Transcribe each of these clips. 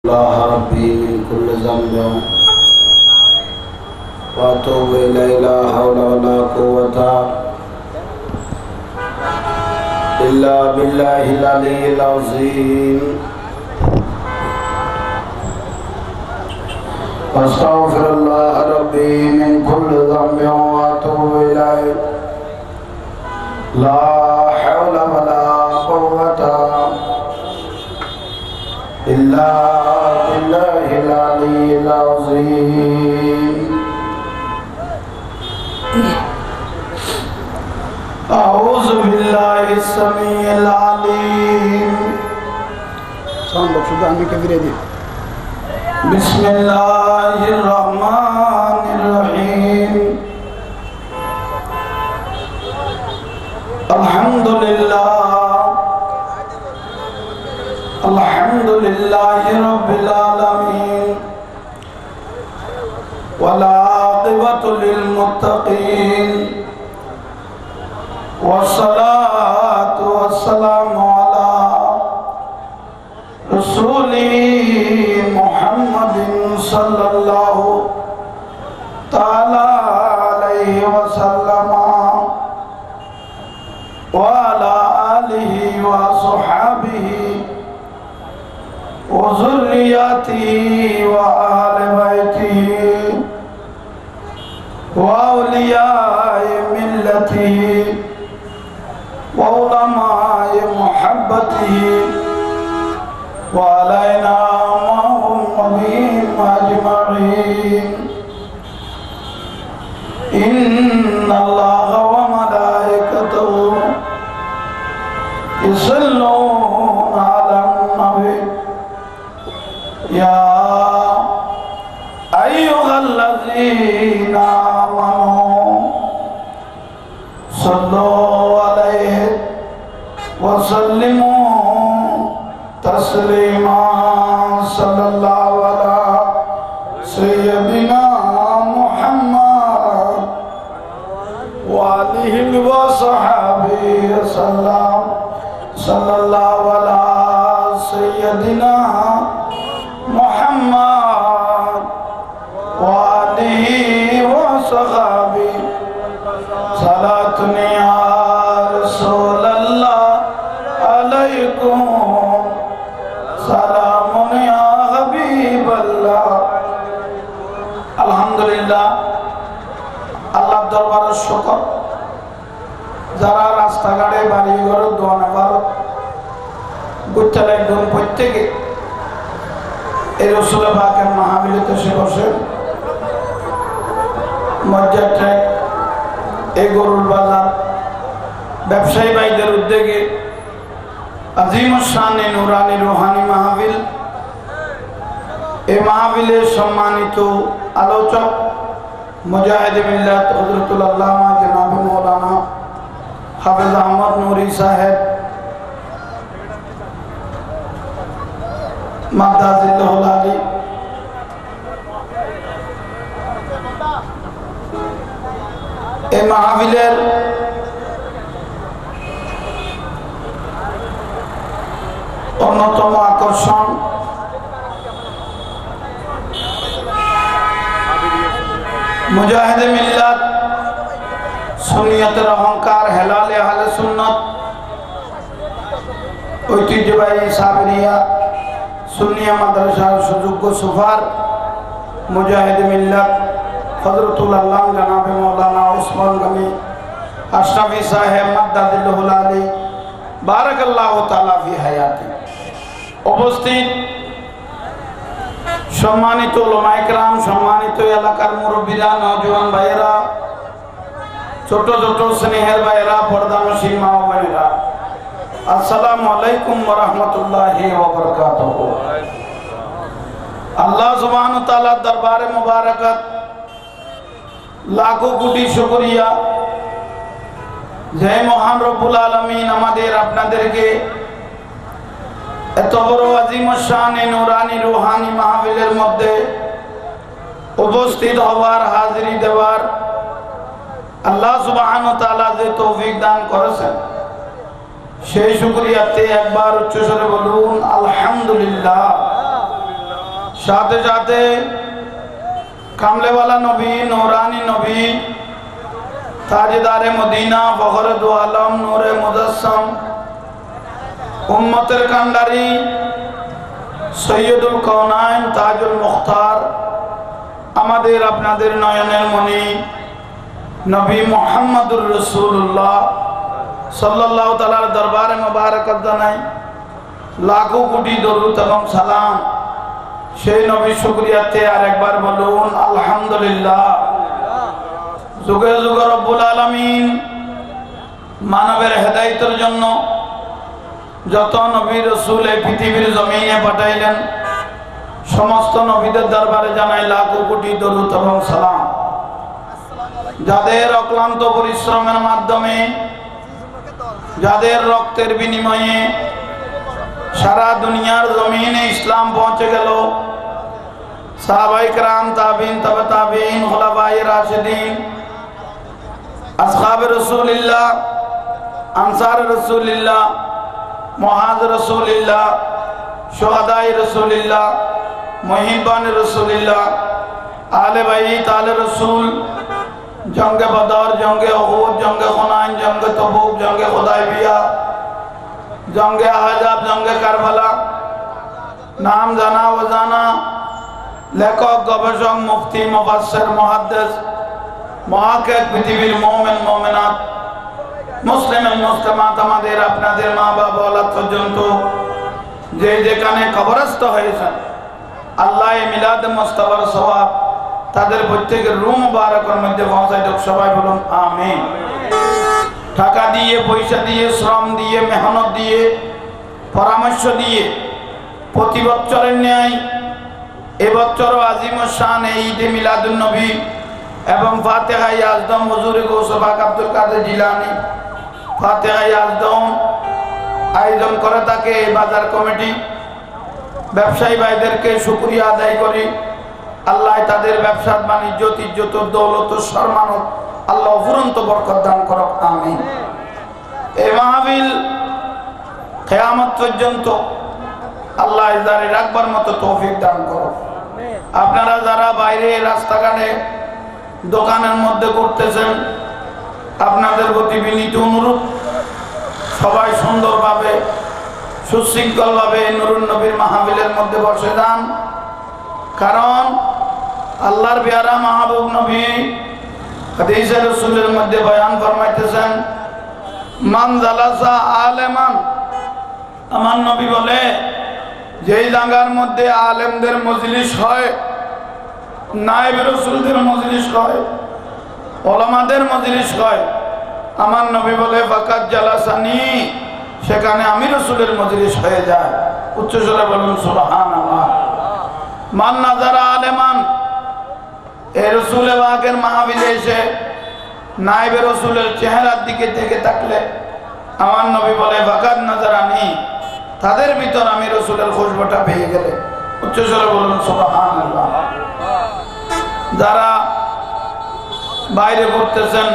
الله ربي من كل ذنب وأتوب إليه لا حول ولا قوة إلا بالله العلي العظيم أستغفر الله ربي من كل ذنب وأتوب إليه لا حول ولا قوة إلا بالله العلي العظيم أعوذ بالله السميع العليم بسم الله الرحمن الرحيم الحمد لله رب العالمين والعاقبة للمتقين والصلاة والسلام على رسوله محمد صلى الله تعالى عليه وسلم وعلى آله وصحبه وذريته وآل بيته وأولياء ملته وعلماء محبته وعلينا معهم وبهم أجمعين إن الله وملائكته يصلون على النبي يا أيها الذين آمنوا صلوا عليه وسلموا تسليما صلى الله على سيدنا محمد وآله وصحبه وسلم صلى الله على سيدنا محمد وآله وصحبه صلاة يا رسول الله عليكم سلام يا حبيب الله الحمد لله আল্লাহর দরবারে শুকর যারা রাস্তাঘাটে বাড়ি ঘর দোয়ানাবার গুচ্ছালে একদম প্রত্যেকে এই রসুল পাকের মাহফিলে সে বসে মসজিদ ট্রেক এই গরুর বাজার ব্যবসায়ী ভাইদের উদ্যোগে আজিম শানে নুরানি রুহানি মাহফিল এই মাহফিলের সম্মানিত আলোচক মুজাহিদ মিল্লাত হযরতুল আল্লামা জনাব মাওলানা হাফেজ আহমদ নুরি সাহেব মাদাজিল্লাহুল আলী এই মাহফিলের অন্যতম আকর্ষণ মুজাহিদ মিল্লাত সুন্নিয়তের অহংকার হেলালে আহলে সুন্নাত ঐতিহ্যবাহী সাবরিয়া সুন্নিয়া মাদ্রাসার সুযোগ্য সুফার মুজাহিদ মিল্লাত হযরতুল আল্লাহ জনাব মাওলানা ওসমান গনি আশরাফি সাহেব মাদাজিল্লাহুল আলী বারাকাল্লাহু তাআলা ফি হায়াতি উপস্থিত সম্মানিত উলামায়ে কেরাম সম্মানিত এলাকার মুরব্বিরা নওজোয়ান ভাইয়েরা ছোট ছোট স্নেহের ভাইয়েরা পর্দানশীল মা ও বোনেরা আসসালামু আলাইকুম ওয়া রাহমাতুল্লাহি ওয়া বারাকাতুহু আল্লাহ সুবহানাহু ওয়া তাআলার দরবারে মুবারাকাত লাখো কোটি শুকরিয়া যে মহান রব্বুল আলামিন আমাদের আপনাদেরকে এত বড় আজিম শানে নুরানি রুহানি মাহফিলের মধ্যে উপস্থিত হওয়ার হাজিরি দেওয়ার আল্লাহ সুবহানাহু ওয়া তাআলা যে তৌফিক দান করেছেন সেই শুকরিয়াতে একবার উচ্চ স্বরে বলুন আলহামদুলিল্লাহ। साथे साथे कामले वाला नबी, नूरानी नबी, ताजदारे मदीना, फखरे दो आलम, नूरे मुजस्सम, उम्मतेर कांडारी, सैयदुल कौनाइन, ताजुल मुख्तार, आमादेर आपनादेर नयनेर मणि नबी मुहम्मदुर रसूलुल्लाह सल्लल्लाहु ताआलार दरबारे मुबारकत जानाई लाखों कोटी दरूद एवं सालाम সেই নবী শুকরিয়াতে আর একবার বলুন আলহামদুলিল্লাহ। যুগে যুগে রব্বুল আলামিন মানবের হেদায়েতের জন্য যত নবী রাসূল এই পৃথিবীর জমিনে পাঠাইলেন সমস্ত নবীদের দরবারে জানাই লাখো কোটি দরুদ এবং সালাম। যাদের অক্লান্ত পরিশ্রমের মাধ্যমে যাদের রক্তের বিনিময়ে সারা দুনিয়ার জমিনে ইসলাম পৌঁছে গেল, সাহাবায়ে কেরাম, তাবিঈন, তাবে তাবিঈন, খুলাফায়ে রাশিদিন, আসহাবে রাসূলিল্লাহ, আনসারে রাসূলিল্লাহ, মুহাজির রাসূলিল্লাহ, শুহাদায়ে রাসূলিল্লাহ, মুহিব্বানে রাসূলিল্লাহ, আহলে বাইত, আহলে রাসূল, জঙ্গে বদর, জঙ্গে উহুদ, জঙ্গে হুনাইন, জঙ্গে তবুক, জঙ্গে হুদায়বিয়া, জঙ্গে আহজাব, জঙ্গে কারবালা, নাম জানা অজানা লেখক, গবেষক, মুফতি, মুফাসসির, মুহাদ্দিস, মুহাক্কিক, পৃথিবীর মুমিন মুমিনাত, মুসলিম মুসলিমাত, আমাদের আপনাদের মা বাবা ওয়ালাদ পর্যন্ত যে যেখানে কবরস্থ হয়েছেন আল্লাহ এই মিলাদ মুস্তাফার সওয়াব তাদের প্রত্যেকের রূহ মুবারকের মধ্যে পৌঁছায় দেখ। সবাই বলুন আমিন। টাকা দিয়ে, পয়সা দিয়ে, শ্রম দিয়ে, মেহনত দিয়ে, পরামর্শ দিয়ে প্রতি বছরের ন্যায় এবছরও আজিম শান এই ঈদে মিলাদুন নবী এবং ফাতিহা ইয়াজদম হুজুরে গৌস পাক আব্দুল কাদের জিলানী ফাতিহা ইয়াজদম আয়োজন করে থাকে বাজার কমিটি। ব্যবসায়ী ভাইদেরকে শুকরিয়া আদায় করি, আল্লাহ তাদের ব্যবসার বাণিজ্য, ইজ্জত, দৌলত, সম্মানত আল্লাহ অফুরন্ত বরকত দান করুক আমিন। এই মাহফিল কিয়ামত পর্যন্ত আল্লাহ জারি রাখবার মতো তৌফিক দান করুক। আপনারা যারা বাইরে রাস্তাঘাটে দোকানের মধ্যে করতেছেন আপনাদের প্রতি বিনীত অনুরোধ সবাই সুন্দরভাবে সুশৃঙ্খলভাবে নুরুন নবীর মাহফিলের মধ্যে বসে যান, কারণ আল্লাহর পেয়ারা মাহবুব নবী হাদিসে রাসূলের মধ্যে বয়ান ফরমাইতেছেন মান জালাসা আলেমান, আমার নবী বলে যেই জায়গার মধ্যে আলেমদের মজলিস হয়, নায়েব রাসূলদের মজলিস হয়, উলামাদের মজলিস হয়, আমার নবী বলে ফাকাত জালাসানি, সেখানে আমি রাসূলের মজলিস হয়ে যায়। উচ্চ স্বরে বলুন সুবহানাল্লাহ। মান নাজারা আলেমান, এই রাসূল পাকের মাহফিলে এসে নায়েব রাসূলের চেহারার দিকে থেকে থাকলে আমার নবী বলে ফাকাত নাজারানি, তাদের ভিতর আমি রাসূলের খুশবুটা পেয়ে গেলে। উচ্চ স্বরে বলুন সুবহানাল্লাহ। যারা বাইরে ঘুরতেছেন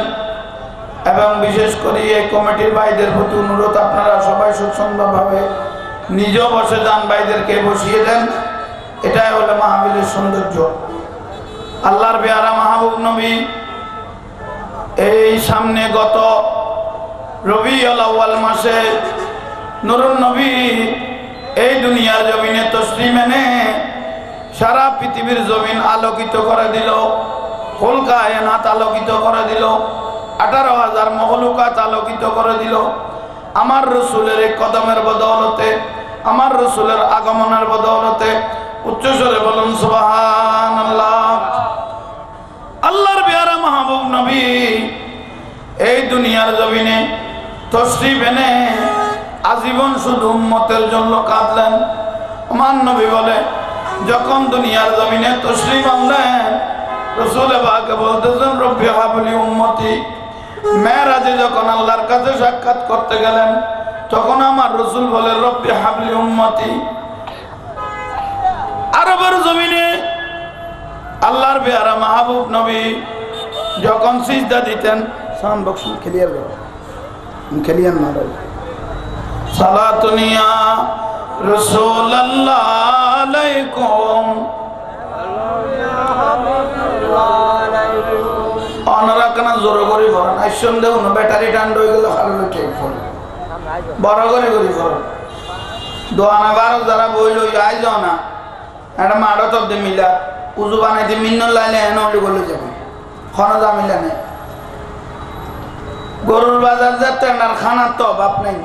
এবং বিশেষ করে এই কমিটির ভাইদের প্রতি অনুরোধ আপনারা সবাই সুন্দরভাবে নিজেও বসে যান, ভাইদেরকে বসিয়ে দেন, এটাই হলো মাহফিলের সৌন্দর্য। আল্লাহর পেয়ারা মাহবুব নবী এই সামনে গত রবিউল আউয়াল মাসে নুরুন নবী এই দুনিয়ার জমিনে তশরিফ এনে সারা পৃথিবীর জমিন আলোকিত করে দিল, কুল কায়নাত আলোকিত করে দিল, 18,000 মখলুকাত আলোকিত করে দিল। আমার রাসূলের এই কদমের বদৌলতে, আমার রাসূলের আগমনের বদৌলতে। উচ্চ স্বরে বলুন সুবহানাল্লাহ। আল্লাহর পেয়ারা মাহবুব নবী এই দুনিয়ার জমিনে তশরিফ এনে আজীবন শুধু উম্মতের জন্য কাঁদলেন। আমার নবী বলে যখন দুনিয়ার জমিনে তশরিফ আনলেন রাসূল পাক বলতেছেন রব্বি হাবলি উম্মতি। মেরাজে যখন আল্লাহর কাছে সাক্ষাৎ করতে গেলেন তখন আমার রাসূল বলে রব্বি হাবলি উম্মতি। আরবের জমিনে আল্লাহর পেয়ারা মাহবুব নবী যখন সিজদা দিতেন, সাউন্ড বক্স ক্লিয়ার করো, ক্লিয়ার না রে। সালাতুনিয়া রাসূলুল্লাহ আলাইকুম অনরা কেন জোর করি বড় নাই সন্দেহ না ব্যাটারি টান্ড হয়ে গেল খালি ঠিক করে বড় করে করি বড় দোয়ানা বারো যারা বইল আই যাও না একটা মাড়ো তো দে মিলা উজু বানাইতে মিন্ন লাইলে এনে হলে বলে যাবে খনা যা মিলা নেই গরুর বাজার যাচ্ছে আর খানার তো অভাব নেই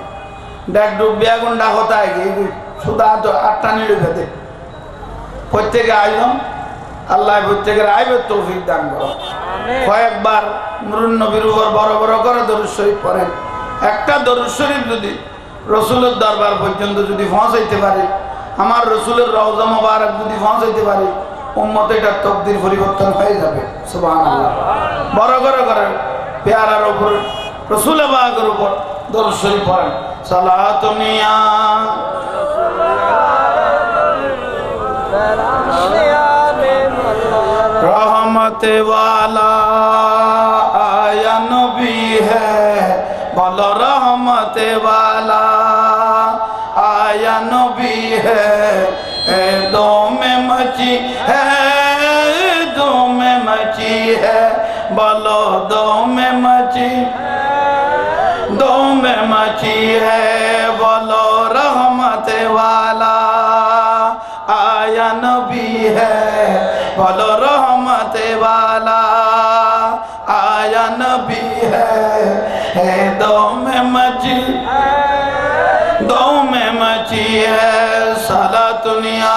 দেখ ডুব বেগুন ডাক হতায় গিয়ে শুধু আটটা নিলে খেতে প্রত্যেকে আয়োজন আল্লাহ প্রত্যেকের আইবের তৌফিক দান করো কয়েকবার নুরুন নবীর উপর বড় বড় করে দরুদ শরীফ পড়েন একটা দরুদ শরীফ যদি রসুলের দরবার পর্যন্ত যদি পৌঁছাইতে পারে আমার রসুলের রওজা মোবারক যদি পৌঁছাইতে পারে উম্মতে এটার তকদির পরিবর্তন হয়ে যাবে সুবহানাল্লাহ বড় করে করে পেয়ারার উপর রসুল পাকের উপর দরুদ শরীফ পড়েন সালাতুনিয়া रहमत वाला आया नबी है बोलो रहमत वाला आया नबी है दो में मची है दो में मची है बोलो दो में मची है बोलो रहमत वाला आया नबी है बोलो रहमत वाला आया नबी है दो में मची है सारा दुनिया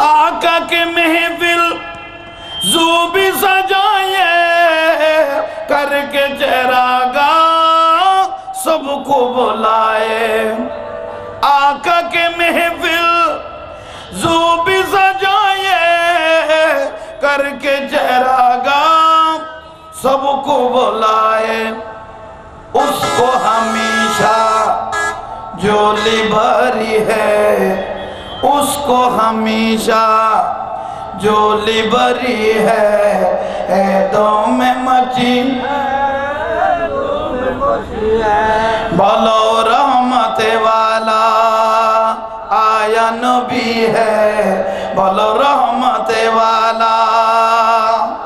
आका के महफिल जो भी सजाए करके चेहरागा सबको बुलाए आका के महफिल जो भी सजाए करके चेहरागा सबको बुलाए उसको हमेशा झोली भरी है उसको हमेशा झोली भरी है दो में मची बोलो रहमत वाला आया नबी है बोलो रहमत वाला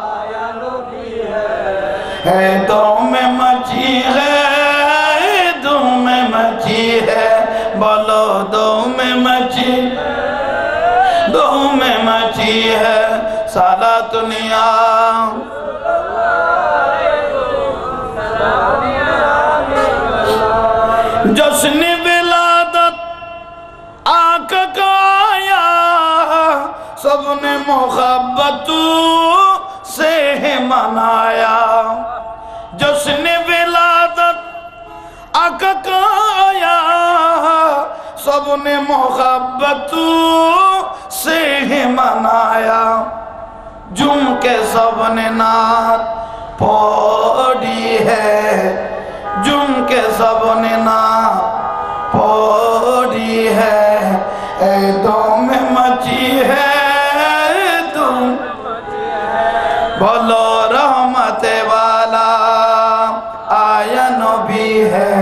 आया नबी है दो में मची है दो में मची है बोलो दो में मची है सारा दुनिया जश्न विलादत आका का आया सबने मोहब्बत से मनाया जश्न विलादत आका का आया सबने मोहब्बत से मनाया जुम के सबने नात पौड़ी है जुम के सबने ना पौड़ी है दो में मची है तुम बोलो रहमत वाला आया नबी है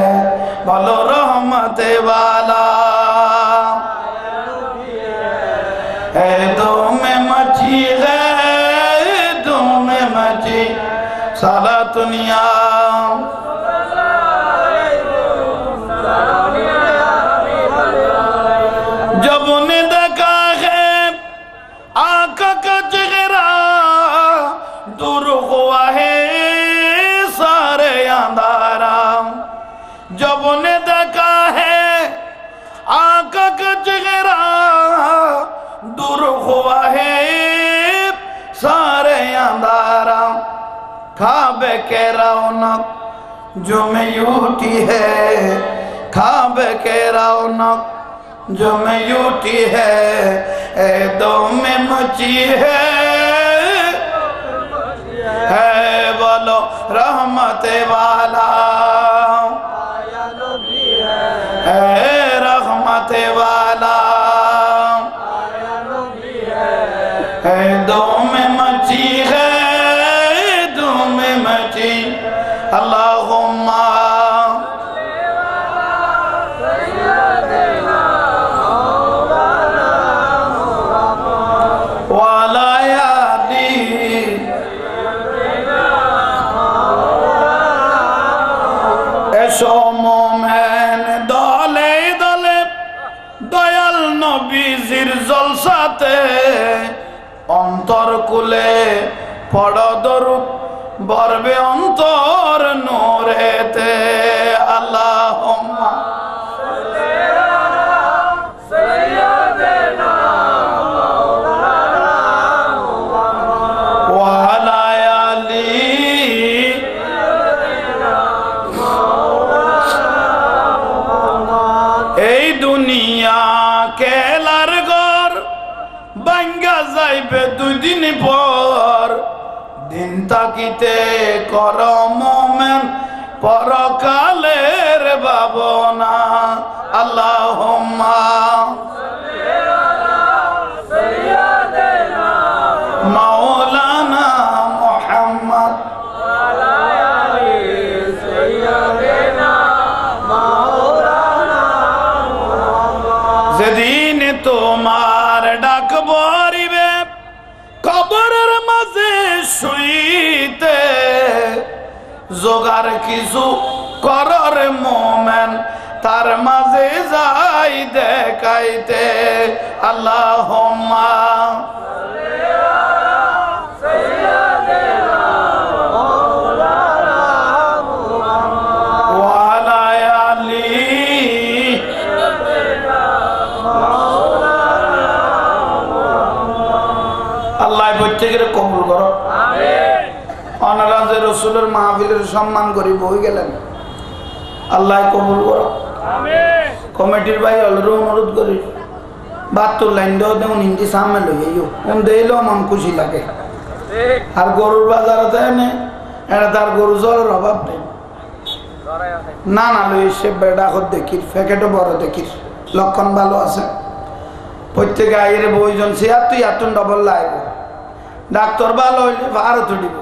बोलो रहमत वाला दो में मची है दो में मची सारा दुनिया जब उन्हें देखा है आका का चेहरा दूर हुआ है सारे अंधारा जब उन्हें देखा है आका का चेहरा दूर हुआ है सारे अंधारा खाबे के रौनक जो में यूटी है खाबे के रौनक जो में यूटी है दो में मची है बोलो रहमत वाला आया नबी है रहमत वाला आया नबी है दो में मची है दो में मची अल्लाह নবীজির জলসাতে অন্তর কুলে পড় দরুদ বরবে অন্তর নূরেতে আল্লাহুম্মা এই দুনিয়া কেলার ঘর ভাঙ্গা যাইবে দুই দিন পর দিন তাকিতে কর মোমেন পরকালের ভাবনা আল্লাহুম্মা মাওলানা মুহাম্মদ যেদিন তোমার ডাক পড়িবে কবরের মাঝে শুইতে জোগাড় কিছু করর মোমেন তার মাঝে যাই দেখাইতে আল্লাহুম্মা আল্লাহ প্রত্যেকের কবুল করো অনারাজের রসুলের মাহফিলের সম্মান করি বই গেলেন আল্লাহ কবুল করো কমিটির ভাই অলরেডি অনুরোধ করি 72 লাইন দেও দেউন হিন্দি সামনে লইও কোন দেইলেও মন খুশি লাগে আর গরুর বাজারতে এনে এটা তার গরু জলের অভাব নেই না না লই সে বেড়া খোদ দেখির প্যাকেটও বড় দেখির লক্ষণ ভালো আছে প্রত্যেকে আইরে বইজন সে আর তুই এত ডবল লাগবে ডাক্তার ভালো হইলে আরো তো দিব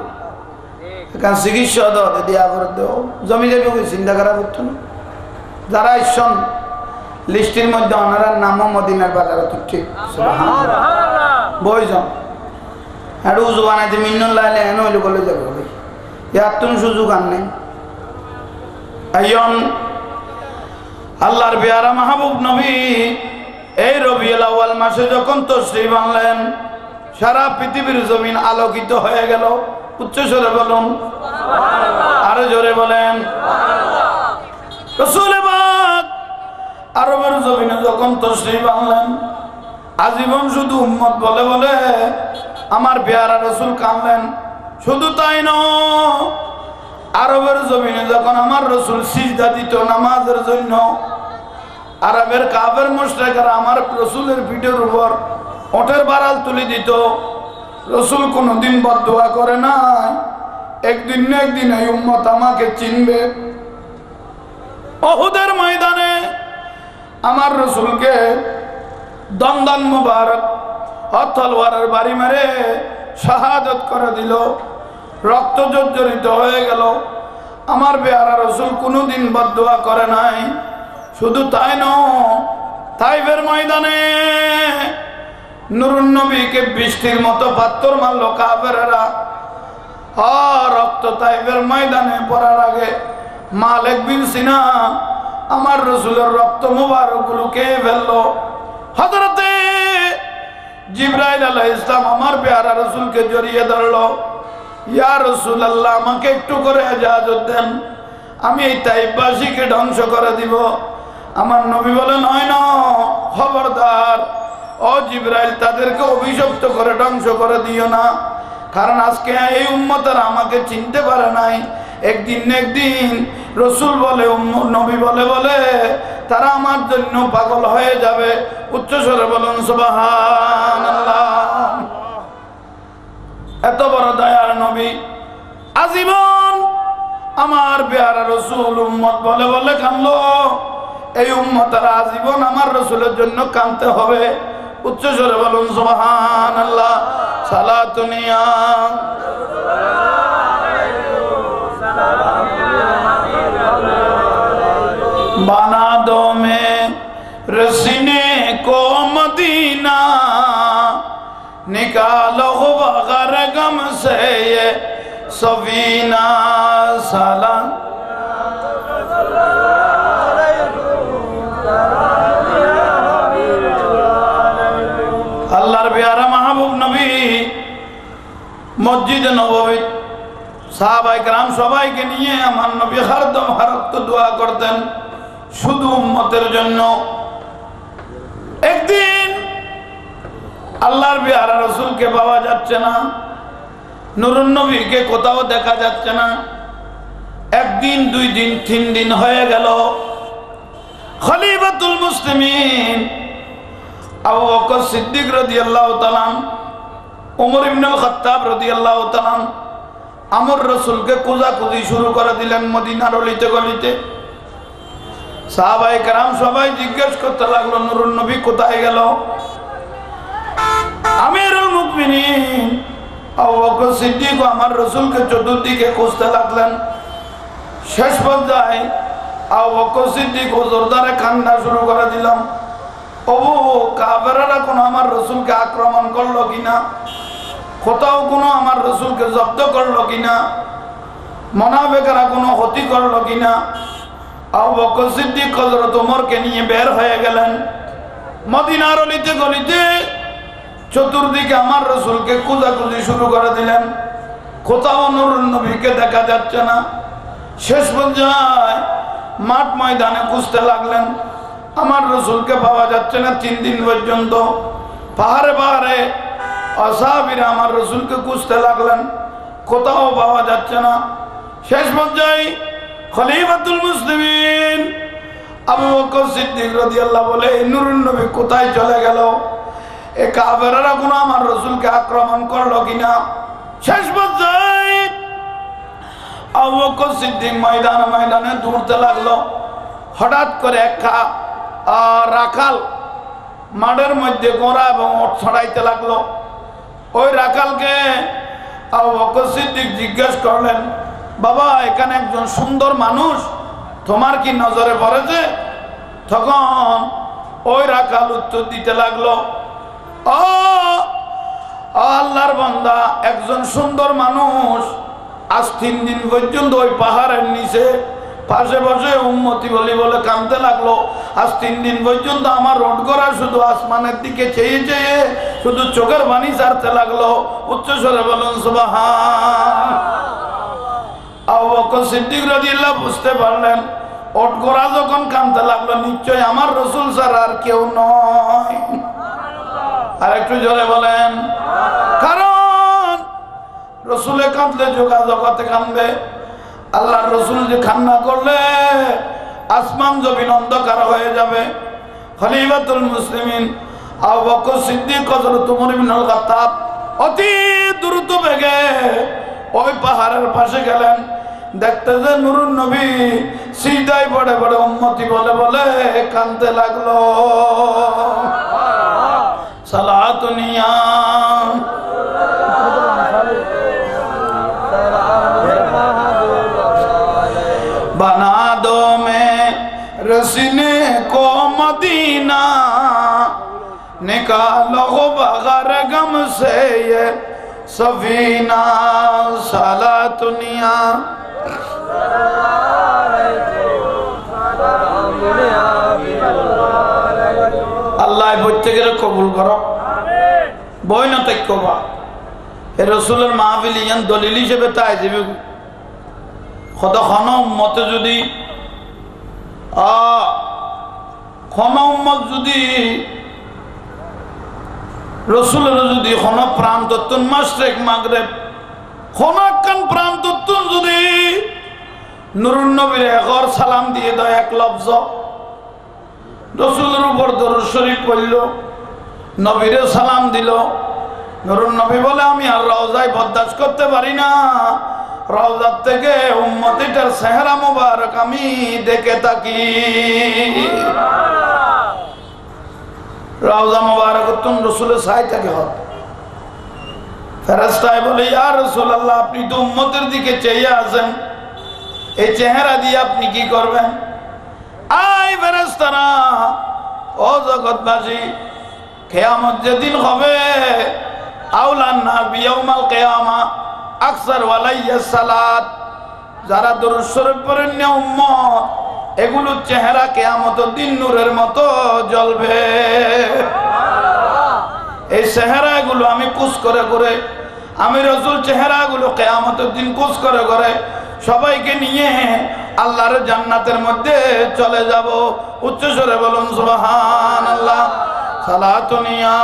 কারণ চিকিৎসা দাও দিয়া করে দেও জমি যাবি ওই চিন্তা করা করতো না যারা ইসন লিস্টের মধ্যে ওনার নামও মদিনার বাজারে তো ঠিক বইজন আর উজু বানাইতে মিন্নুন লাইলে এনে হইলে বলে যাবে ভাই ইয়ার তুমি সুযোগ আন নেই আল্লাহর পেয়ারা মাহবুব নবী এই রবিউল আউয়াল মাসে যখন তশরিফ আনলেন সারা পৃথিবীর জমিন আলোকিত হয়ে গেল উচ্চ স্বরে বলুন আরো জোরে বলেন রাসূল পাক আরবের জমিনে যখন তশরিফ আনলেন আজীবন শুধু উম্মত বলে বলে আমার পেয়ারা রাসূল কাঁদলেন শুধু তাই নয় আরবের জমিনে যখন আমার রাসূল সিজদা দিত নামাজের জন্য আরবের কাফের মুশরিকরা আমার রাসূলের পিঠের উপর ওঠের বাড়াল তুলে দিত রাসূল কোনদিন বদদুয়া করে নাই একদিন না একদিন এই উম্মত আমাকে চিনবে উহুদের ময়দানে আমার রাসূলকে দন্দন মুবারক তলোয়ারের বাড়ি মেরে শাহাদাত করে দিল রক্ত জর্জরিত হয়ে গেল আমার পেয়ারা রাসূল কোনদিন বদদুয়া করে নাই শুধু তাই নয় তাইফের ময়দানে নুরুন নবীকে বৃষ্টির মতো পাথর মারলো কাফেররা রক্ত তাইফের ময়দানে পড়ার আগে মালিক বিন সিনান আমার রাসূলের রক্ত মুবারক গুলো খেয়ে ফেললো হযরতে জিবরাইল আলাইহিস সালাম আমার পেয়ারা রাসূলকে জড়িয়ে ধরলো ইয়া রাসূলুল্লাহ আমাকে একটু করে ইজাজত দেন আমি এই তাইফবাসীকে ধ্বংস করে দিব আমার নবী বলেন হয় না খবরদার ও জিবরাইল তাদেরকে অভিশপ্ত করে ধ্বংস করে দিও না কারণ আজকে এই উম্মতেরা আমাকে চিনতে পারে নাই একদিন না একদিন রাসূল বলে নবী বলে বলে তারা আমার জন্য পাগল হয়ে যাবে উচ্চ স্বরে বলুন সুবহানাল্লাহ এত বড় দয়ার নবী আজীবন আমার পেয়ারা রাসূল উম্মত বলে বলে কাঁদলো এই উম্মতেরা আজীবন আমার রাসূলের জন্য কাঁদতে হবে উচ্চ স্বরে বলুন সুবহানাল্লাহ সালাতুনিয়া बना दो मैं रसीने को मदीना निकालो बगैर गम से ये सफीना सलाम মসজিদে নববী সাহাবায়ে কেরাম সবাইকে নিয়ে আমার নবী হরদম হরক্ত দোয়া করতেন শুধু উম্মতের জন্য। একদিন আল্লাহর পেয়ারা রাসূলকে পাওয়া যাচ্ছে না, নূরুন নবীকে কোথাও দেখা যাচ্ছে না। একদিন, 2 দিন, 3 দিন হয়ে গেল। খলিফাতুল মুসলিমিন আবু বকর সিদ্দিক রাদিয়াল্লাহু তাআলা, ওমর ইবনে খাত্তাব রাদিয়াল্লাহু তাআলা আমার রাসূলকে খোঁজাখুঁজি শুরু করে দিলেন মদিনার অলিতে গলিতে। সাহাবায়ে কেরাম সবাই জিজ্ঞেস করতে লাগলো, নূরুন নবী কোথায় গেল? আমিরুল মুমিনিন আবু বকর সিদ্দিক আমার রাসূলকে চতুর্দিকে খুঁজতে লাগলেন। শেষ পর্যায়ে আবু বকর সিদ্দিক হুজুরদারে কান্না শুরু করে দিলাম, ওবু কাফেররা কোনো আমার রাসূলকে আক্রমণ করলো কিনা, কোথাও কোনো আমার রাসূলকে জব্দ করলো কিনা, মুনাফিকরা কোনো ক্ষতি করলো কিনা। আবু বকর সিদ্দিক হযরত ওমরকে নিয়ে বের হয়ে গেলেন মদিনার অলিতে গলিতে। চতুর্দিকে আমার রাসূলকে খোঁজাখুঁজি শুরু করে দিলেন, কোথাও নূরুন নবীকে দেখা যাচ্ছে না। শেষ পর্যায়ে মাঠ ময়দানে খুঁজতে লাগলেন, আমার রাসূলকে পাওয়া যাচ্ছে না। 3 দিন পর্যন্ত পাহাড়ে পাহাড়ে আসহাবীরা আমার রাসূলকে খুঁজতে লাগলেন, কোথাও পাওয়া যাচ্ছে না। শেষ পর্যায়ে খলিফাতুল মুসলিমিন আবু বকর সিদ্দিক রাদিয়াল্লাহু বলে, নূরুন নবী কোথায় চলে গেল? এ কাফেররা কোনো আমার রাসূলকে আক্রমণ করলো কিনা। শেষ পর্যায়ে আবু বকর সিদ্দিক ময়দানে ময়দানে দৌড়তে লাগলো। হঠাৎ করে একটা রাখাল মাঠের মধ্যে গোড়া এবং ওট ছড়াইতে লাগলো। ওই রাখালকে আবু বকর সিদ্দিক জিজ্ঞেস করলেন, বাবা এখানে একজন সুন্দর মানুষ তোমার কি নজরে পড়েছে? তখন ওই রাখাল উত্তর দিতে লাগলো, ও আল্লাহর বান্দা, একজন সুন্দর মানুষ আজ 3 দিন পর্যন্ত ওই পাহাড়ের নিচে পাশে বসে উম্মতি বলি বলে কাঁদতে লাগলো। আজ 3 দিন পর্যন্ত আমার রোড করা শুধু আসমানের দিকে চেয়ে চেয়ে শুধু চোখের পানি ছাড়তে লাগলো। উচ্চস্বরে বলুন সুবহান। আবু বকর সিদ্দিক রাদিয়াল্লাহু বুঝতে পারলেন, ওট করা যখন কাঁদতে লাগলো নিশ্চয় আমার রাসূল ছাড়া আর কেউ নয়। আর একটু জোরে বলেন, কারণ রাসূলে কাঁদলে জগতে কাঁদবে, আল্লাহর রাসূল যে কান্না করলে আসমান জমিন অন্ধকার হয়ে যাবে। খলিফাতুল মুসলিমিন আবু বকর সিদ্দিক হযরত ওমর ইবনে খাত্তাব অতি দ্রুত বেগে ওই পাহাড়ের পাশে গেলেন। দেখতে যে নূরুন নবী সিজদায় পড়ে পড়ে উম্মতি বলে বলে কাঁদতে লাগলো। সালাতুনিয়া बना दो मैं रसीने को मदीना, निकालो बगैर गम से ये सफीना। साला दुनिया আল্লাহ প্রত্যেকের কবুল করো, বই না তাই কবা এ রসুলের মাহফিল ইয়ান দলিল হিসেবে তাই যাবে। কত খন উম্মতে যদি খন উম্মত যদি রসুলের যদি খন প্রাণ তত্ত্বন মাশরিক মাগরিব খন একখান প্রাণ তত্ত্বন যদি নূরুন নবীর একর সালাম দিয়ে দেয়, এক লফজ রসুলের উপর দরুদ শরীফ পড়ল, নবীরে সালাম দিল, নূরুন নবী বলে আমি আর রওজায় বরদাস্ত করতে পারি না, রওজার থেকে উম্মতিটার চেহারা মোবারক আমি দেখে থাকি। রওজা মোবারক তুম রসুলের সাই থাকে হত ফেরেশতায় বলে, ইয়া রাসূলুল্লাহ আপনি তো উম্মতের দিকে চেয়ে আছেন, এই চেহারা দিয়ে আপনি কি করবেন? আই ফেরেশতারা, ও জগৎবাসী, কিয়ামত যেদিন হবে আউলান না বিয়াউমাল কিয়ামা আকসার ওয়ালাইয়া সালাত, যারা দরুদ শরীফ পড়েন না উম্মত, এগুলো চেহারা কিয়ামতের দিন নূরের মতো জ্বলবে। এই চেহারা এগুলো আমি কুচ করে করে আমি রাসূল চেহারাগুলো কিয়ামতের দিন কোষ করে করে সবাইকে নিয়ে আল্লাহর জান্নাতের মধ্যে চলে যাব। উচ্চ স্বরে বলুন সুবহানাল্লাহ। সালাতুনিয়া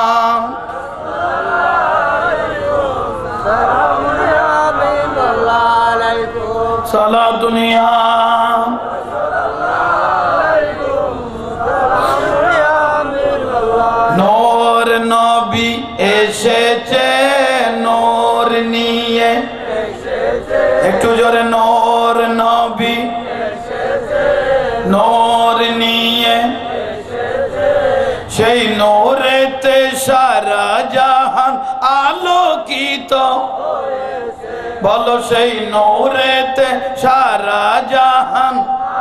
সালাতুনিয়া নূর নবী এসেছে নূর নিয়ে, একটু জোরে নূর নবী নূর নিয়ে, সেই নূরেতে সারা জাহান আলোকিত, বলো সেই নূরেতে সারা জাহান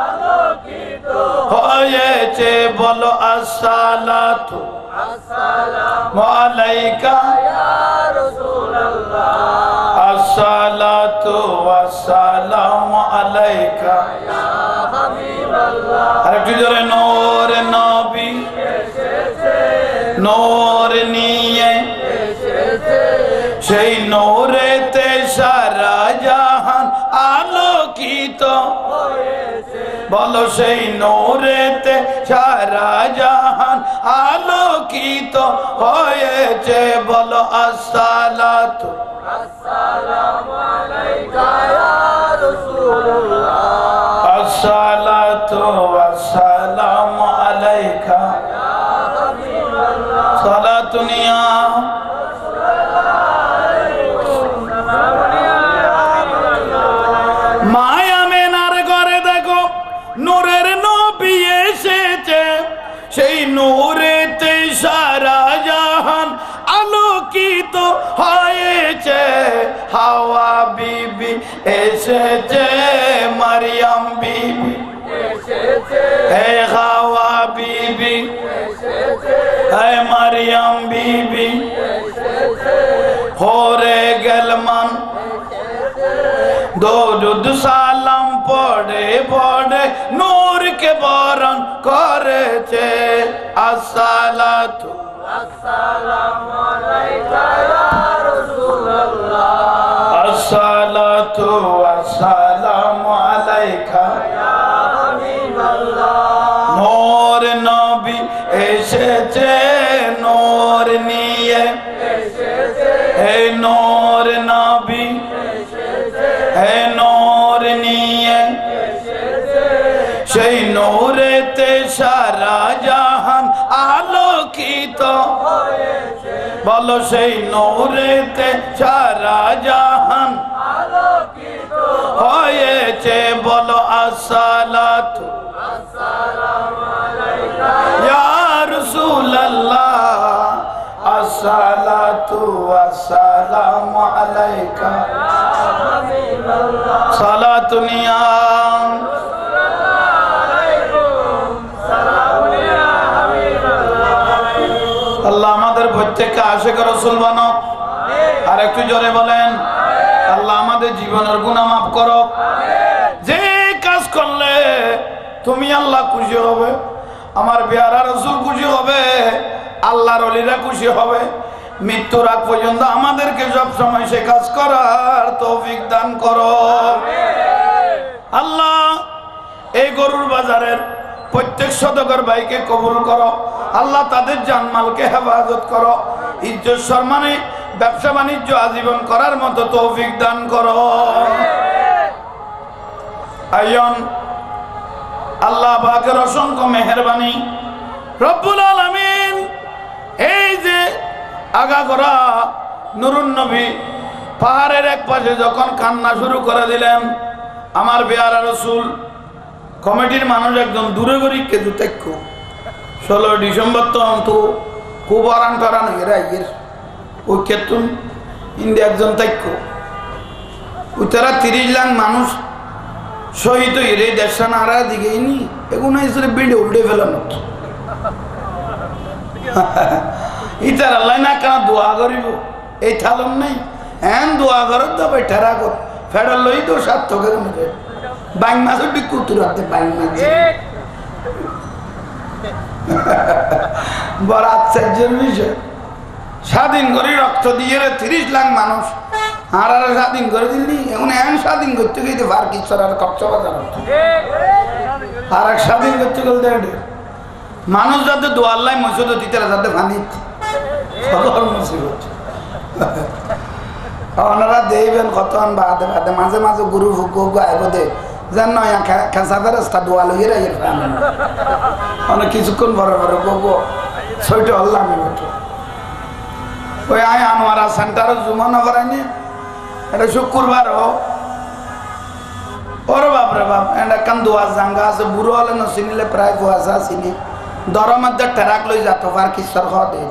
আলোকিত হয়েছে, বলো আসসালাতু আসসালামু আলাইকা ইয়া রাসূলুল্লাহ, আসসালাতু ওয়াসসালামু আলাইকা ইয়া হাবিবাল্লাহ। আরেকটু জোরে নূর নবী এসেছে নূর নিয়ে, সেই নূরেতে সারা জাহান আলোকিত হয়েছে, বলো সেই নূরেতে সারা জাহান আলোকিত হয়েছে, বলো আসসালাতু আসসালামু আলাইকা ইয়া রাসূলুল্লাহ, আসসালাতু ওয়াসসালামু আলাইকা ইয়া হাবিবাল্লাহ। সালাতুনিয়া মায়া মেনার ঘরে দেখো নূরের নবী এসেছে, সেই নূরেতে সারা জাহান আলোকিত হয়েছে, হাওয়া বিবি এসেছে, মারিয়াম বিবি এসেছে, হে হাওয়া বিবি এসেছে, হে মারিয়াম বিবি এসেছে, হোরে গেলমান দরুদ সালাম পড়ে পড়ে নূর কে বরণ করেছে, আসসালাতু আসসালামু আলাইকা ইয়া রাসূলুল্লাহ, আসসালাতু আসসালামু আলাইকা ইয়া হাবিবাল্লাহ। নূর নবী এসেছে নূর নিয়ে, হে নূর নবী হে নূর নিয়ে, সেই নূরেতে সারা জাহান আলোকিত হয়েছে, বলো সেই নূরেতে সারা জাহান আলোকিত হয়েছে, বলো আসসালাতু আসসালামু আলাইকা ইয়া রাসূলুল্লাহ, আসসালাতু ওয়াসসালামু আলাইকা ইয়া হাবিবাল্লাহ। সালাতুনিয়া আল্লাহ আমাদের প্রত্যেককে আশিক রাসূল বানাও। আর একটু জোরে বলেন আল্লাহ আমাদের জীবনের গুনাহ মাফ করো। যে কাজ করলে তুমি আল্লাহ খুশি হবে, আমার পেয়ারা রাসূল খুশি হবে, আল্লাহর ওলিরা খুশি হবে, মৃত্যুর আগ পর্যন্ত আমাদেরকে সব সময় সে কাজ করার তৌফিক দান করো। আল্লাহ এই গরুর বাজারের প্রত্যেক সদকার ভাইকে কবুল করো। আল্লাহ তাদের জানমালকে হেফাজত করো, ইজ্জত সম্মানে ব্যবসা বাণিজ্য আজীবন করার মতো তৌফিক দান করো। আইয়ন আল্লাহ পাকের অসংখ্য মেহেরবানি, রব্বুল আলামিন এই যে আগাগোড়া নুরুন নবী পাহাড়ের এক পাশে যখন কান্না শুরু করে দিলেন, আমার পেয়ারা রাসূল কমিটির মানুষ একজন দূরে গড়ি কেজু তেক্ষ 16 ডিসেম্বর তো খুব আরাম করান এরা ইয়ের ওই কেতুন ইন্ডিয়া একজন তেক্ষ ওই তারা 30 লাখ মানুষ শহীদ হয়ে দেশটা নাড়া দিকে নি এগুলো হিসেবে বিল্ডে উল্টে ফেলানো ইতার আল্লাহ না কেন দোয়া করিব এই থালন নাই হ্যাঁ দোয়া করত তো ভাই ঠেরা কর ফেডার লই তো সার্থকের মধ্যে বাইং মাছ বিকুতুর হাতে বাইং মাছ বড় আশ্চর্যের বিষয়। স্বাধীন করে রক্ত দিয়ে 30 লাখ মানুষ আর স্বাধীন করে দিলি এখন এমন স্বাধীন করতে গিয়ে ফারকিশ্বর আর কক্সবাজার আর এক স্বাধীন করতে গেলে মানুষ যাতে দোয়াল্লাই মসজিদ দিতে যাতে ভানিত মুসিবত ওনারা দেবেন কতন বাদে বাদে মাঝে মাঝে গুরু ফুকু আইব দে যেন নয় খেঁচাতে রাস্তা দোয়াল হয়ে রাখে অনেক কিছুক্ষণ বড় বড় গো ছয়টা হল্লাম ওই আয় আনোয়ারা সেন্টারে জুমা না করায়নি এটা শুক্রবার ওর বাপরে বাপ এটা কান দোয়া জাঙ্গা আছে বুড়ো হলে না চিনিলে প্রায় কুয়াশা চিনি দর মধ্যে টেরাক লই যাত আর কিশোর খাওয়া দিয়ে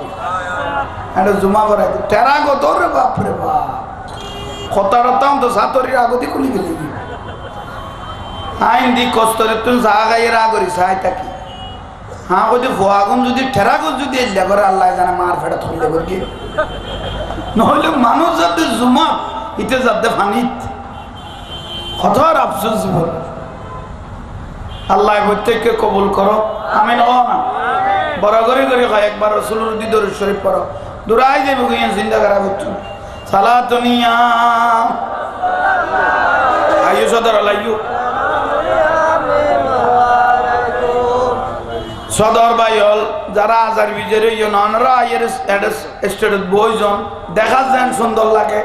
এটা জুমা করাই টেরাক তোর রে বাপরে বাপ খতারতাম তো সাতরির আগতি খুলি গেলি আইন দি কষ্টরে তুই যা গাইয়ের আগরি চাই থাকি হ্যাঁ ওই যে ভুয়াগুন যদি ঠেরাগুন যদি এলিয়া করে আল্লাহ জানে মার ফেটা থইলে করি নহলে মানুষ যাতে জুমা ইতে যাতে ফানিত কতর আফসোস জীবন আল্লাহ প্রত্যেককে কবুল করো আমি ন না বড় করে করে হয় একবার রসুলুর দি দরুদ শরীফ পড়ো দুরাই যাবে গিয়ে চিন্তা করা হচ্ছে সালাতুনিয়া আয়ু সদর আলাইয়ু সদর বাইল যারা আজার বিজের ননরা আইয়ের স্টেটত বইজন দেখা যান সুন্দর লাগে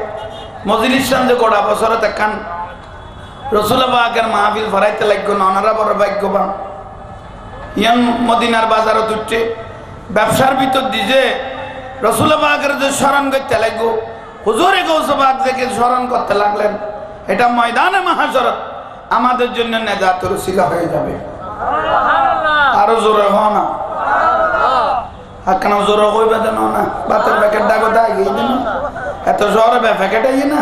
মজলিস যে গোটা বছরে দেখান রসুল বাগের মাহফিল ভরাইতে লাগবে ননরা বড় ভাগ্যবান ইয়ান মদিনার বাজারত উঠছে ব্যবসার ভিতর দিয়ে রসুল বাগের যে স্মরণ করতে লাগবো হুজুরে গৌসবাগ থেকে স্মরণ করতে লাগলেন এটা ময়দানে মাহাশরত আমাদের জন্য নেজাতের উসিলা হয়ে যাবে আরো জোরে হও না কেন জোরে কইবে দেন না বাতের প্যাকেট ডাকতে আগিয়ে দেন এত শহরে প্যাকেট আইয়ে না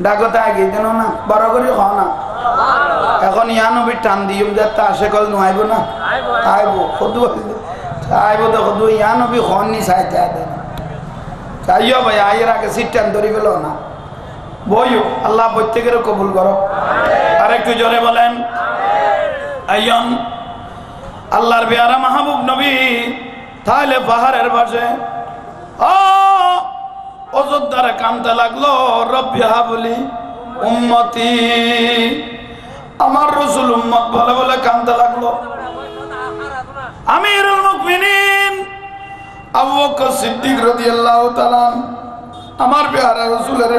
ডাকতে আগিয়ে দেন না বড় করে হও না এখন ইয়ানবি টান দিম যাতে আসে কল নয়াইব না আইব সদু আইব তো সদু ইয়ানবি হননি চাইতে দেন চাইও ভাই আইয়ের আগে সিট টান ধরি গেল না বইও আল্লাহ প্রত্যেকের কবুল করো আর একটু জোরে বলেন আইয়ন আল্লাহর পেয়ারা মাহবুব নবী তাহলে পাহাড়ের পাশে অযোধ্যারে কানতে লাগলো রব্বি হাবলি উম্মতি আমার রসুল উম্মত বলে বলে কানতে লাগলো আমিরুল মুমিনিন আবু বকর সিদ্দিক রাদিয়াল্লাহু তাআলা আমার পেয়ারা রসুলের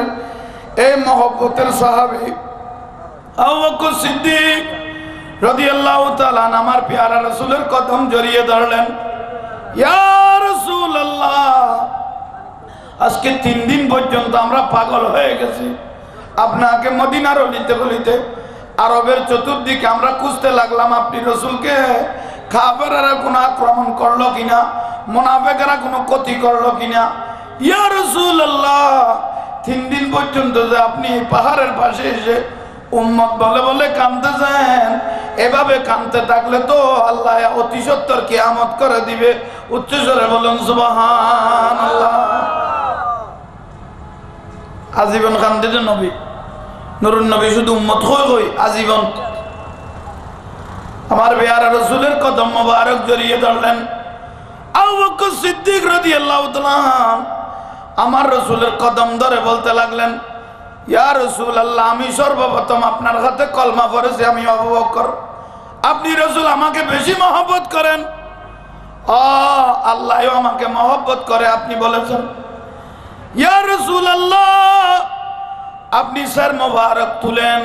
এই মহব্বতের সাহাবী আবু বকর সিদ্দিক রাদিয়াল্লাহু তাআলা আমার পেয়ারা রাসূলের কদম জড়িয়ে ধরলেন ইয়া রাসূলুল্লাহ আজকে 3 দিন পর্যন্ত আমরা পাগল হয়ে গেছি আপনাকে মদিনার অলিতে গলিতে আরবের চতুর্দিকে আমরা খুঁজতে লাগলাম আপনি রাসূলকে কাফেররা কোনো আক্রমণ করলো কিনা মুনাফিকরা কোনো ক্ষতি করলো কিনা ইয়া রাসূলুল্লাহ 3 দিন পর্যন্ত যে আপনি পাহাড়ের পাশে এসে উম্মত বলে বলে কাঁদতেছেন এভাবে কাঁদতে থাকলে তো আল্লাহ অতি সত্তর কিয়ামত করে দিবে উচ্চস্বরে বলুন সুবহানাল্লাহ আজীবন কাঁদতে নবী নুরুন নবী শুধু উম্মত হই আজীবন আমার পেয়ারা রাসূলের কদম মোবারক জড়িয়ে ধরলেন আবু বকর সিদ্দিক রাদিয়াল্লাহু তাআলা আমার রাসূলের কদম ধরে বলতে লাগলেন ইয়া রাসূলুল্লাহ আমি সর্বপ্রথম আপনার হাতে কলমা পড়েছি আমি আবু বকর আপনি রাসূল আমাকে বেশি মহব্বত করেন আল্লাহও আমাকে মহব্বত করে আপনি বলেছেন ইয়া রাসূলুল্লাহ আপনি স্যার মোবারক তুলেন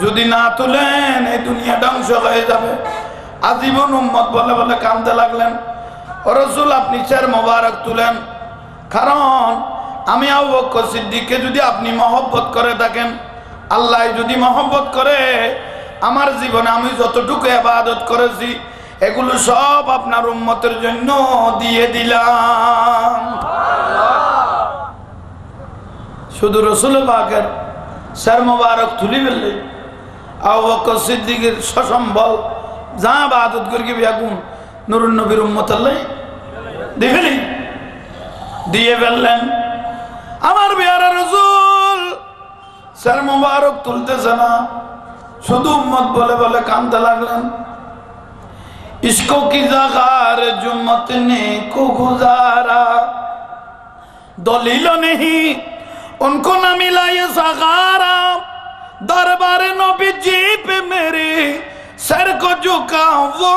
যদি না তুলেন এই দুনিয়া ধ্বংস হয়ে যাবে আজীবন উম্মত বলে বলে কাঁদতে লাগলেন ও রাসূল আপনি স্যার মোবারক তুলেন কারণ আমি আবু বকর সিদ্দিককে যদি আপনি মহব্বত করে থাকেন আল্লাহ যদি মহব্বত করে আমার জীবনে আমি যতটুকু ইবাদত করেছি এগুলো সব আপনার উম্মতের জন্য দিয়ে দিলাম শুধু রাসূল পাকের সর মোবারক তুলি ফেললে আবু বকর সিদ্দিকের সসম্বল যা ইবাদত করি বেগুন নুরুন নবীর উম্মত আল্লাহ দেখেনি দিয়ে ফেললেন আমার পেয়ারা রাসূল সর মোবারক তুলতেছে না শুধু উম্মত বলে বলে কাঁদতে লাগলেন ইসকো কি জাগার জুম্মত নে কো গুজারা দলিল नहीं उनको न मिला ये सहारा दरबार नबी जी पे मेरे सर को झुका वो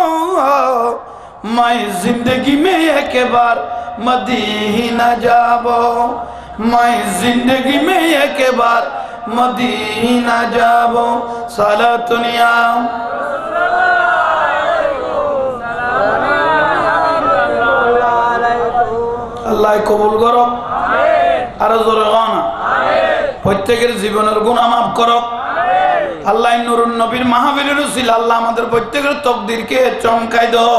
मैं जिंदगी में एक बार मदीना जाबो मैं जिंदगी में एक बार मदीना जाबो सलातुनिया अल्लाह कबूल करो আর জোরে গান প্রত্যেকের জীবনের গুনাহ মাফ করো আল্লাহ নূরুন নবীর মাহফিলের উসিলা আল্লাহ আমাদের প্রত্যেকের তাকদীরকে চমকাই দাও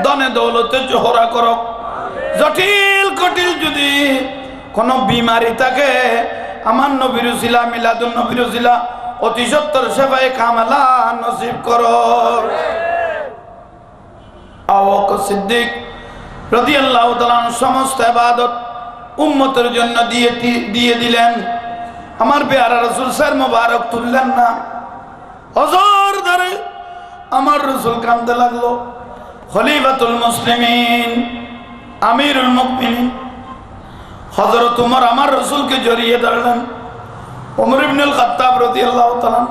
ধনে দৌলতে জোহরা করো জটিল কঠিল যদি কোন বিমারি থাকে আমার নবীর উসিলা মিলাদুন নবীর উসিলা অতি সত্তর সেবায়ে কামালা নসিব করো আবু বকর সিদ্দিক রাদিয়াল্লাহু তাআলা সমস্ত ইবাদত উম্মতের জন্য দিয়ে দিলেন আমার পেয়ারা রাসূল স্যার মোবারক তুললেন না হযর ধরে আমার রাসূল কাঁদতে লাগলো খলিফাতুল মুসলিমিন আমিরুল মুমিনিন হযরত ওমর আমার রাসূলকে জড়িয়ে ধরলেন ওমর ইবনে আল খাত্তাব রাদিয়াল্লাহু তাআলা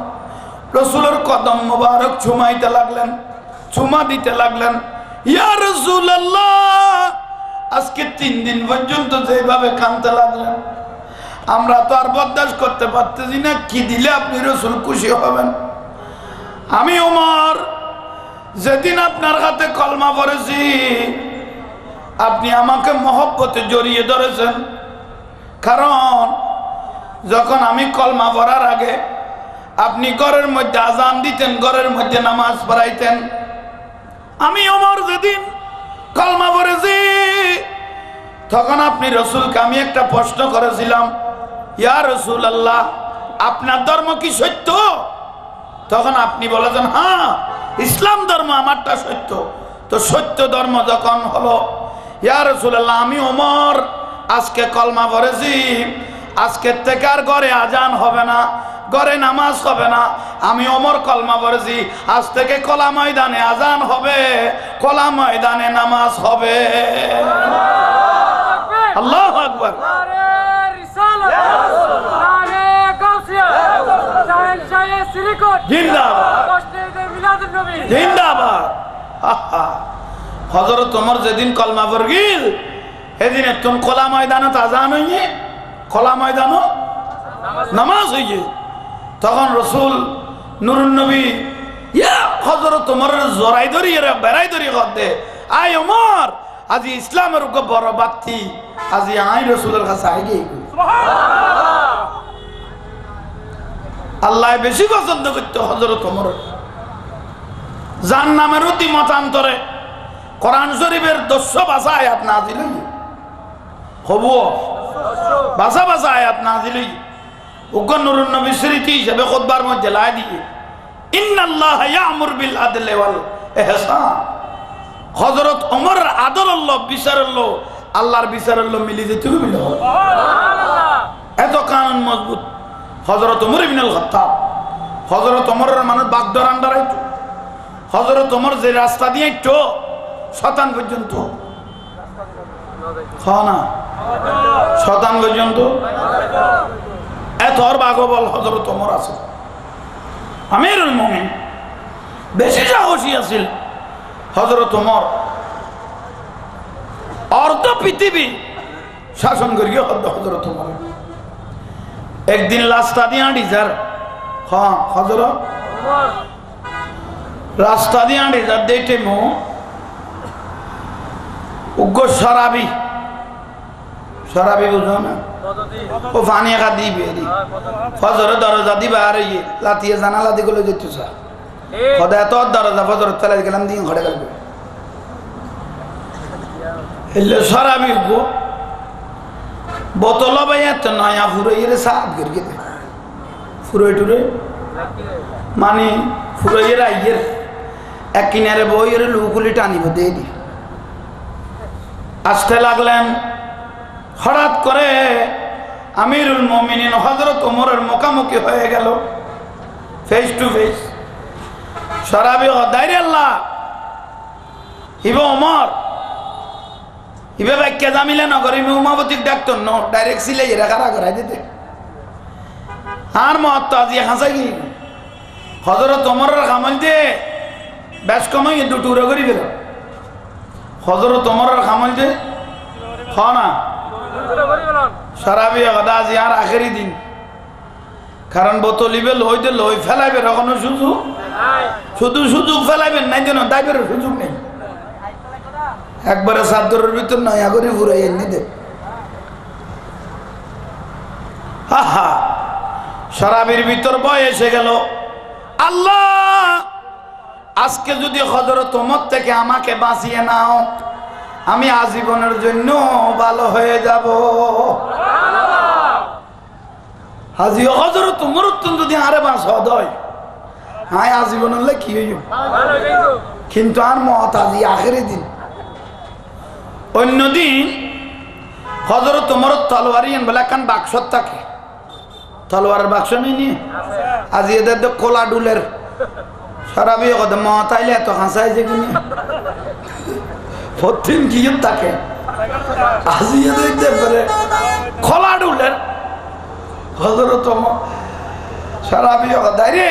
রাসূলের কদম মোবারক চুমাইতে লাগলেন চুমা দিতে লাগলেন ইয়া রাসূলুল্লাহ আজকে 3 দিন পর্যন্ত যেভাবে কাঁদতে লাগলেন আমরা তো আর বরদাস্ত করতে পারতেছি না কি দিলে আপনি রাসূল খুশি হবেন আমি ওমর যেদিন আপনার হাতে কলমা পড়েছি আপনি আমাকে মহব্বতে জড়িয়ে ধরেছেন কারণ যখন আমি কলমা পড়ার আগে আপনি ঘরের মধ্যে আযান দিতেন ঘরের মধ্যে নামাজ পড়াইতেন আমি ওমর যেদিন কলমা পড়েছি তখন আপনি রাসূলকে আমি একটা প্রশ্ন করেছিলাম ইয়া রাসূলুল্লাহ আপনার ধর্ম কি সত্য তখন আপনি বলেছেন হ্যাঁ ইসলাম ধর্ম আমারটা সত্য তো সত্য ধর্ম যখন হলো ইয়া রাসূলুল্লাহ আমি ওমর আজকে কলমা পড়েছি আজকের থেকে আর ঘরে আজান হবে না ঘরে নামাজ হবে না আমি ওমর কলমা পড়েছি আজ থেকে কলা ময়দানে আজান হবে কলা ময়দানে নামাজ হবে আল্লাহু আকবার নারে রিসালাত নারে গাউসিয়া জাহেল শাহে সিলিকট জিন্দাবাদ মসজিদে মিলাদুন নবী জিন্দাবাদ হযরত ওমর যেদিন কলমা পড়গিল সেদিন তুম কলা ময়দানে আজান হইয়ে কলা ময়দানে নামাজ হইয়ে তখন রাসূল নূরুন নবী ইয়া হযরত ওমরের জরাই ধরিয়ে বেড়াই ধরিয়ে কদে আয় ওমর আজি ইসলামের উপর বড় বাতি আজি আই রাসূলের কাছে আই গই সুবহানাল্লাহ আল্লাহ বেশি পছন্দ করতে হযরত ওমর জাহান্নামের অতি মতান্তরে কোরআন শরীফের 200 ভাষা আয়াত নাযিল হবো 200 ভাষা আয়াত নাযিল ওগো নূরুন নবী স্মৃতি হিসেবে খুতবার মধ্যে লাই দিয়ে ইন্নাল্লাহ ইয়ামুর বিল আদলি ওয়াল ইহসান হযরত ওমর আদল আল্লাহ বিচার আল্লাহ আল্লাহর বিচার আল্লাহ মিলি যেতে হবে সুবহানাল্লাহ এত কানুন মজবুত হযরত ওমর ইবনে আল খাত্তাব হযরত ওমরের মানে বাগদর আন্ডার আইতো হযরত ওমর যে রাস্তা দিয়ে আইতো শতান পর্যন্ত খানা শতান পর্যন্ত এত আর বাগবল হযরত ওমর আছে আমিরুল মুমিন বেশি সাহসী আছিল হযরত ওমর অর্ধ পৃথিবী শাসন করিয়ে হযরত ওমর একদিন রাস্তা দিয়ে আড়িজার হ্যাঁ হযরত ওমর রাস্তা দিয়ে আড়িজার দেখতে মো উগ্র শরাবি বুঝো না ও পানি একা দিবে ফজরের দরজা দিবা আর ইয়ে লাতিয়ে জানালা দিগুলো যেতে চা খোদা তোর দরজা ফজরের তলায় গেলাম দিয়ে ঘরে গেল এলে শরাবি গো বোতল ভাইয়া তো নয়া ফুরাইয়ের সাত গিয়ে ফুরোই টুরে মানে ফুরাইয়ের আইয়ের এক কিনারে বইয়ের লুকুলি টানিব দিয়ে দি আসতে লাগলেন হঠাৎ করে আমিরুল মুমিনিন হযরত ওমরের মুখোমুখি হয়ে গেল ফেস টু ফেস শরাবি দাইরে আল্লাহ ইবো ওমর ইবে ব্যাখ্যা জামিলে নগর ইমে উমাবতীক ডাক্তার ন ডাইরেক্ট সিলাই এরা খারা করাই দিতে আর মত আজি হাসাই কি হযরত ওমরের খামল দে বেশ কমাই দুটো উড়ে করি দিল হযরত ওমরের খামল দে খানা সারাবি গদা আজি আর আখেরি দিন কারণ বোতলিবে লই দে লই ফেলাইবে কোনো সুযোগ শুধু সুযোগ ফেলাইবেন নাই যেন দাইবের সুযোগ নেই একবারে সাদরের ভিতর নয়া করে ঘুরাই এনে দে হা শরাবের ভিতর বয় এসে গেল আল্লাহ আজকে যদি হযরত ওমর থেকে আমাকে বাঁচিয়ে নাও আমি আজীবনের জন্য ভালো হয়ে যাব হাজি হযরত ওমর যদি আরে বাঁচ হয় হ্যাঁ আজীবনের লে কি হইব কিন্তু আর মত আজি আখেরি দিন অন্যদিন হযরত ওমর তলোয়ারি বলে কান বাক্সত থাকে তলোয়ারের বাক্স নেই নি আজি এদের তো কোলা ডুলের সারাবি কথা মত আইলে এত হাসাই যে কিনি প্রতিদিন কি থাকে আজি এদের পারে খোলা ডুলের হযরত ওমর সারাবি কথা রে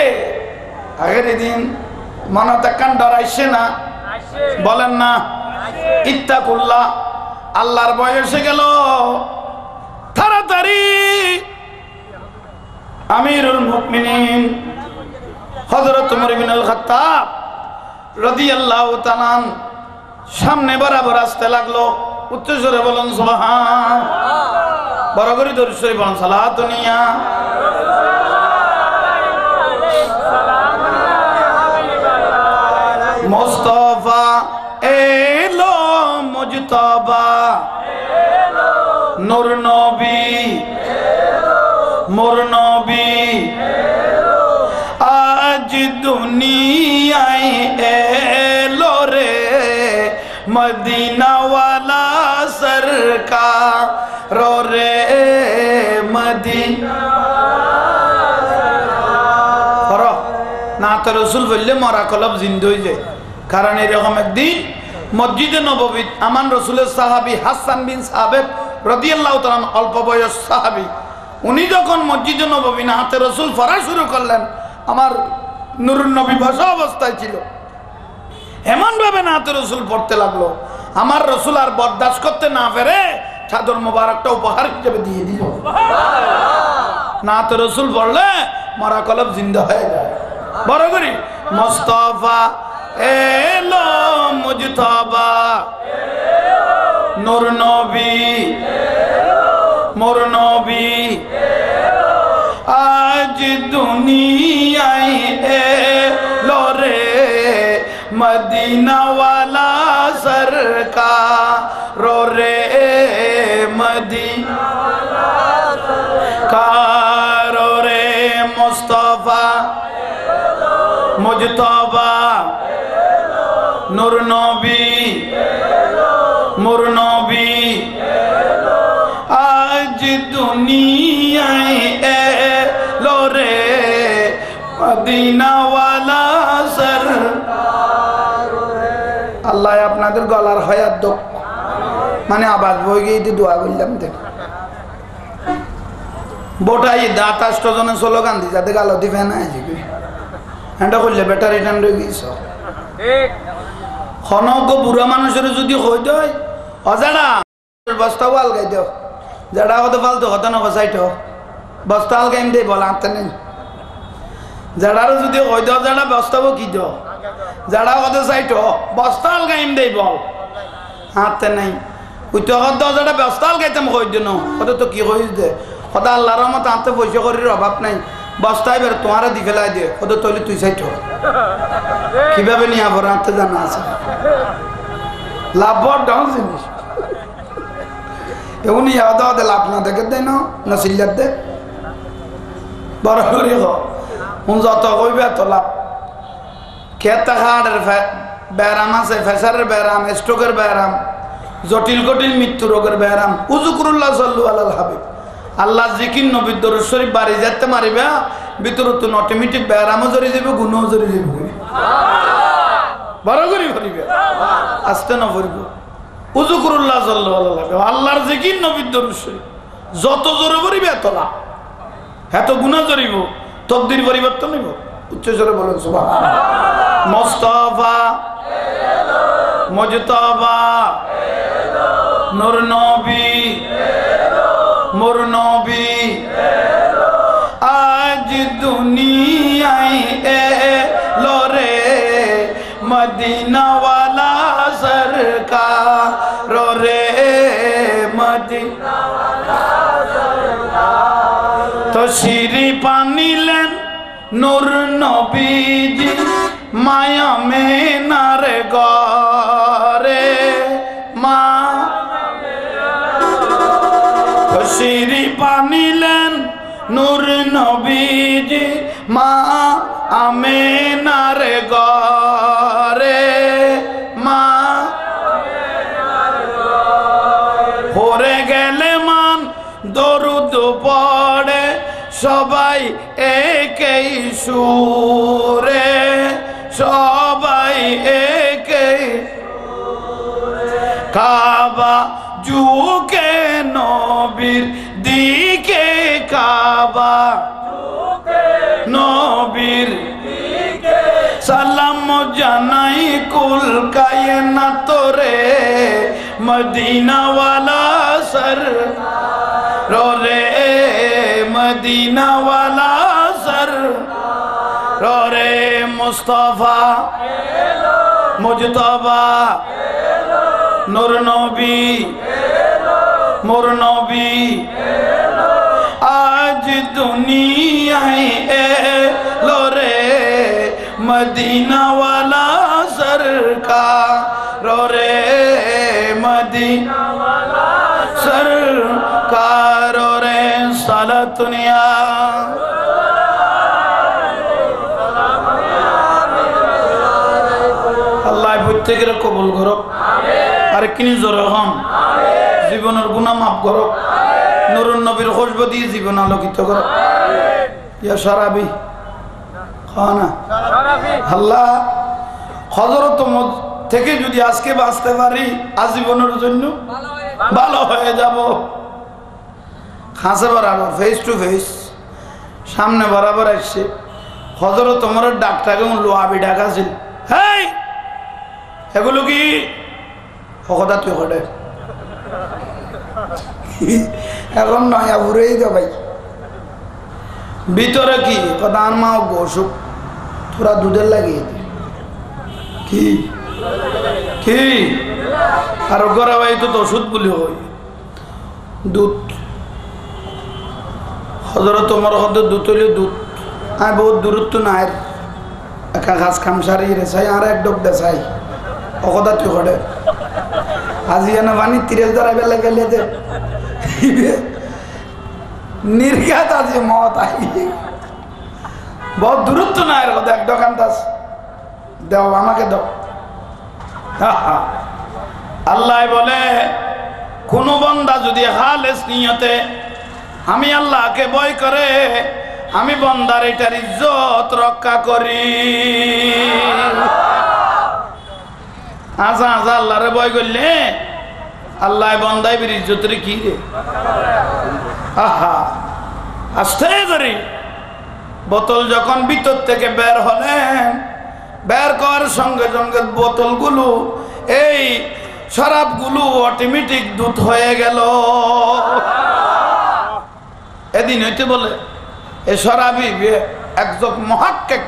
আগের দিন মনে কান ডরাইছে না বলেন না ইত্তাকুল্লাহ আল্লাহর ভয় এসে গেল তাড়াতাড়ি আমিরুল মুমিনিন হযরত ওমর ইবনে আল খাত্তাব রাদিয়াল্লাহু তাআলা সামনে বরাবর আসতে লাগলো উচ্চ স্বরে বলেন সুবহান বড় করে দরুদ শরীফ বলেন সালাতুনিয়া মুস্তাফা এলো মুজতবা নূর নবী মোর নবী আজ দুনিয়ায় এলো রে মদিনা ওয়ালা সরকার রে মদিনা না তো রসুল বললে মরা কলব জিন্দা হয়ে যায় কারণ এরকম একদিন মসজিদে নববীত আমান রসুলের সাহাবী হাসান বিন সাবেত রাদিয়াল্লাহু তাআলা অল্প বয়স সাহাবী উনি যখন মসজিদে নববী না হাতে রসুল পড়া শুরু করলেন আমার নুরুন নবী বসা অবস্থায় ছিল এমন ভাবে না হাতে রসুল পড়তে লাগলো আমার রসুল আর বরদাস্ত করতে না পেরে চাদর মোবারকটা উপহার হিসেবে দিয়ে দিল না হাতে রসুল পড়লে মরা কলব জিন্দা হয়ে যায় বড় করি মুস্তাফা এলো মুজতবা নূর নবী মোর নবী আজ দুনিয়ায় এলো রে মদিনা ওয়ালা সরকার রে মদিনা ওয়ালা সরকার রে মুস্তাফা মুজতবা নূর নবী মোর নবী আজ দুনিয়ায় এলো রে মদিনা ওয়ালা সরকার রে আল্লাহ আপনাদের গলার হায়াত দাও মানে আবাজ বই গিয়ে দোয়া করলাম দেখ বোটাই দাঁত 8 জনের স্লোগান দি যাতে গালো দিবে না জিবি এটা করলে ব্যাটারি টান রয়ে গেছ ঠিক খনক বুড়া মানুষের যদি হই দেয় অজানা বস্তাও আলগাই দেও যারা হতে ফালতু হতে না বসাইট বস্তা আলগাইম দেই বল আনতে নেই যারারও যদি হই দেও যারা বস্তাও কি দেও যারা হতে চাইট বস্তা আলগাইম দেই বল আনতে নেই ওই তো হতে যারা বস্তা আলগাইতাম হই দিন হতে তো কি হইস দে হতে আল্লাহর রহমত আনতে পয়সা করির অভাব নাই বস্তায় বের তোমারা দি ফেলাই দে হতে তৈলি তুই চাইট কিভাবে নিয়ে আবার আনতে জানা আছে লাভ বড় ডাউন জিনিস এমনি ইয়াদা দে লাভ না দেখে দেয় না সিল্লার দে বড় করে হুন যত কইবে তো লাভ খেতে খাড়ের ব্যারাম আছে ফেসারের ব্যারাম স্ট্রোকের ব্যারাম জটিল কটিল মৃত্যু রোগের ব্যারাম উজুকুরুল্লাহ সাল্লু আলাল হাবিব আল্লাহ জিকির নবী দরুদ শরীফ বাড়ি যেতে মারিবা ভিতর তো অটোমেটিক ব্যারামও জড়ি যাবে গুণও জড়ি যাবে বড় করি ভরিবে আস্তে না ভরিব উযুকুরুল্লাহ সাল্লাল্লাহু আলাইহি ওয়া সাল্লাম আল্লাহর জিকির নবীর দরুদ শরীফ যত জোরে পড়িবে এত লাভ এত গুনাহ জরিব তকদির পরিবর্তন হইব উচ্চ জোরে বলেন সুবহানাল্লাহ মুস্তাফা মুজতাবা নূর নবী মোর নবী আজ দুনিয়ায় এলো রে মদিনা ওয়ালা সরকার রে মদিনা ওয়ালা সরকার তশরিফ আনিলেন নূর নবীজি মায়া মেনার ঘরে মা তশরিফ আনিলেন নূর নবীজি মা আমেনার ঘরে মা পড়ে গেলে মান দরুদ পড়ে সবাই একই সুরে সবাই একই কাবা ঝুঁকে নবীর দিকে কাবা নবীর সালাম জানাই কুল কায়নাত রে মদিনা ওয়ালা সরকার রে মদিনা ওয়ালা সরকার রে মুস্তাফা মুজতাবা নূর নবী মোর নবী আজ দুনিয়ায় এলো রে মদিনা ওয়ালা সরকার রে মদিনা ওয়ালা সরকার রে সালাতুনিয়া আল্লাহ প্রত্যেকের কবুল করুক আর কিনি জোরে হন জীবনের গুনাহ মাফ করুক নূরুন নবীর খুশবু দিয়ে জীবন আলোকিত করুক ইয়া শারাবি খানা আল্লাহ হযরত থেকে যদি আজকে বাঁচতে পারি আজীবনের জন্য ভালো হয়ে যাব খাসে বরাবর ফেস টু ফেস সামনে বরাবর আসছে হযরত ওমরের ডাকটাকে লোহাবি ডাক আছিল হেই এগুলো কি কথা তুই ঘটে এখন নয়া ঘুরেই তো ভাই ভিতরে কি কথা আর মা গোসুক তোরা দুধের লাগিয়ে দি কি কি আর ঘরে ভাই তো ওষুধ বলি হই দুধ হজরত তোমার হতে দুধ হইলে দুধ আমি বহুত দূরত্ব নাই একা ঘাস খাম সারি রে চাই আর এক ডব দে চাই অকদা তুই ঘটে আজি না পানি 30 দ্বারা বেলা গেলে নির্ঘাত আজি মত আই বহুত দূরত্ব নাই এক দোকান দাস দাও আমাকে দাও আল্লাহ বলে কোন বান্দা যদি খালেস নিয়তে আমি আল্লাহকে ভয় করে আমি বান্দার এটার ইজ্জত রক্ষা করি আজা আজা আল্লাহরে ভয় করলে আল্লাহ বান্দায় বীর ইজ্জত রে কি রে আহা আস্তে করি বোতল যখন ভিতর থেকে বের হলেন বের করার সঙ্গে সঙ্গে বোতলগুলো এই শরাবগুলো অটোমেটিক দুধ হয়ে গেল এদিন হইতে বলে এই শরাবি একজন মুহাক্কিক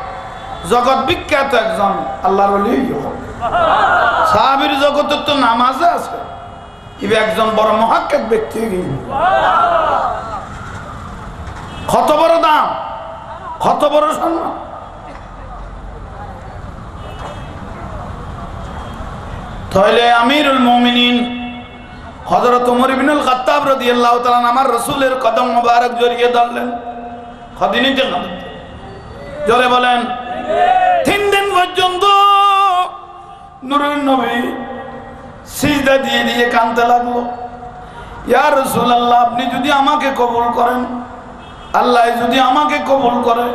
জগৎ বিখ্যাত একজন আল্লাহর ওলি সাহাবীর জগতের তো নামাজে আছে ইবে একজন বড় মুহাক্কিক ব্যক্তি কত বড় দাম কত বড় সম্মান তাহলে আমিরুল মুমিনিন হযরত ওমর ইবনুল খাত্তাব রাদিয়াল্লাহু তাআলা আমার রাসূলের কদম মোবারক জড়িয়ে ধরলেন কদিনই না জোরে বলেন 3 দিন পর্যন্ত নূরুন নবী সিজদা দিয়ে দিয়ে কাঁদতে লাগলো ইয়া রাসূলুল্লাহ আপনি যদি আমাকে কবুল করেন আল্লাহ যদি আমাকে কবুল করে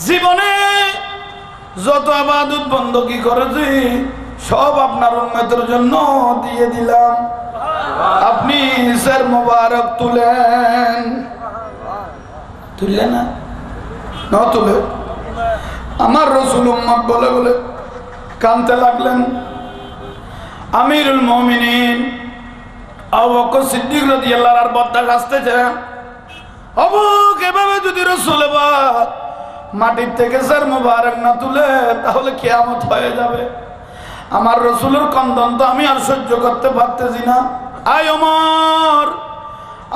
জীবনে যত ইবাদত বندگی করেছি সব আপনার উম্মতের জন্য দিয়ে দিলাম। আপনি স্যার মোবারক তুলেন। তুললে না? না তুলে আমার রসুল উম্মত বলে বলে কানতে লাগলেন। আমিরুল মুমিনিন আবু বকর সিদ্দিক রাদিয়াল্লাহু আনহুর বদ্দাস আসতেছে। আবু এভাবে যদি রসুল মাটির থেকে স্যার মোবারক না তুলে তাহলে কিয়ামত হয়ে যাবে। আমার রসুলের কন্দন তো আমি আর সহ্য করতে পারতেছি না। আয় ওমর,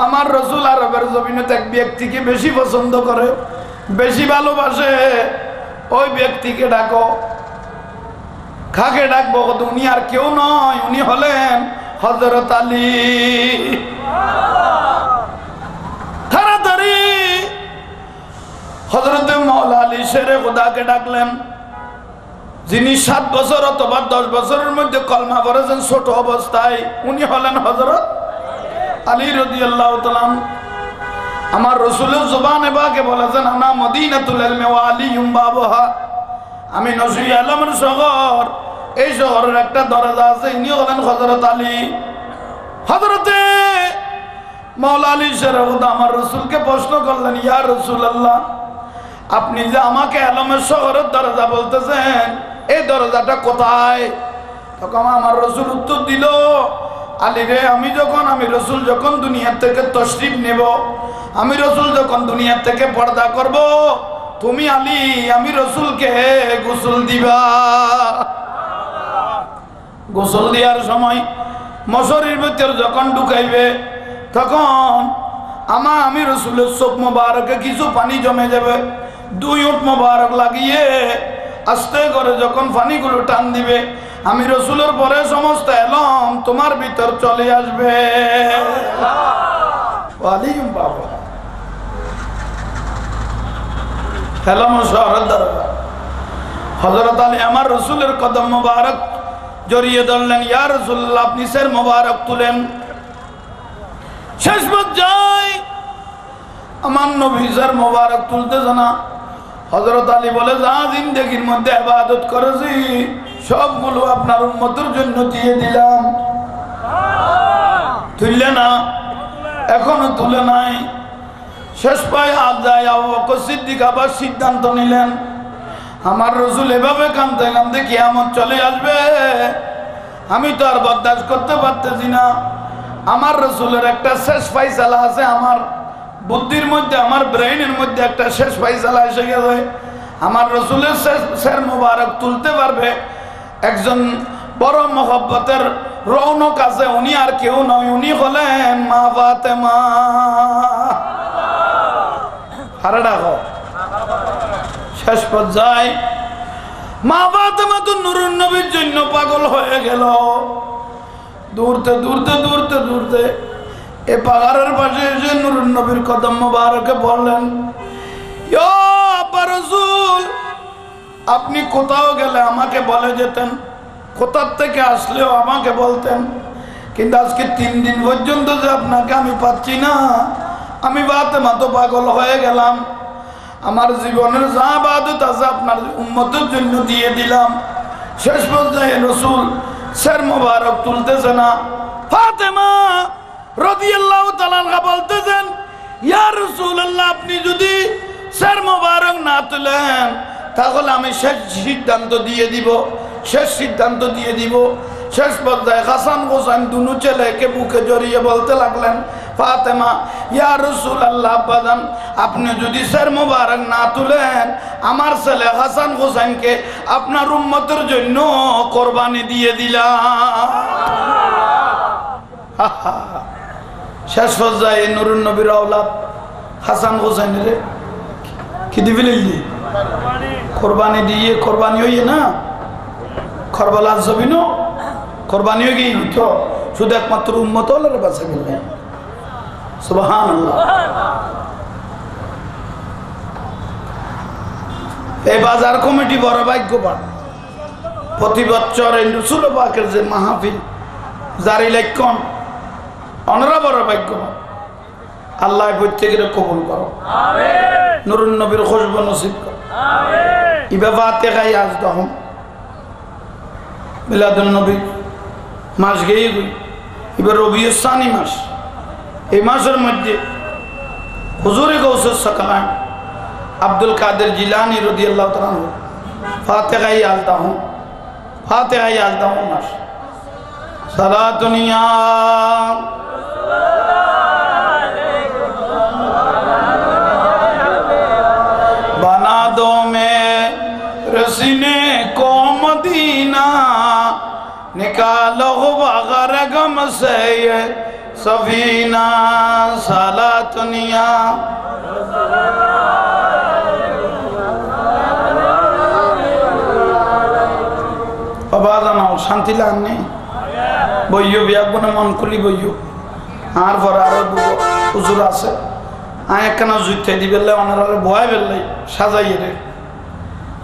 আমার রসুল আরবের জমিনে এক ব্যক্তিকে বেশি পছন্দ করে, বেশি ভালোবাসে, ওই ব্যক্তিকে ডাকো। কাকে ডাকবো? উনি আর কেউ নয়, উনি হলেন হযরত আলী। তাড়াতাড়ি হযরত মাওলা আলী শেরে খুদাকে ডাকলেন, যিনি 7 বছর অথবা 10 বছরের মধ্যে কলমা পড়েছেন ছোট অবস্থায়। উনি হলেন হযরত আলী রাদিয়াল্লাহু তাআলা। আমার রাসূলের জবানে পাকে বলেছেন, আনা মদিনাতুল ইলমি ওয়া আলিয়ুম বাবুহা। আমি নসি আলমের শহর, এই শহরের একটা দরজা আছে, ইনি হলেন হযরত আলী। হযরতে মাওলা আলী শেরে খুদা আমার রাসূলকে প্রশ্ন করলেন, ইয়া রাসূলুল্লাহ, আপনি যে আমাকে আলমের শহরের দরজা বলতেছেন, এই দরজাটা কোথায়? তখন আমার রসুল উত্তর দিল, আলী রে, আমি রসুল যখন দুনিয়ার থেকে তশরিফ নেব, আমি রসুল যখন দুনিয়ার থেকে পর্দা করব, তুমি আলী আমি রসুলকে গোসল দিবা। গোসল দেওয়ার সময় মশারির ভিতর যখন ঢুকাইবে, তখন আমি রসুলের চোখ মোবারকে কিছু পানি জমে যাবে। 2 উট মোবারক লাগিয়ে আস্তে করে যখন পানিগুলো টান দিবে, আমি রসুলের পরে সমস্ত এলম তোমার ভিতর চলে আসবে। হযরত আলী আমার রসুলের কদম মোবারক জড়িয়ে ধরলেন। ইয়া রাসূলুল্লাহ, আপনি স্যার মোবারক তুলেন। শেষ পর্যায়ে আমার নবী স্যার মোবারক তুলতে জানা। হযরত আলী বলে, যা জিন্দেগির মধ্যে ইবাদত করেছি সবগুলো আপনার উম্মতের জন্য দিয়ে দিলাম। তুললে না? এখনো তুলে নাই। শেষ পায়ে হাত যায়। আবু বকর সিদ্দিক আবার সিদ্ধান্ত নিলেন, আমার রসুল এভাবে কাঁদতে কাঁদতে কিয়ামত চলে আসবে, আমি তো আর বরদাস্ত করতে পারতেছি না। আমার রসুলের একটা শেষ ফাইসালা আছে, আমার বুদ্ধির মধ্যে, আমার ব্রেইনের মধ্যে একটা শেষ ফাইসালা এসে গেছে। আমার রসুলের শের মোবারক তুলতে পারবে একজন বড় মহব্বতের রৌনক আছে, উনি আর কেউ নয়, উনি হলেন মা ফাতেমা। আরে দেখো, শেষ পর্যায়ে মা ফাতেমা তো নূরুন নবীর জন্য পাগল হয়ে গেল। দূরতে দূরতে দূরতে দূরতে এ পাহাড়ের পাশে এসে নূরুন নবীর কদম মোবারকে বললেন, ইয়া আব্বা রাসূল, আপনি কোথাও গেলে আমাকে বলে যেতেন, কোথার থেকে আসলেও আমাকে বলতেন, কিন্তু আজকে 3 দিন পর্যন্ত যে আপনাকে আমি পাচ্ছি না, আমি ফাতেমা তো পাগল হয়ে গেলাম। আমার জীবনের যা ইবাদত আছে আপনার উম্মতের জন্য দিয়ে দিলাম। শেষ পর্যায়ে রসুল শের মোবারক তুলতেছে না। ফাতেমা রাদিয়াল্লাহু তাআলা আনহা বলতেছেন, ইয়া রাসূলুল্লাহ, আপনি যদি শের মোবারক না তুলেন তাহলে আমি শেষ সিদ্ধান্ত দিয়ে দিব, শেষ সিদ্ধান্ত দিয়ে দিব। শেষ পর্যায়ে হাসান হোসেন দুনো ছেলেকে বুকে জড়িয়ে বলতে লাগলেন, ফাতেমা, ইয়া রাসূলুল্লাহ, আব্বাজান, আপনি যদি শের মোবারক না তুলেন, আমার ছেলে হাসান হোসেনকে আপনার উম্মতের জন্য কোরবানি দিয়ে দিলাম। শেষ পর্যায়ে নূরুন নবীর আওলাদ হাসান হোসেনের কি দিবি কোরবানি দিয়ে, কোরবানি হইয়ে না করবালার জমিন কোরবানি হয়ে গিয়ে তো শুধু একমাত্র উম্মত হলের বাঁচা গেলেন। সুবহানাল্লাহ। এই বাজার কমিটি বড় ভাগ্যবান, প্রতি বছর এই রসুল পাকের যে মাহফিল জারি লেখন, অনরা বড় ভাগ্যবান। আল্লাহ প্রত্যেকের কবুল করো, নূরুন নবীর খুশবু নসিব করো। ইবা ফাতিহা আজ দহম মিলাদুন নবী মাস গিয়ে গই এবার রবিউল সানি মাস এই মাসের মধ্যে হুজুরে গৌসুস সাকালান আব্দুল কাদের জিলানী রাদিয়াল্লাহু তাআলা ফাতিহাই আলতাহু মাস সালাতুনিয়া बना दो मेरे सीने को मदीना निकालो बग़ैर गम से ये सफीना सालातुनिया बाबा जानाओ शांति लाने बइयो बियागुना मन खुली बइयो आर फरार हुजूर আছে আয় একখানা জুইতে দিবেলে অনারে বয় বেললে সাজাইয়ে রে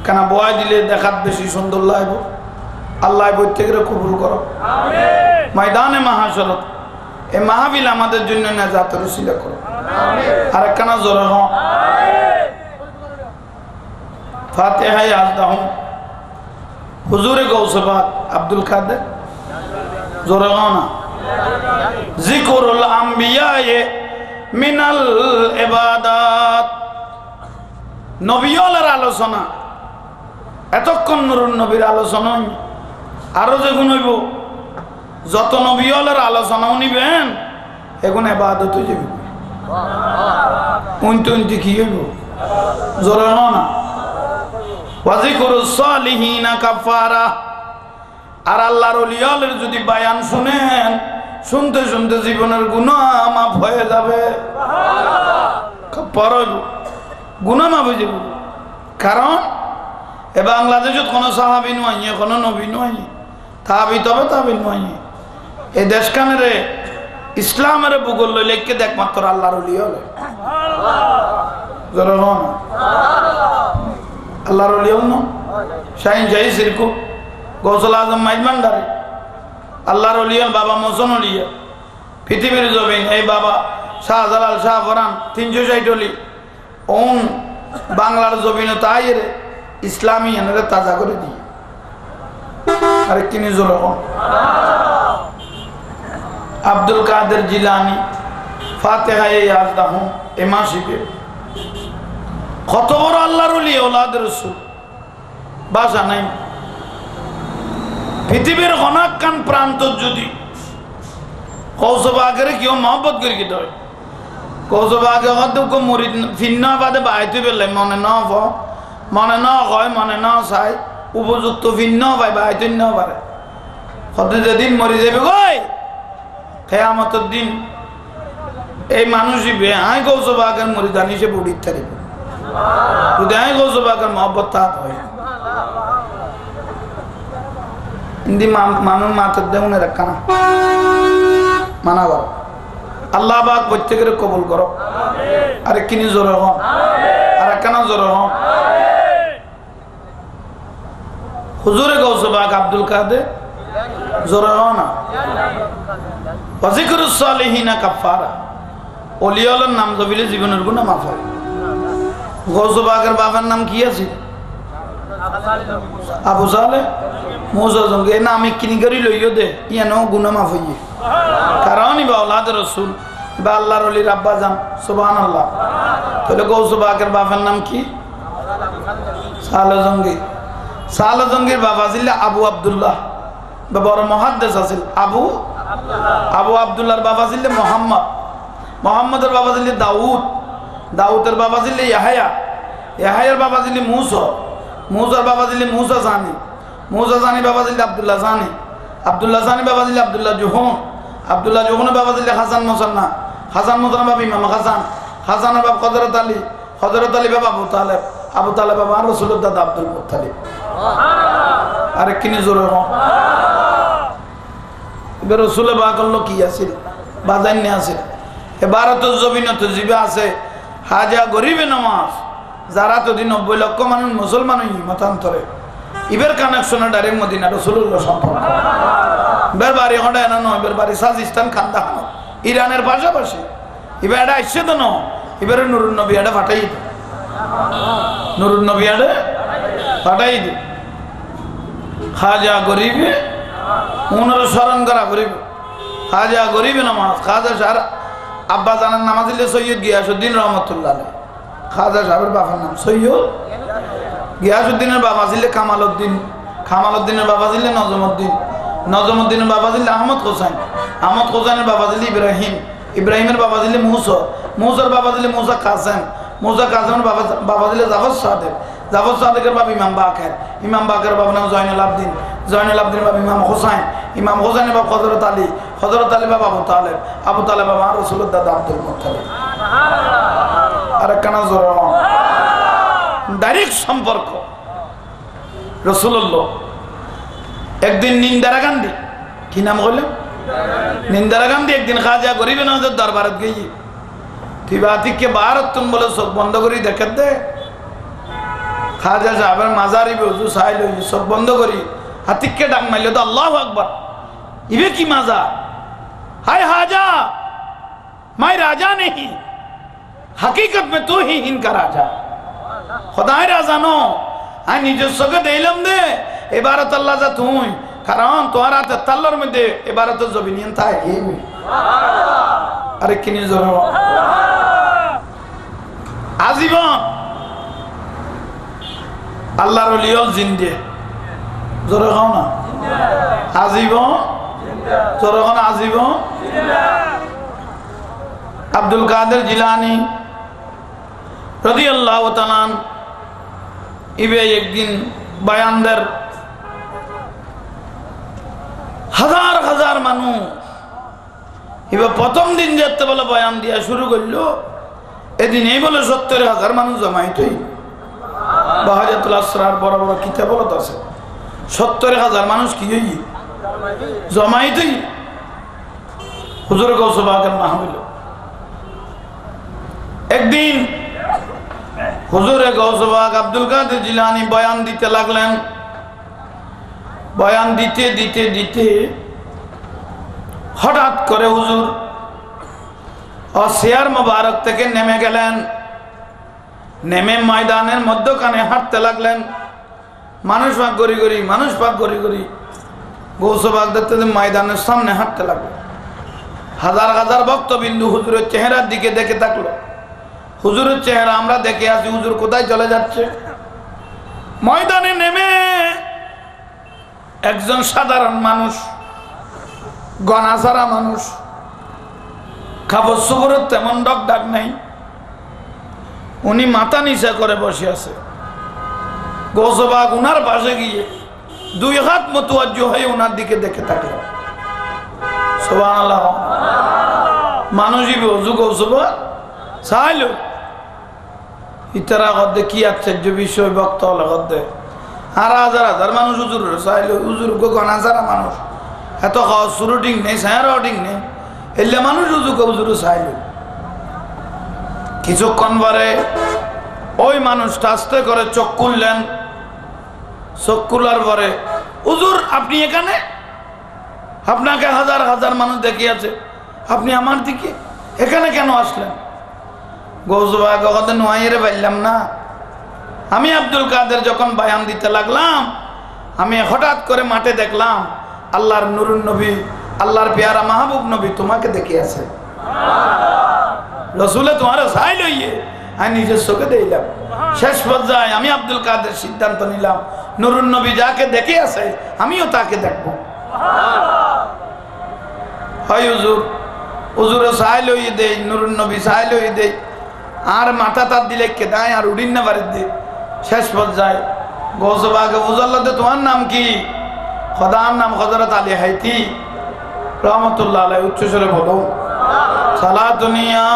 কেনা বয় দিলে দেখাত বেশি সুন্দর লাগবে আল্লাহ প্রত্যেকের কবুল করো আমিন ময়দানে মাহশরত এই মাহফিল আমাদের জন্য নাজাতের ওসিলা করো আমিন আর একখানা জোরে হ আমিন ফাতিহা আলতাহু হুজুরে গৌসে পাক আব্দুল কাদের জোরে হ না যিকরুল আম্বিয়ায়ে মিনাল ইবাদাত নবীওয়ালার আলোচনা এতক্ষণ নুরুন নবীর আলোচনা আরো যেগুন হইব যত নবীওয়ালার আলোচনাও নিবেন এখন ইবাদত হয়ে যাবে উনতি কি হইব জোরে না ওয়াজিকুরুস সালিহিনা কাফারা আর আল্লাহর ওলিয়ালের যদি বয়ান শুনেন শুনতে শুনতে জীবনের গুনাহ মাফ হয়ে যাবে গুনাহ মাফ হয়ে যাবে কারণ এ বাংলাদেশত কোনো সাহাবী নয় কোনো নবী নয় তাবি তবে তাবি নয় এই দেশখানের ইসলামের ভূগোল লিখে দেখ মাত্র আল্লাহর ওলি হলে আল্লাহর ওলি হল না শাহিন জাহি সিরকু গৌসুল আজম মাইজমান্ডারি আল্লাহর ওলিয়া বাবা মোহসেন ওলিয়া পৃথিবীর জমিন এই বাবা শাহজালাল শাহ ফরান 360 ওলি ওন বাংলার জমিন তাই রে ইসলামী এনে তাজা করে দিয়ে আরে কিনে জোর আব্দুল কাদের জিলানী ফাতিহা আলতাহু এমাশিবে কত বড় আল্লাহর ওলি ওলাদ রাসূল ভাষা নাই পৃথিবীর অনাকান প্রান্ত যদি কৌশবাগের কেউ মহব্বত করে কি ধরে কৌশবাগে হয়তো মুরিদ ফিন্না বাদে বাইতে পেলে মনে ন হয় মনে ন চাই উপযুক্ত ভিন্ন পাই বাইতে ন পারে হয়তো যেদিন মরি যাবে গই কেয়ামতের দিন এই মানুষই বেহাই কৌশবাগের মরিদান হিসেবে উড়িত থাকবে যদি আই কৌশবাগের মহব্বত তাহাত হয় हिंदी मानून मात्र देने रखा ना माना बार अल्लाह बाग बच्चे के कबूल करो अरे किनी जोर हो अरे कना जोर हो हुजूर गौस बाग अब्दुल कादिर जोर हो ना वज़िक्रुस सालिहीना कफ़ारा ओलियालर नाम जबिले जीवनेर गुनाह माफ হয় गौस बागের বাবার নাম কি আছে আবু সালেহ মুসা জঙ্গে না আমি কিনি করি লইও দে ইয়ানো গুনাহ মাফ হইয়ে কারণ ইবা আওলাদ রাসূল বা আল্লাহর ওলির আব্বা জান সুবহানাল্লাহ তাহলে গৌস বাকের বাবার নাম কি সালে জঙ্গির বাবা ছিল আবু আব্দুল্লাহ বা বড় মুহাদ্দিস আছিল আবু আব্দুল্লাহর বাবা ছিল মুহাম্মদের বাবা ছিল দাউদের বাবা ছিল ইয়াহয়ার বাবা ছিল মুসার বাবা ছিল মুসা জানি বাবা ছিল আব্দুল্লাহ জানি বাবা ছিল আব্দুল্লাহ জোহনের বাবা ছিল হাসান মুসান্না বাবা ইমাম হাসানের বাবা হযরত আলী বাবা আবু তালেব বাবা রাসূলের দাদা আব্দুল মুত্তালিব আরে কিনে জোরে হ এবার রাসূলের বাকল কি আছিল বাজাইনে আছে এ ভারতের জমিনত জিবে আছে হাজা গরিবে নামাজ যারা তো 90 লক্ষ মানুষ মুসলমান মতান্তরে ইবের কানেকশন ডাইরেক্ট মদিনা রাসূলুল্লাহ সম্পর্ক বের বাড়ি হডা না নয় বের বাড়ি সাজিস্তান খান্দা ইরানের পাশাপাশি ইবে এটা আসছে তো না ইবের নুরুন নবী এটা ফাটাই নুরুন নবী এটা ফাটাই খাজা গরিবে উনার স্মরণ করা গরিব খাজা গরিব নামাজ খাজা সার আব্বা জানার নামাজ দিলে সৈয়দ গিয়াসুদ্দিন রহমতুল্লাহ খাজা সাহেবের বাবার নাম সৈয়দ গিয়াসুদ্দিনের বাবা ছিল কামাল উদ্দিন, কামাল উদ্দিনের বাবা ছিল নজমুদ্দিন, নজমুদ্দিনের বাবা ছিল আহমদ হোসেন, আহমদ হোসেনের বাবা ছিল ইব্রাহিম, ইব্রাহিমের বাবা ছিল মুসা, মুসার বাবা ছিল মুসা কাসেম, মুসা কাসেমের বাবা ছিল জাফর সাদেক, জাফর সাদেকের বাবা ইমাম বাকের, ইমাম বাকের বাবা নাম জয়নুল আবদিন, জয়নুল আবদিনের বাবা ইমাম হোসাইন, ইমাম হোসাইনের বাবা হযরত আলী, হযরত আলী বাবা আবু তালেব, আবু তালেব বাবা রাসূলের দাদা আব্দুল মুত্তালিব। আর কানা জোর ডাইরেক্ট সম্পর্ক রাসূলুল্লাহ। একদিন নিন্দারা গান্ধী, কি নাম বললেন? নিন্দারা গান্ধী একদিন খাজা গরিব নওয়াজের দরবারত গিয়ে তুই বাতিককে বারত তুম বলে চোখ বন্ধ করি দেখে দে। খাজা সাহেবের মাজারি হুজুর সাইল চোখ বন্ধ করি হাতিককে ডাক মারলে তো আল্লাহু আকবার, ইবে কি মাজা? हाय हाजा मैं राजा नहीं, हकीकत में तू ही इनका राजा। खुदाए राजानो आय নিজস্বকে দিলাম দে ইবারত আল্লাহ যা তুই কারণ তোর হাতে তাল্লার মধ্যে ইবারত জবিনিয়ন থাকে। আরে কিনি জোর আজীবন আল্লাহর ওলিয়ল জিন্দে জোর খাও না আজীবন জোর আজীবন। আব্দুল কাদের জিলানী রাদিয়াল্লাহু তাআলা ইবে একদিন বয়ানদার হাজার হাজার মানুষ ইবে প্রথম দিন যেতে বলে বয়ান দিয়া শুরু করলো, এদিন এই বলে ৭০,০০০ মানুষ জমাইত হই। বাহাজাতুল আসরার বড় বড় কিতাব বলত আছে ৭০,০০০ মানুষ কি হই জমাইত হই হুজুর গৌসে পাকের মাহফিল। একদিন হুজুরে গৌসে পাক আব্দুল কাদের জিলানী বয়ান দিতে লাগলেন। বয়ান দিতে দিতে দিতে হঠাৎ করে হুজুর চেয়ার মোবারক থেকে নেমে গেলেন, নেমে ময়দানের মধ্যখানে হাঁটতে লাগলেন। মানুষ পাক গড়ি গড়ি, মানুষ পাক গড়ি গড়ি গৌসে পাক দেখতে ময়দানের সামনে হাঁটতে লাগলো। হাজার হাজার ভক্তবিন্দু হুজুরের চেহারার দিকে দেখে থাকলো। হুজুরের চেহারা আমরা দেখে আছি, হুজুর কোথায় চলে যাচ্ছে? ময়দানে নেমে একজন সাধারণ মানুষ, গণাছাড়া মানুষ, কাপড় চোপড়ের তেমন ডক ডাক নেই, উনি মাথা নিচা করে বসে আছে। গৌসে পাক উনার পাশে গিয়ে ২ হাত মুতাওয়াজ্জিহ হয়ে উনার দিকে দেখে থাকলো। সুবহানাল্লাহ। মানুষই হুজুর গৌসে পাক চাইল ইতারা গদ্দে কি আশ্চর্য বিষয় বক্ত হলে গদ্দে আর হাজার হাজার মানুষ হুজুর চাইল, হুজুর গণাছাড়া মানুষ, এত শুরুটিং নেই সায়ারটিং নেই, এলে মানুষ হুজুর চাইল। কিছুক্ষণ পরে ওই মানুষটা আস্তে করে চোখ খুললেন। চোখ খুলার পরে, হুজুর আপনি এখানে? আপনাকে হাজার হাজার মানুষ দেখে আছে, আপনি আমার দিকে এখানে কেন আসলেন? গৌসে পাক কথা নোয়াইরে পাইলাম না। আমি আব্দুল কাদের যখন বয়ান দিতে লাগলাম, আমি হঠাৎ করে মাঠে দেখলাম আল্লাহর নুরুন নবী, আল্লাহর পেয়ারা মাহবুব নবী তোমাকে দেখে আছে। রসুলে তোমার সাই লইয়ে আমি নিজের চোখে দেখলাম। শেষ পর্যায়ে আমি আব্দুল কাদের সিদ্ধান্ত নিলাম, নুরুন নবী যাকে দেখে আছে আমিও তাকে দেখবো। হয় হুজুর, হুজুরে সাই লইয়ে দেই, নুরুন নবী সাই লইয়ে দেই, আর মাথা তার দিলে কেদায় আর উড়িন না বাড়ির দিয়ে। শেষ পর্যায়ে গৌসে পাক বুঝাল্লা তোমার নাম কি? খোদার নাম হযরত আলী হাইতি রহমতুল্লাহ আলাইহি। উচ্চস্বরে বলো সালাতুনিয়া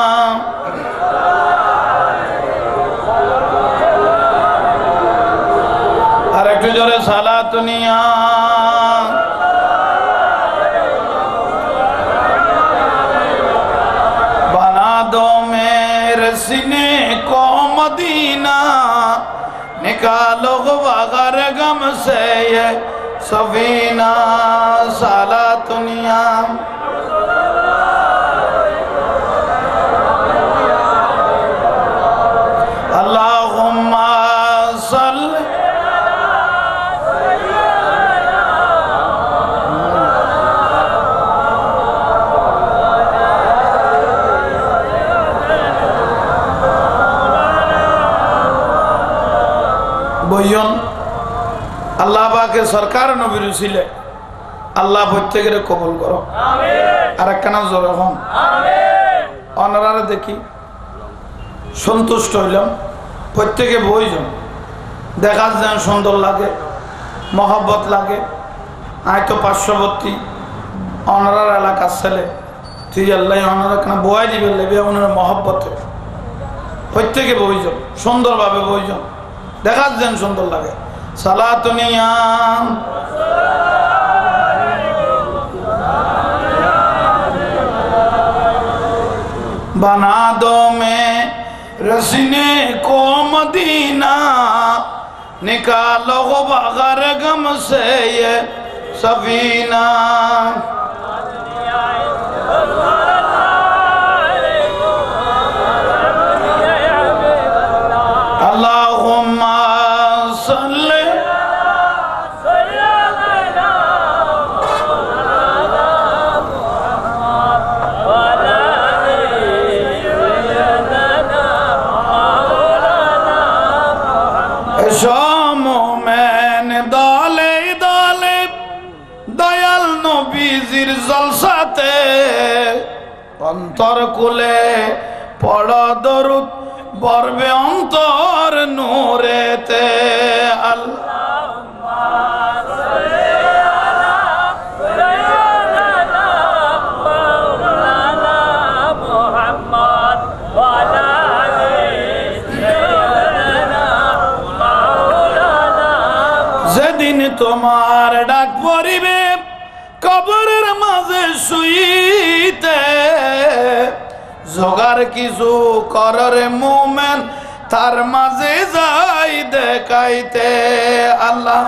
আর একটু জোরে সালাতুনিয়া। বানা দো মেরে सीने को मदीना, निकालो वगर गम से ये सफीना, साला दुनिया। अल्लाहुम्मा सल्ली বইয়ন আল্লাহ পাকে সরকার নবীর উসিলে আল্লাহ প্রত্যেকের কবুল করো আর একখানা জোর হন অনারারে দেখি সন্তুষ্ট হইলাম প্রত্যেকে বইজন দেখা যায় সুন্দর লাগে মহব্বত লাগে আয় তো পার্শ্ববর্তী অনারার এলাকার ছেলে তুই আল্লাহ অনারা কেন বয়াই দিবে লেবে ওনার মহব্বতে প্রত্যেকে বইজন সুন্দরভাবে বইজন দেখা যায় সুন্দর লাগে সালাতুনিয়াম बना दो मैं रसीने को मदीना निकालो बगैर गम से ये सफीना अल्लाहुम्मा सल्ली দয়াল নবীজির জলসাতে অন্তর কুলে পড় দরুদ বরবে অন্তর নূরেতে আল্লাহুম্মা সাল্লি আলা সাইয়্যিদিনা মাওলানা মুহাম্মদ ওয়া আলা আলি সাইয়্যিদিনা মাওলানা যেদিন তোমার ডাক পড়িবে কবরের মাঝে শুইতে জোগার কিছু কররে মুমিন তার মাঝে যাই দেখাইতে আল্লাহ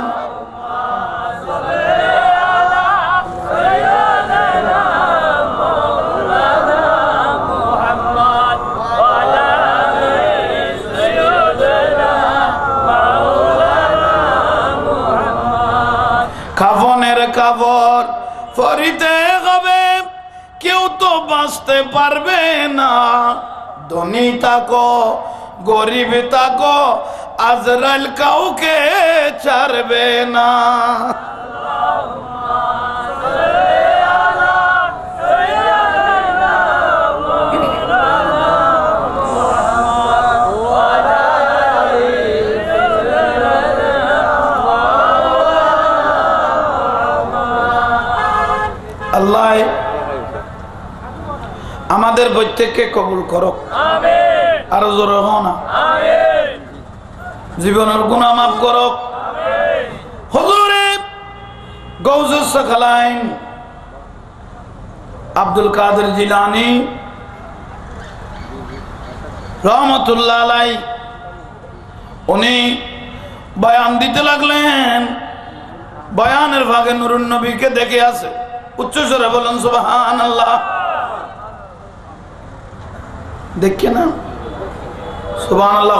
কাফনের কাফর ফরিতে হবে কেউ তো বাঁচতে পারবে না ধনী থাকো গরিব থাকো আজরাইল কাউকে ছাড়বে না আল্লাহ আমাদের প্রত্যেককে কবুল করো আমিন আরো জোরে হও না আমিন জীবনের গুনাহ মাফ করো আমিন হুজুরে গৌসুস সাখালাইন আব্দুল কাদের জিলানী রহমাতুল্লাহ আলাইহি উনি বয়ান দিতে লাগলেন বয়ানের ভাগে নূরুন নবীকে দেখে আছে উচ্চ স্বরে বলেন সুবহানাল্লাহ দেখে না সুবহানাল্লাহ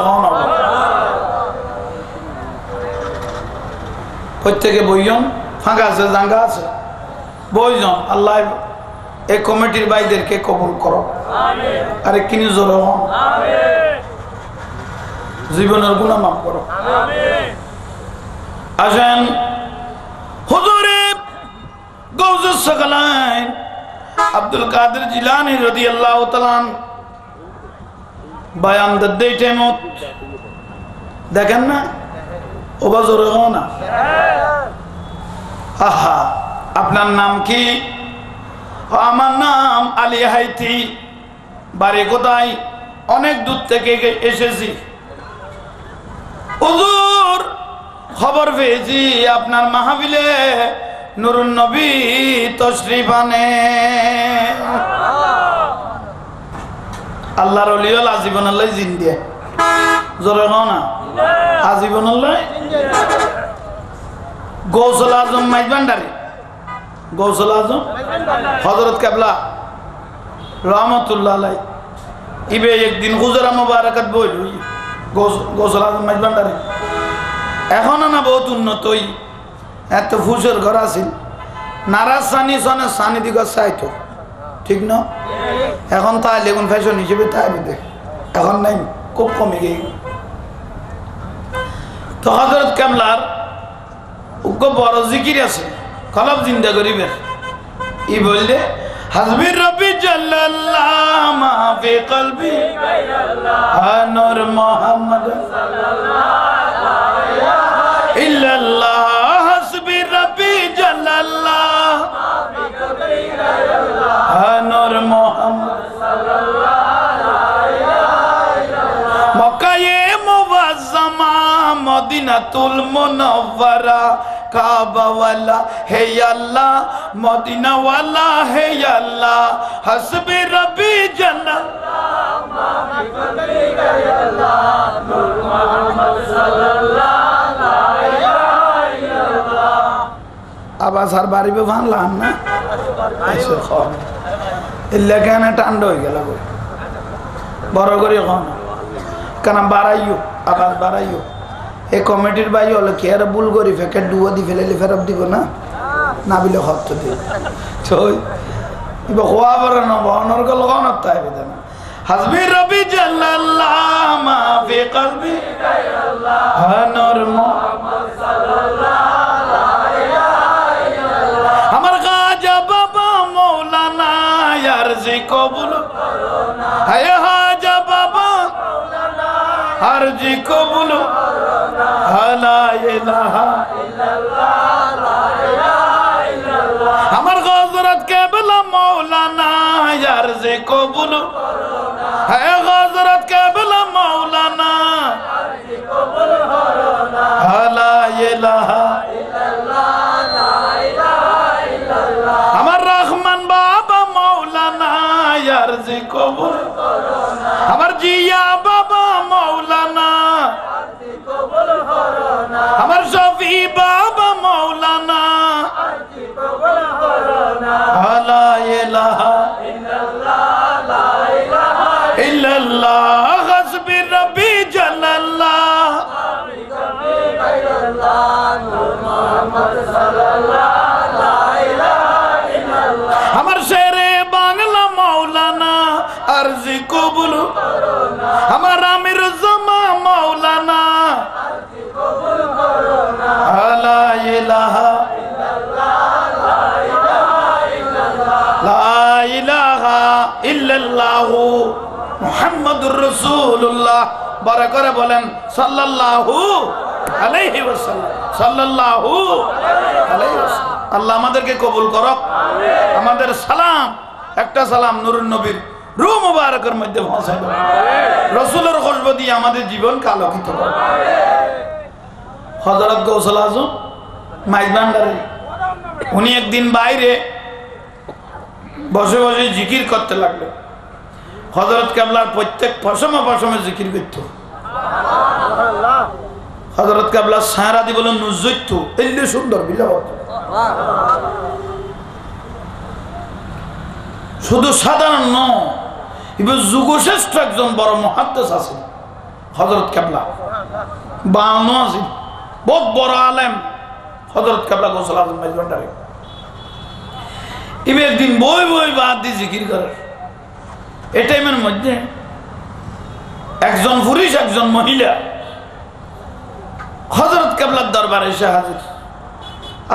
প্রত্যেকে বইজন ফাঁকা আছে জাঙ্গা আছে বইজন আল্লাহ এই কমিটির ভাইদেরকে কবুল করো আমিন আরে কিনি জোরে হন আমিন জীবনের গুনাহ মাফ করো আমিন আসেন হুজুরে গৌসুস সাখালাইন আব্দুল কাদের জিলানী রাদিয়াল্লাহু তাআলা বয়ান দেই টাইমত দেখেন না ও বাজরে হও না আহা আপনার নাম কি আমার নাম আলী হাইতি বাড়ি কোথায় অনেক দূর থেকে এসেছি হুজুর খবর পেয়েছি আপনার মাহফিলে নূরুন নবী তশরিফ আনে আল্লাহর ওলিয়াল আজীবন আল্লাহ জিন্দে জোরে হও না আজীবন আল্লাহ গৌসুল আজম মাইজভান্ডারি গৌসুল আজম হযরত কেবলা রহমাতুল্লাহ আলাইহি ইবে একদিন হুজরা মুবারাকাত বইল গৌসুল আজম মাইজভান্ডারি এখন না বহুত উন্নতই এত ফুসের ঘর আছিল নারাজ সানি সনে সানি দিগ চাইতো ঠিক না এখন তাই লেগুন ফ্যাশন হিসেবে তাই দেখ এখন নাই খুব কমে গিয়ে তো হযরত কেবলার উগ্র বড় জিকির আছে কলব জিন্দা গরিবের ই বললে হাসবি রব্বি জাল্লাল্লাহ মা ফি কলবি গায়রাল্লাহ নূর মুহাম্মদ সাল্লাল্লাহু ইল্লাল্লাহ হাসবি রব্বি জাল্লাল্লাহ মা ফি কলবি গায়রাল্লাহ নূর মুহাম্মদ সাল্লাল্লাহু মক্কায়ে মুআজ্জামা মদিনাতুল মুনাওয়ারা কাবা ওয়ালা হে আল্লাহ মদিনা ওয়ালা হে আল্লাহ হাসবি রব্বি জান্নাল্লাহ মা ফি কলবি গায়রাল্লাহ নূর মুহাম্মদ সাল্লাল্লাহু আবার সার বাড়িবে ভাঙলাম না এসে খাও ইল্লা কেন টান্ড হয়ে গেল বড় করে খাও কেন বাড়াইও আবার বাড়াইও এই কমিটির ভাই হলো কি আর ভুল করি ফেকে ডুবো দি ফেলে ফেরত দিব না না বিলে খরচ দিব ছই ইবা খোয়া বড় না বনর গল কোন তাই বেদন হাসবি রব্বি জাল্লাল্লাহ মা ফি কলবি গায়রাল্লাহ নূর মুহাম্মদ সাল্লাল্লাহু আমার খাজা বাবা মাওলানা আরজি কবুল করো না হে খাজা বাবা মাওলানা আরজি কবুল করো না লা ইলাহা ইল্লাল্লাহ লা ইলাহা ইল্লাল্লাহ আমার হযরত কেবলা মাওলানা আরজি কবুল করো না হে হযরত কেবলা মাওলানা আরজি কবুল করো না লা ইলাহা ইল্লাল্লাহ লা ইলাহা ইল্লাল্লাহ আমার রহমান বাবা মাওলানা আরজি কবুল করো না আমার জিয়া বাবা মাওলানা আরজি কবুল করো না আমার শফি বাবা মাওলানা আরজি কবুল করো না লা ইলাহা ইল্লাল্লাহ লা ইলাহা ইল্লাল্লাহ হাসবি রব্বি জাল্লাল্লাহ মা ফি কলবি গায়রাল্লাহ নূর মুহাম্মদ সাল্লাল্লাহু লা ইলাহা ইল্লাল্লাহ আমার শেরে বাংলা মাওলানা আরজি কবুল করো না আমার আমির জামা মাওলানা আরজি কবুল করো না লা ইলাহা ইল্লাল্লাহ লা ইলাহা ইল্লাল্লাহ লা ইলাহা ইল্লাল্লাহ মুহাম্মাদুর রাসূলুল্লাহ বড় করে বলেন সাল্লাল্লাহু আলাইহি ওয়াসাল্লাম সাল্লাল্লাহু আলাইহি ওয়াসাল্লাম আল্লাহ আমাদেরকে কবুল করুক আমিন আমাদের সালাম একটা সালাম নূরুন নবীর রূহ মুবারকের মধ্যে পৌঁছায় দাও আমিন রাসূলের খুশবু দিয়ে আমাদের জীবনকে আলোকিত করো আমিন হযরত গৌসুল আজম মাইজভান্ডারী উনি একদিন বাইরে বসে বসে জিকির করতে লাগলেন হযরত কেবলার প্রত্যেক পশমে পশমে জিকির করত সুবহানাল্লাহ হযরত কেবলা সারা দি বলেন নুজুত এলে সুন্দর বিলাও শুধু সাধারণ নয় ইবে যুগশ্রেষ্ঠ একজন বড় মুহাদ্দিস আছেন হযরত কেবলা বাউন্ন আছেন বহুত বড় আলেম হযরত কেবলা গৌসুল আজম মাইজভান্ডারী ইবে একদিন বই বই বাদ দিয়ে জিকির করে এই টাইমের মধ্যে একজন পুরুষ একজন মহিলা হযরত কেবলার দরবারে এসে হাজির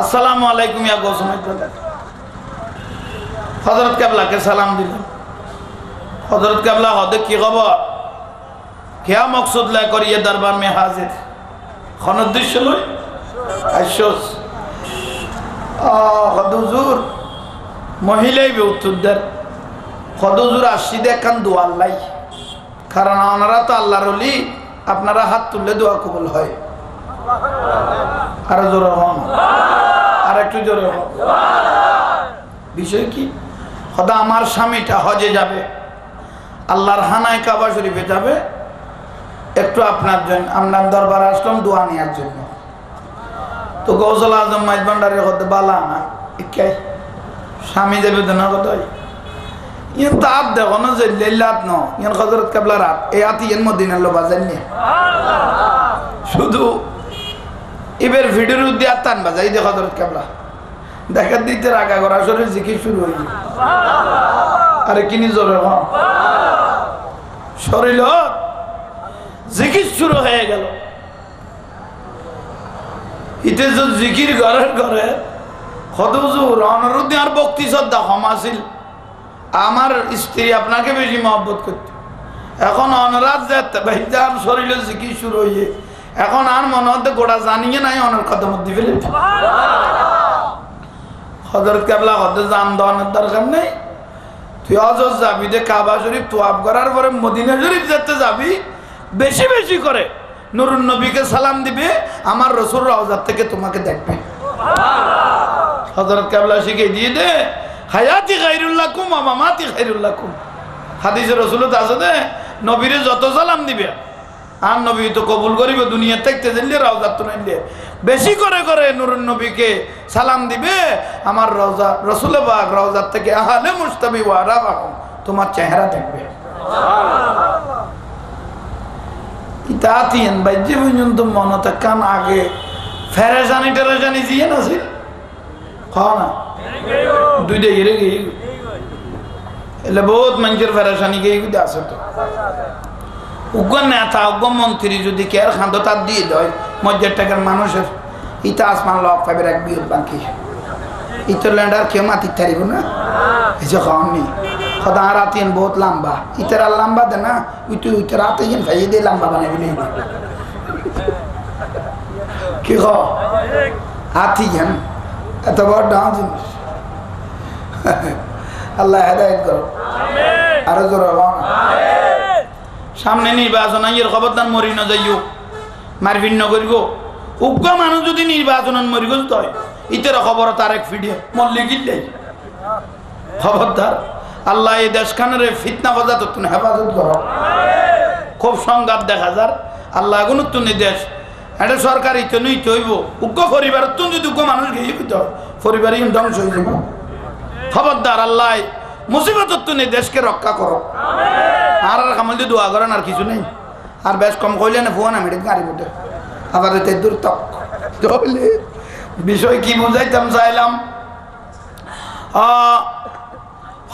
আসসালামু আলাইকুম ইয়া গৌসুল মাইজভান্ডারী হযরত কেবলাকে সালাম দিলেন হযরত কেবলা হদে কি খবর क्या मकसद लेकर ये दरबार में हाजिर खन उद्देश्य लई आशोस हुजूर महिলাই বে উত্তরদার হুজুর আসি দেখান দোয়া আল্লাহ কারণ ওনারা তো আল্লাহর ওলি আপনারা হাত তুললে দোয়া কবুল হয় আর জোরে হন আর একটু জোরে হন বিষয় কি খোদা আমার স্বামীটা হজে যাবে আল্লাহর হানায় কাবা শরীফে যাবে একটু আপনার জন্য আপনার দরবারে আসলাম দোয়া নেওয়ার জন্য তো গৌসুল আজম মাইজভান্ডারী হতে বালা না ইকাই স্বামী যাবে তো না কোথায় ইন তো আপ দেখো না যে লেলাত ন ইন হযরত কেবলা রাত এই আতি এর মদিনার লো বাজার নিয়ে শুধু ইবের ভিডিওর উদ্দি আতান বাজাই দে হযরত কেবলা দেখা দিতে রাগা করা শরীর জিকির শুরু হয়ে গেল আরে কিনি জোরে হ শরীর জিকির শুরু হয়ে গেল ইতে যে জিকির ঘরের ঘরে হদুজুর অনুরোধ আর ভক্তি শ্রদ্ধা কম আছিল আমার স্ত্রী আপনাকে বেশি মহব্বত করত এখন অনরাজ যেতে ভাইজার শরীরে জিকির শুরু হইয়ে এখন আর মনে হতে গোটা জানিয়ে নাই অনেক কথা মধ্যে ফেলে হযরত কেবলা হতে জান দেওয়ানোর দরকার নেই তুই অজজ যাবি যে কাবা শরীফ তোয়াব করার পরে মদিনা শরীফ যেতে যাবি বেশি বেশি করে নুরুন নবীকে সালাম দিবে আমার রসুল রওজার থেকে তোমাকে দেখবে হযরত কেবলা শিখে দিয়ে দে হায়াতি খায়রুল লাকুম ওয়া মামাতি খায়রুল লাকুম হাদিসে রাসূলত আছে দে নবীরে যত সালাম দিবে আর নবী তো কবুল করিবে দুনিয়া থাকতে দিলে রওজাত তো নিলে বেশি করে করে নুরুন নবীকে সালাম দিবে আমার রওজা রাসূল পাক রওজাত থেকে আহলে মুস্তাবি ওয়া রাবাহুম তোমার চেহারা দেখবে ইতাতিন বাইজে পর্যন্ত মনতে কান আগে ফেরেশানি টেরেশানি দিয়ে না ছিল খাও না দুইটা হিরে গিয়ে এলে বহুত মানুষের ফেরেশানি গিয়ে আছে তো উগ্র নেতা উগ্র মন্ত্রী যদি কে আর খাদ্য তার দিয়ে দেয় মজ্জার টাকার মানুষের ইতা আসমান লক পাবে এক বিয়ের বাকি ইতর ল্যান্ডার কেউ মাতির থারিব না এই যে খাওয়ানি খদা রাতেন বহুত লম্বা ইতার আর লম্বা দে না উইতে রাতে যেন ভাইয়ে দিয়ে লম্বা বানাবি নেই কি খ হাতি যেন এত বড় ডাঁ জিনিস আল্লাহ হেদায়েত করো আরো জোর সামনে নির্বাচন আইয়ের খবরদার মরি না যাইও মারভিন ন করিব উগ্র মানুষ যদি নির্বাচন মরি গেল তো ইতের খবর তার এক ফিডিয়ে মল্লি গিল্লে খবরদার আল্লাহ এই দেশখানের ফিতনা বাজাত তুমি হেফাজত করো খুব সংঘাত দেখা যার আল্লাহ এগুলো তুমি দেশ এটা সরকারি তো নই তৈব উগ্র পরিবার তুমি যদি উগ্র মানুষ গিয়ে দিতে পরিবারই ধ্বংস হয়ে যাব খবরদার আল্লাহ মুসিবত তুমি দেশকে রক্ষা করো আর কামাল দিয়ে দোয়া করেন আর কিছু নেই আর বেশ কম কইলে না ফোন আমি গাড়ি মধ্যে আবার দূর তক তাহলে বিষয় কি বুঝাইতাম চাইলাম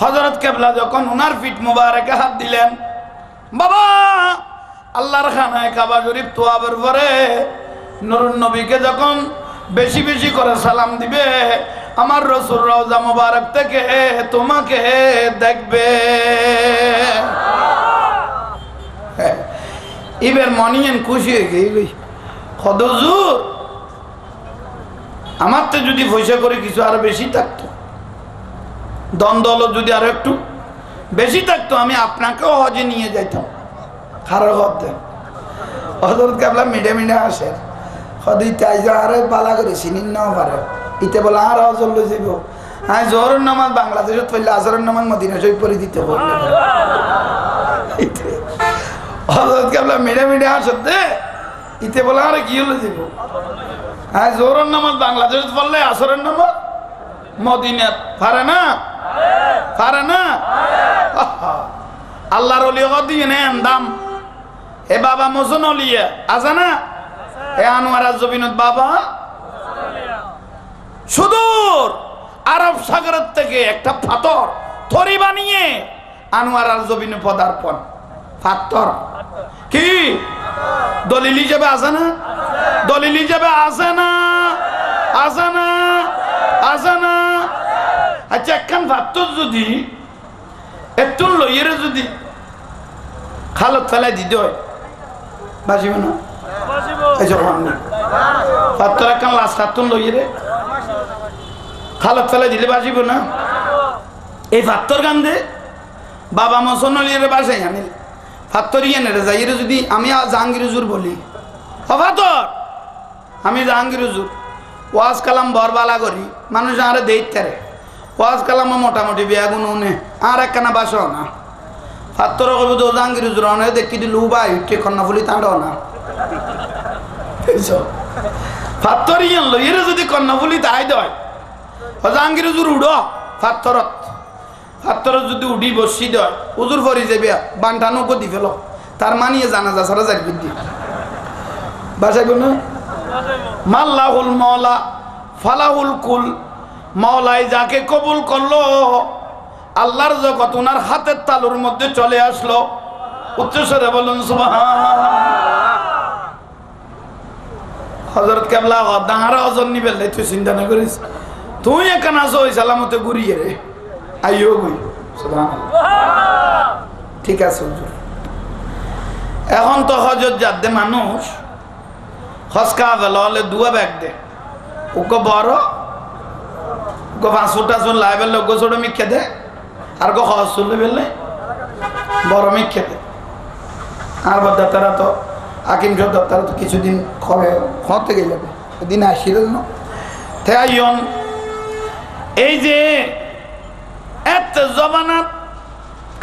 হযরত কেবলা যখন ওনার ফিট মুবারকে হাত দিলেন বাবা আল্লাহর খানায় কাবা শরীফ তোয়াবের পরে নুরুন নবীকে যখন বেশি বেশি করে সালাম দিবে আমার রাসূল রওজা মুবারক থেকে তোমাকে দেখবে এবার মনিয়েন খুশি হয়ে গেই হদুজুর আমার তো যদি পয়সা করে কিছু আরো বেশি থাকতো দ্বন্দ্ব যদি আরো একটু বেশি থাকতো আমি আপনাকেও হজে নিয়ে যাইতাম খারাপ হতে হযরত কেবলা মিডে মিডে আসে হদি তাইজা আরে পালা করে চিনিন নাও পারে ইতে বলে আর হজর লই যাব হ্যাঁ জোহরের নামাজ বাংলাদেশত পড়লে আসরের নামাজ মদিনা শরীফ পড়ে দিতে বলবে হযরত কেবলা মিডে মিডে আসে দে ইতে বলে আরে কি হলো যাব হ্যাঁ জোহরের নামাজ বাংলাদেশত পড়লে আসরের নামাজ মদিনা পারে না পারে না আল্লাহর ওলি দিয়ে নেন দাম এ বাবা মোসন অলিয়া আছে না এ আনোয়ার জবিনত বাবা সুদূর আরব সাগরের থেকে একটা পাথর থরি বানিয়ে আনোয়ার জবিন পদার্পণ পাথর কি দলিল হিসেবে আছে না দলিল হিসেবে আছে না আছে না আছে না আচ্ছা একখান পাথর যদি একটু লইয়ের যদি খালত ফেলাই দিতে হয় বাঁচিব না পাথর একখান লাশ পাথর লইয়ে খালত ফেলাই দিলে বাঁচিব না এই পাথর কান্দে বাবা মসনলিয়ে বাসাই আনিল পাথর ইয়ে নেড়ে যাই যদি আমি জাহাঙ্গীর হুজুর বলি পাথর আমি জাহাঙ্গীর হুজুর ওয়াজ কালাম বরবালা করি মানুষ আরে দেখতে রে ওয়াজ কালাম মোটামুটি বিয়া গুণ উনে আর একখানা বাসও না পাত্তর কবি তো জাহাঙ্গীর হুজুর অনেক দেখি দিল ভাই উঠে কন্যাফুলি তাঁড়ও না পাত্তর ইয়ান লো এর যদি কন্যাফুলি তাই দেয় জাহাঙ্গীর হুজুর উড় পাত্তরত পাত্তরত যদি উঠি বসি দেয় হুজুর ফরি যাবে বান্টানো দি ফেল তার মানিয়ে জানাজা সারা যাই বুদ্ধি বাসাইব না মাল্লাহুল মাওলা ফালাহুল কুল মাওলাই যাকে কবুল করলো আল্লাহর জগৎ ওনার হাতের তালুর মধ্যে চলে আসলো উচ্চস্বরে বলুন সুবহানাল্লাহ হযরত কেবলা দাঁড়া ওজন নিবে তুই চিন্তা না করিস তুই এখানে আসো ওই সালামতে ঘুরিয়ে রে আইও গুই ঠিক আছে হুজুর এখন তো হজত যাতে মানুষ হসকা হলে দুয়া ব্যাগ দে ওকে বড় ওকে 500 লাইবেল লোক ছোট মিখে দে আর গো হজ চললে বেললে বড় মিখে দে আর তারা তো আকিম সব তারা তো কিছুদিন খতে গেল দিন আসিল না তাইয়ন এই যে এত জবানাত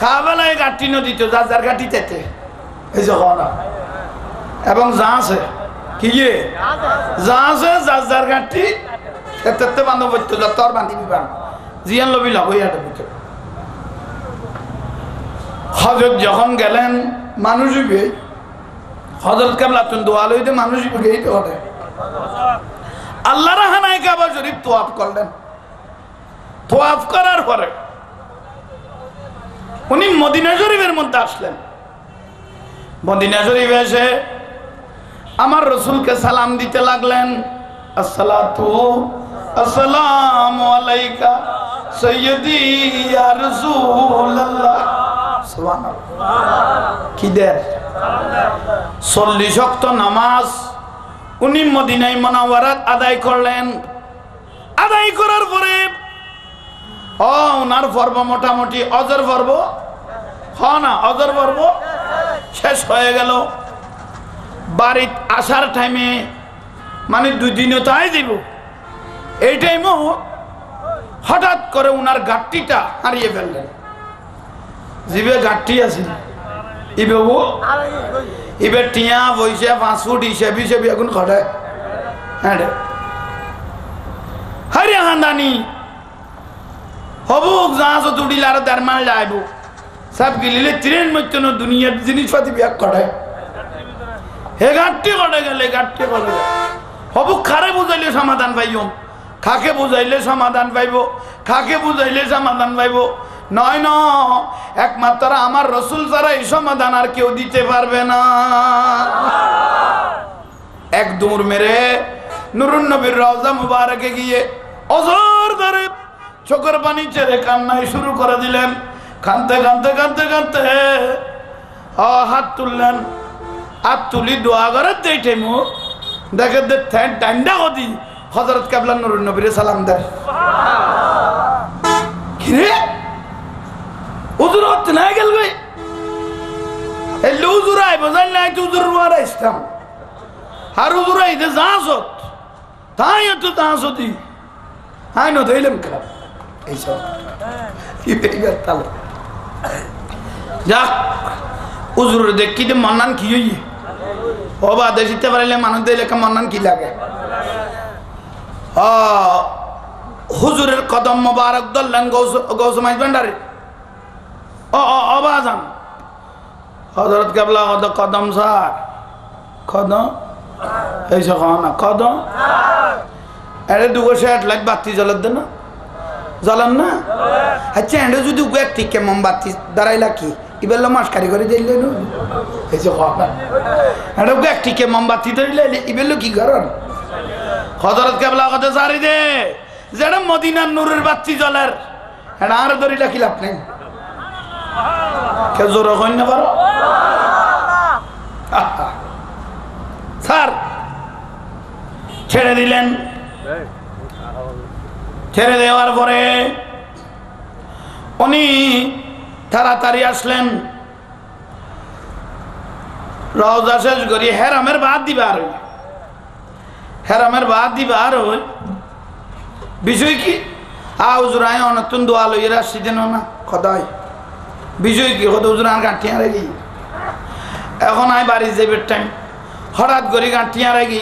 খাবেলায় গাঁটি নদীত যার যার গাঁটি তেতে এই যে হনা এবং যা আছে কি যা আছে যার যার গাঁটি এতে বান্ধব হইতো যা তোর বান্ধিবি বান জিয়ান লবি লাভ হইয়াটা ভিতরে হজরত যখন গেলেন মানুষই বে হজরত কেবলা তুন দোয়া লইতে মানুষই গেই তো ওঠে আল্লাহ রাহানায় কাবা শরীফ তোয়াফ করলেন তোয়াফ করার পরে উনি মদিনা শরীফের মধ্যে আসলেন মদিনা শরীফে এসে আমার রসুলকে সালাম দিতে লাগলেন আসসালাতু আসসালামু আলাইকা সাইয়্যিদি ইয়া রাসূলুল্লাহ সুবহানাল্লাহ কি দের 40 ওয়াক্ত নামাজ উনি মদিনায় মুনাওয়ারাত আদায় করলেন আদায় করার পরে ওনার পর্ব মোটামুটি অজর পর্ব না অজর পর্ব শেষ হয়ে গেল বাড়ি আসার টাইমে মানে 2 দিনও তাই দিব এই টাইমও হঠাৎ করে উনার গাঁটটিটা হারিয়ে ফেললেন জিবে গাঁটটি আছে ইবে টিয়া বইসে 5 ফুট হিসেবে হিসেবে এখন খড়ে হ্যাঁ রে হারিয়া হান্দানি হবুক জাহাজ তুড়িলে আর দেড় যাইব সব গিলিলে ট্রেন মধ্যে দুনিয়ার জিনিসপাতি ব্যাগ করায় হে গাঁটটি করে গেলে গাঁটটি করে গেলে হবুক খারে বুঝাইলে সমাধান পাইব খাকে বুঝাইলে সমাধান পাইব খাকে বুঝাইলে সমাধান পাইব নয় ন একমাত্র আমার রসুল ছাড়া এই সমাধান আর কেউ দিতে পারবে না এক দৌড় মেরে নুরুন নবীর রওজা মুবারকে গিয়ে অজর ধরে চোখের পানি ছেড়ে কান্নায় শুরু করে দিলেন কাঁদতে কাঁদতে কাঁদতে কাঁদতে হাত তুললেন হাত তুলি দোয়া করে দেই মু দেখে ডান্ডা হদি হযরত কেবলা নুরুন নবীর সালাম দেয় কিরে হুজুর হতে না গেল ভাই এই হুজুর আই বজাল নাই তো হুজুর ওয়ারা ইসলাম আর হুজুর আই দে জাসত তাই তো জাসতি হাই ন দেইলাম কা এই সব কি বেগার তাল যা হুজুর দেখি দে মান্নান কি হই ও বা দেশিতে পারলে মানুষ দিলে কা মান্নান কি লাগে হুজুরের কদম মোবারক দললেন গৌস মাইজ ভান্ডারে অবাজান হযরত কেবলা কদম স্যার কদম এই না কদম এর দুগো শেট লাইট বাতি জ্বলার দেন না জ্বলান না আচ্ছা এন্ড যদি ব্যক্তি কে মোমবাতি দাঁড়াইলা কি ইবেল মাস্কারি করে দিলে এই না এন্ড ব্যক্তি কে মোমবাতি ধরিলে ইবেল কি করেন হযরত কেবলা কত সারি দে যেটা মদিনার নূরের বাতি জ্বলার এটা আর ধরিলা কি লাভ নেই কে জোর কইন না পারো স্যার ছেড়ে দিলেন ছেড়ে দেওয়ার পরে উনি তাড়াতাড়ি আসলেন রওজা শেষ করি হেরামের বাদ দিবার হেরামের বাদ দিবার বিষয় কি হুজুর আয় অনতুন দোয়া লইয়ের আসছি দেন না খদাই বিষয় কি কত হুজুর আর গাঁঠিয়া রেগি এখন আয় বাড়ি যাবে টাইম হঠাৎ করে গাঁঠিয়া রেগি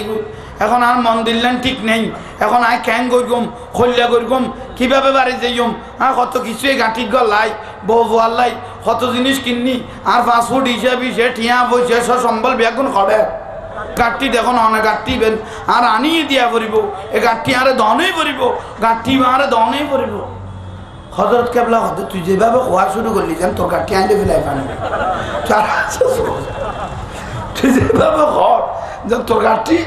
এখন আর মন দিলেন ঠিক নেই এখন আয় ক্যাং করগম খল্লা করগম কিভাবে বাড়ি যাইম কত কিছুই গাঁঠি গলাই বউ বোয়ালাই কত জিনিস কিননি আর 5 ফুট হিসাবে সে ঠিয়া বইছে সব সম্বল বেগুন করে গাঁঠি দেখুন অনেক গাঁঠি বেন আর আনিয়ে দিয়া পড়ব এ গাঁঠি আরে দনেই পড়ব গাঁঠি আরে দনেই পড়ব হযরত কেবলা হতে তুই যেভাবে খোয়া শুরু করলি যেন তোর গাঁঠি আনলে ফেলাই পানি তুই যেভাবে খর যেন তোর গাঁঠি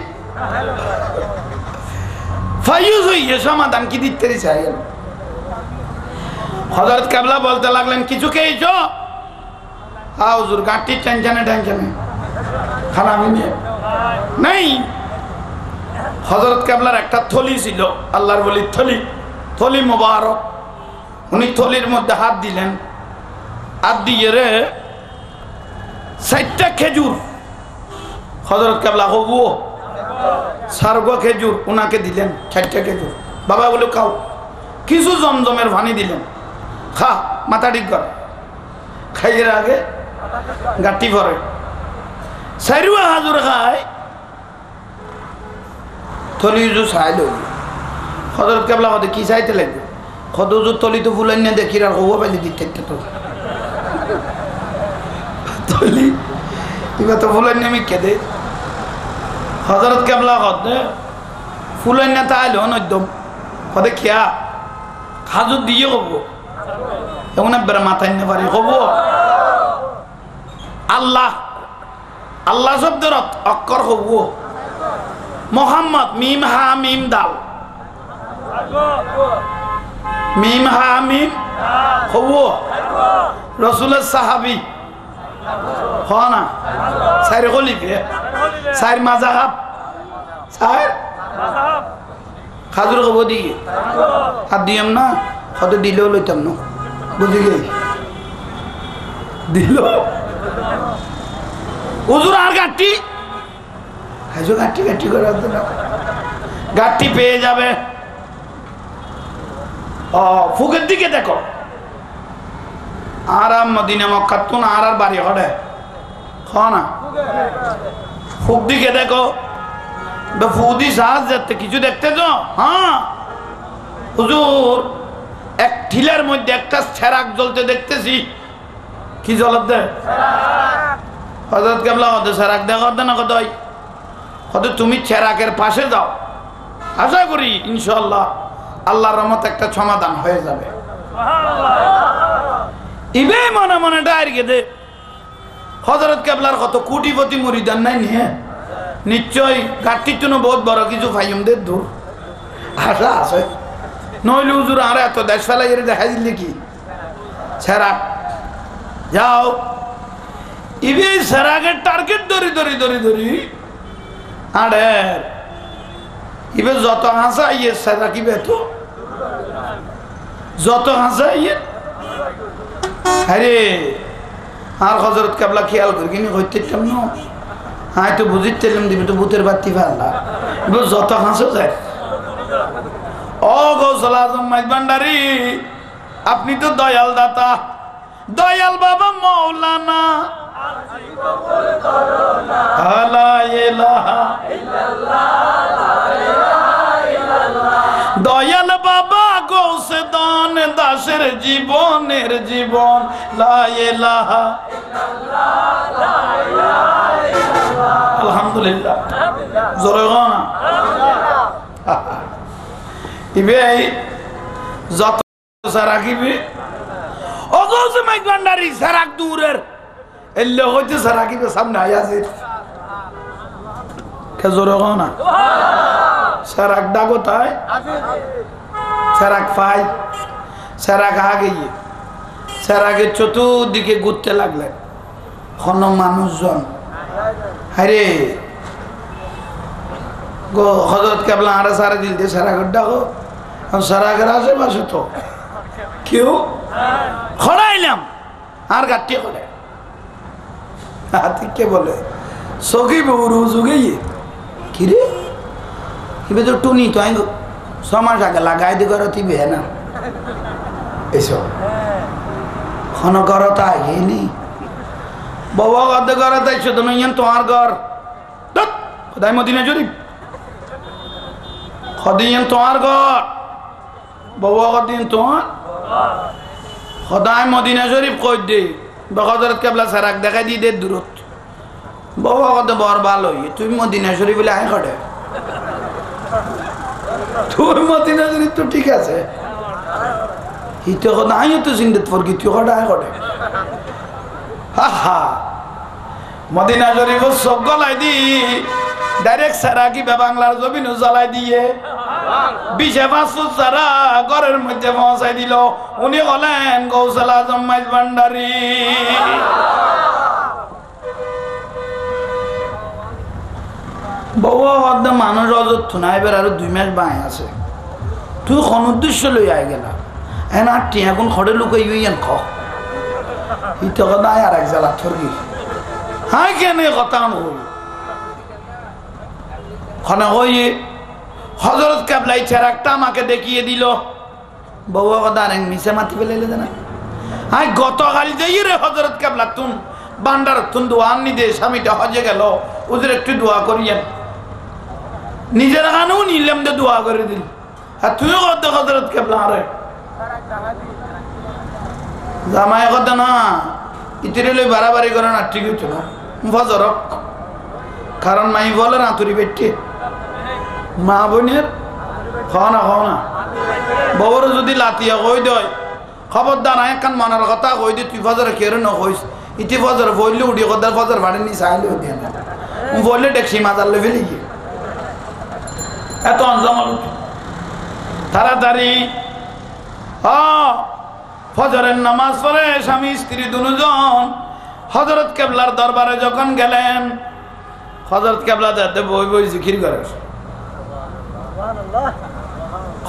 ফাইজ হইয়ে সমাধান কি দিতে চাই হযরত কেবলা বলতে লাগলেন কিছু খেয়েছো হ্যাঁ হুজুর গাঁটটির টেনশনে খানা আমি নিয়ে নেই হযরত কেবলার একটা থলি ছিল আল্লাহর ওলির থলি মোবারক উনি থলির মধ্যে হাত দিলেন হাত দিয়ে রে 4টা খেজুর হযরত কেবলা হবু সারগ খেজুর উনাকে দিলেন 4টা খেজুর বাবা বলে খাও কিছু জমজমের পানি দিলেন খা মাথা ঠিক কর খাইয়ের আগে গাঁটি ভরে সাইরুয়া হাজুর খায় থলি হুজুর চাইল হযরত কেবলা কত কি চাইতে লাগবে কত হুজুর থলি তো ফুলেন না দেখি আর হবো পাইলে দিতে তো থলি এবার তো ফুলেন আমি কেঁদে হযরত কেবলা কত ফুলেন না তাইল একদম কত খেয়া খাজুর দিয়ে হবো এমন একবার মাথায় নিতে পারি হবো আল্লাহ আল্লাহ শব্দের অক্ষর হবো মোহাম্মদ মিম হা মিম দাল মিম হা মিম হবো রসুলের সাহাবি হ না সাইর গলিফে সাইর মাজাহাব সাইর খাজুর হবো দিকে হাত দিয়াম না কত দিলেও লইতাম না বুঝি গে দিল হুজুর আর গাঁটটি গাঁটটি করে গাঁটটি পেয়ে যাবে ফুকের দিকে দেখো আরাম মদিনা মক্কা তো না আর বাড়ি হড়ে না ফুক দিকে দেখো ফুদি সাহাজ যাতে কিছু দেখতে তো হ্যাঁ হুজুর এক ঠিলের মধ্যে একটা ছেরাক জ্বলতে দেখতেছি কি জ্বলত দে হযরত কেবলা কত ছেরাক দেখো না কত তুমি ছেরাকের পাশে যাও আশা করি ইনশাআল্লাহ আল্লাহর রহমতে একটা সমাধান হয়ে যাবে ইবে মনে মনে ডায়ের গেদে হযরত কেবলার কত কোটিপতি মুরিদান নাই নিয়ে নিশ্চয় গাঁটটির জন্য বহুত বড় কিছু ফাইমদের দূর আশা আছে নইলে হুজুর আর এত দেশ ফেলাই দেখা দিলে কি সেরাক যাও ইবে সেরাকের টার্গেট ধরি আরে ইবে যত হাসা ইয়ে সেরাক ইবে তো যত হাসা ইয়ে আরে আর হযরত কেবলা খেয়াল করি কিনে হইতেছিলাম না হ্যাঁ তো বুঝিতেলাম দিবি তো ভূতের বাতি ফেললা যত হাসো যায় ও গৌসুল আজম মাইজ ভান্ডারী আপনি তো দয়াল দাতা দয়াল বাবা মৌলানা দয়াল বাবা গৌসে দান দাসের জীবনের জীবন লা ইলাহা আলহামদুলিল্লাহ জোরে গান ইবে যত সারাকিবে ও গৌসে মাইক ভান্ডারী সারাক দূরের এলে হইতে সারাকিবে সামনে আয়াছে কে জোরে গান সারাক ডাগো তাই সারাক ফাই সারাক আগে সারাকের চতুর্দিকে ঘুরতে লাগলেন কোন মানুষজন আরে গো হযরত কেবলা আরে সারা দিল দিয়ে সারাকের ডাকো সারাকের আশেপাশে তো কেউ খড়াইলাম আর গাঁটটি খড়ে হাতি কে বলে সখী বউরু যুগে কিরে কিবে তো টুনি তো আইগো সমাজ আগে লাগাই দি করতি বে না এসো খন করতা আইনি বাবা গদ করতা এসো তো নইন তোমার ঘর দত খোদাই মদিনা শরীফ খদিন তোমার ঘর বাবা গদিন তোমার খোদাই মদিনা শরীফ কই দে হযরত কেবলা সারাক দেখাই দি দে দূরত বাবা গদ বড় ভালো তুই মদিনা শরীফ বলে আয় খড়ে তোর মদিনা শরীফ তো ঠিক আছে হিতে কথা আইও তো জিন্দেত ফরকি তুই কটায় করে হা হা মদিনা শরীফ সব গলাই দি ডাইরেক্ট সারা কি বাংলার জমিন জ্বালাই দিয়ে 20-5 ফুট সারা ঘরের মধ্যে পৌঁছাই দিল। উনি হলেন গৌসুল আজম মাইজ ভান্ডারী। বউ হদ্দ মানুষ অযত্ন না, এবার আরো 2 মাস বাঁয় আছে। তুই কোন উদ্দেশ্য লই আই গেলা এন আটটি এখন খড়ে লুকাই ইয়েন খ ইতো কথা আর এক জ্বালা থরগি হাই কেন কথা হই খনে হই হযরত কেবলা চেরাগটা আমাকে দেখিয়ে দিল। বউ কথা আর মিছে মাতি ফেলে না হাই গতকাল যাই রে হযরত কেবলা তুন বান্ডার তুন দোয়া নি দে স্বামীটা হজে গেল ওদের একটু দোয়া করিয়েন। নিজের গানও নিলাম দে দোয়া করে দিল। আর তুইও কত হযরত কেবলা আরে জামাই কথা না ইতিরে লই বাড়াবাড়ি করে না ঠিক হইতো না ফজরক কারণ মাই বলে না তুরি বেটে মা বোনের খাওয়া না বউর যদি লাতিয়া কই দেয় খবরদার একখান মনের কথা কই দি তুই ফজর কেড়ে ন কইস ইতি ফজর বললে উঠি কথা ফজর ভাড়ে নি চাইলে দিয়ে না বললে ট্যাক্সি মাজারলে ফেলে গিয়ে এত অঞ্জমাল তাড়াতাড়ি ফজরের নামাজ পড়ে স্বামী স্ত্রী দুজন হযরত কেবলার দরবারে যখন গেলেন হযরত কেবলা দাদে বই বই জিকির করে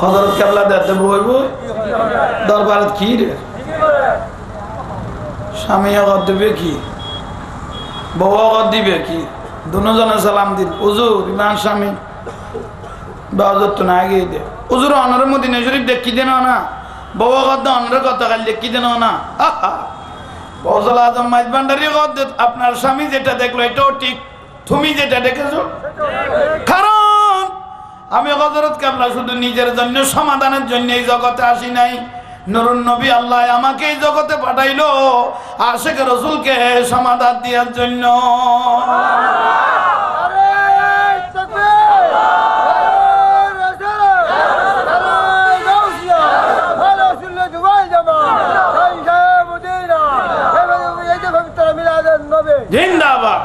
হযরত কেবলা দাদে বই বই দরবারে কি রে স্বামী আগত দিবে কি বউ আগত দিবে কি দুজনে সালাম দিন হুজুর ইমান স্বামী বাজত না আগে দে হুজুর অনরের মদিনা শরীফ দেখি দেন না বউ আগত অনরের কথা কাল দেখি দেন না গৌসুল আজম মাইজ ভান্ডারী আপনার স্বামী যেটা দেখলো এটাও ঠিক তুমি যেটা দেখেছো কারণ আমি হযরত কেবলা শুধু নিজের জন্য সমাধানের জন্য এই জগতে আসি নাই নুরুন নবী আল্লাহ আমাকে এই জগতে পাঠাইলো আশিক রাসূলকে সমাধান দেওয়ার জন্য। জিন্দাবাদ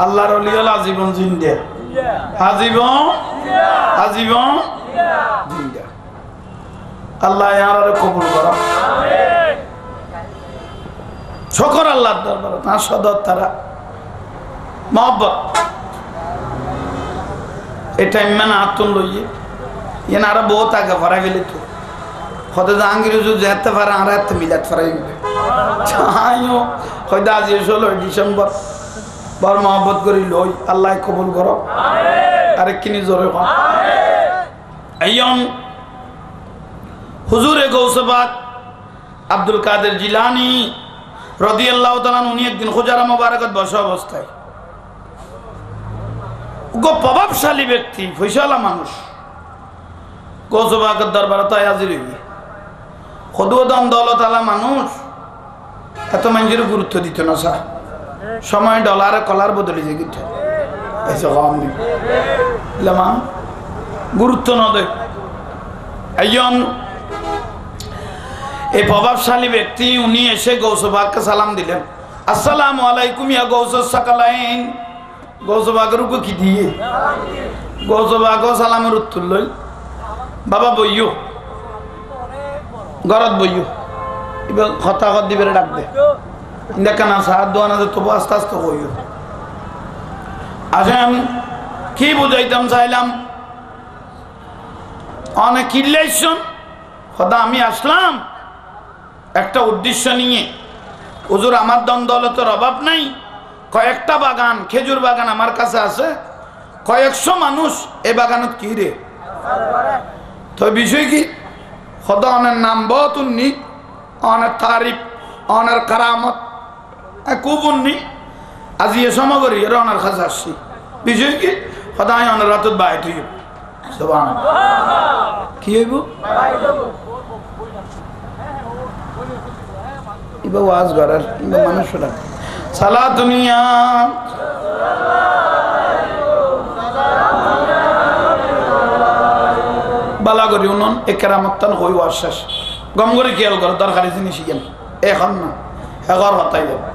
আল্লাহর ওলি হলো আজীবন জিন্দা আজীবন আজীবন জিন্দা আল্লাহ ইয়ার কবুল করো আমিন শুকর আল্লাহর দরবারে না সদর তারা মহব্বত এটা ইমান আতুন লইয়ে ইয়ান আর বহুত আগে ভরা গেলে তো খোদা জাহাঙ্গীর হুজুর যেতে পারে আর এত মিলাত ফরাই গেলে চাইও হয়তো আজ 16 ডিসেম্বর বড় মহব্বত করি লই আল্লাহ কবুল করো আমিন আরে কিনি জোরে কর আইয়ন হুজুরে গৌসবাদ আব্দুল কাদের জিলানী রাদিয়াল্লাহু তাআলা উনি একদিন খুজারা মোবারকত বসা অবস্থায় গো প্রভাবশালী ব্যক্তি ফয়সালা মানুষ গৌসবাদের দরবারে তাই হাজির হইবে খোদুদম দৌলত আলা মানুষ এত মানুষের গুরুত্ব দিত না স্যার সময় ডলারে কলার বদলে যে গিয়ে এসে কম দিলাম গুরুত্ব না দেয় একজন এই প্রভাবশালী ব্যক্তি উনি এসে গৌসবাগকে সালাম দিলেন আসসালামু আলাইকুম ইয়া গৌসুস সাকালাইন গৌসবাগের উপর কি দিয়ে গৌসবাগ সালামের উত্তর লই বাবা বইও গরত বইও এবার কথা কথা দিবে ডাক দে দেখা না সাহায্য দোয়া না তবু আস্তে আস্তে কইও আসেন কি বুঝাইতাম চাইলাম অনেক কিল্লেশন খোদা আমি আসলাম একটা উদ্দেশ্য নিয়ে হুজুর আমার দম দৌলতের অভাব নাই কয়েকটা বাগান খেজুর বাগান আমার কাছে আছে কয়েকশো মানুষ এই বাগানত কি রে তো বিষয় কি খোদা অনেক নাম বহুত উন্নি অনেক তারিফ অনেক কারামত খুব উন্নি আজি এ সমগরি এর অনার কাছে আসছি বিষয় কি খোদা আমি অনেক রাতত বাইট হইব কি হইব ইবা ওয়াজ করার ইবা মানুষরা সালা দুনিয়া বালা করি উনন একরামত্তান হই ওয়াজ শেষ গম করে খেয়াল করো দরকারি জিনিস গেল এখন না এগর হতাই যাবে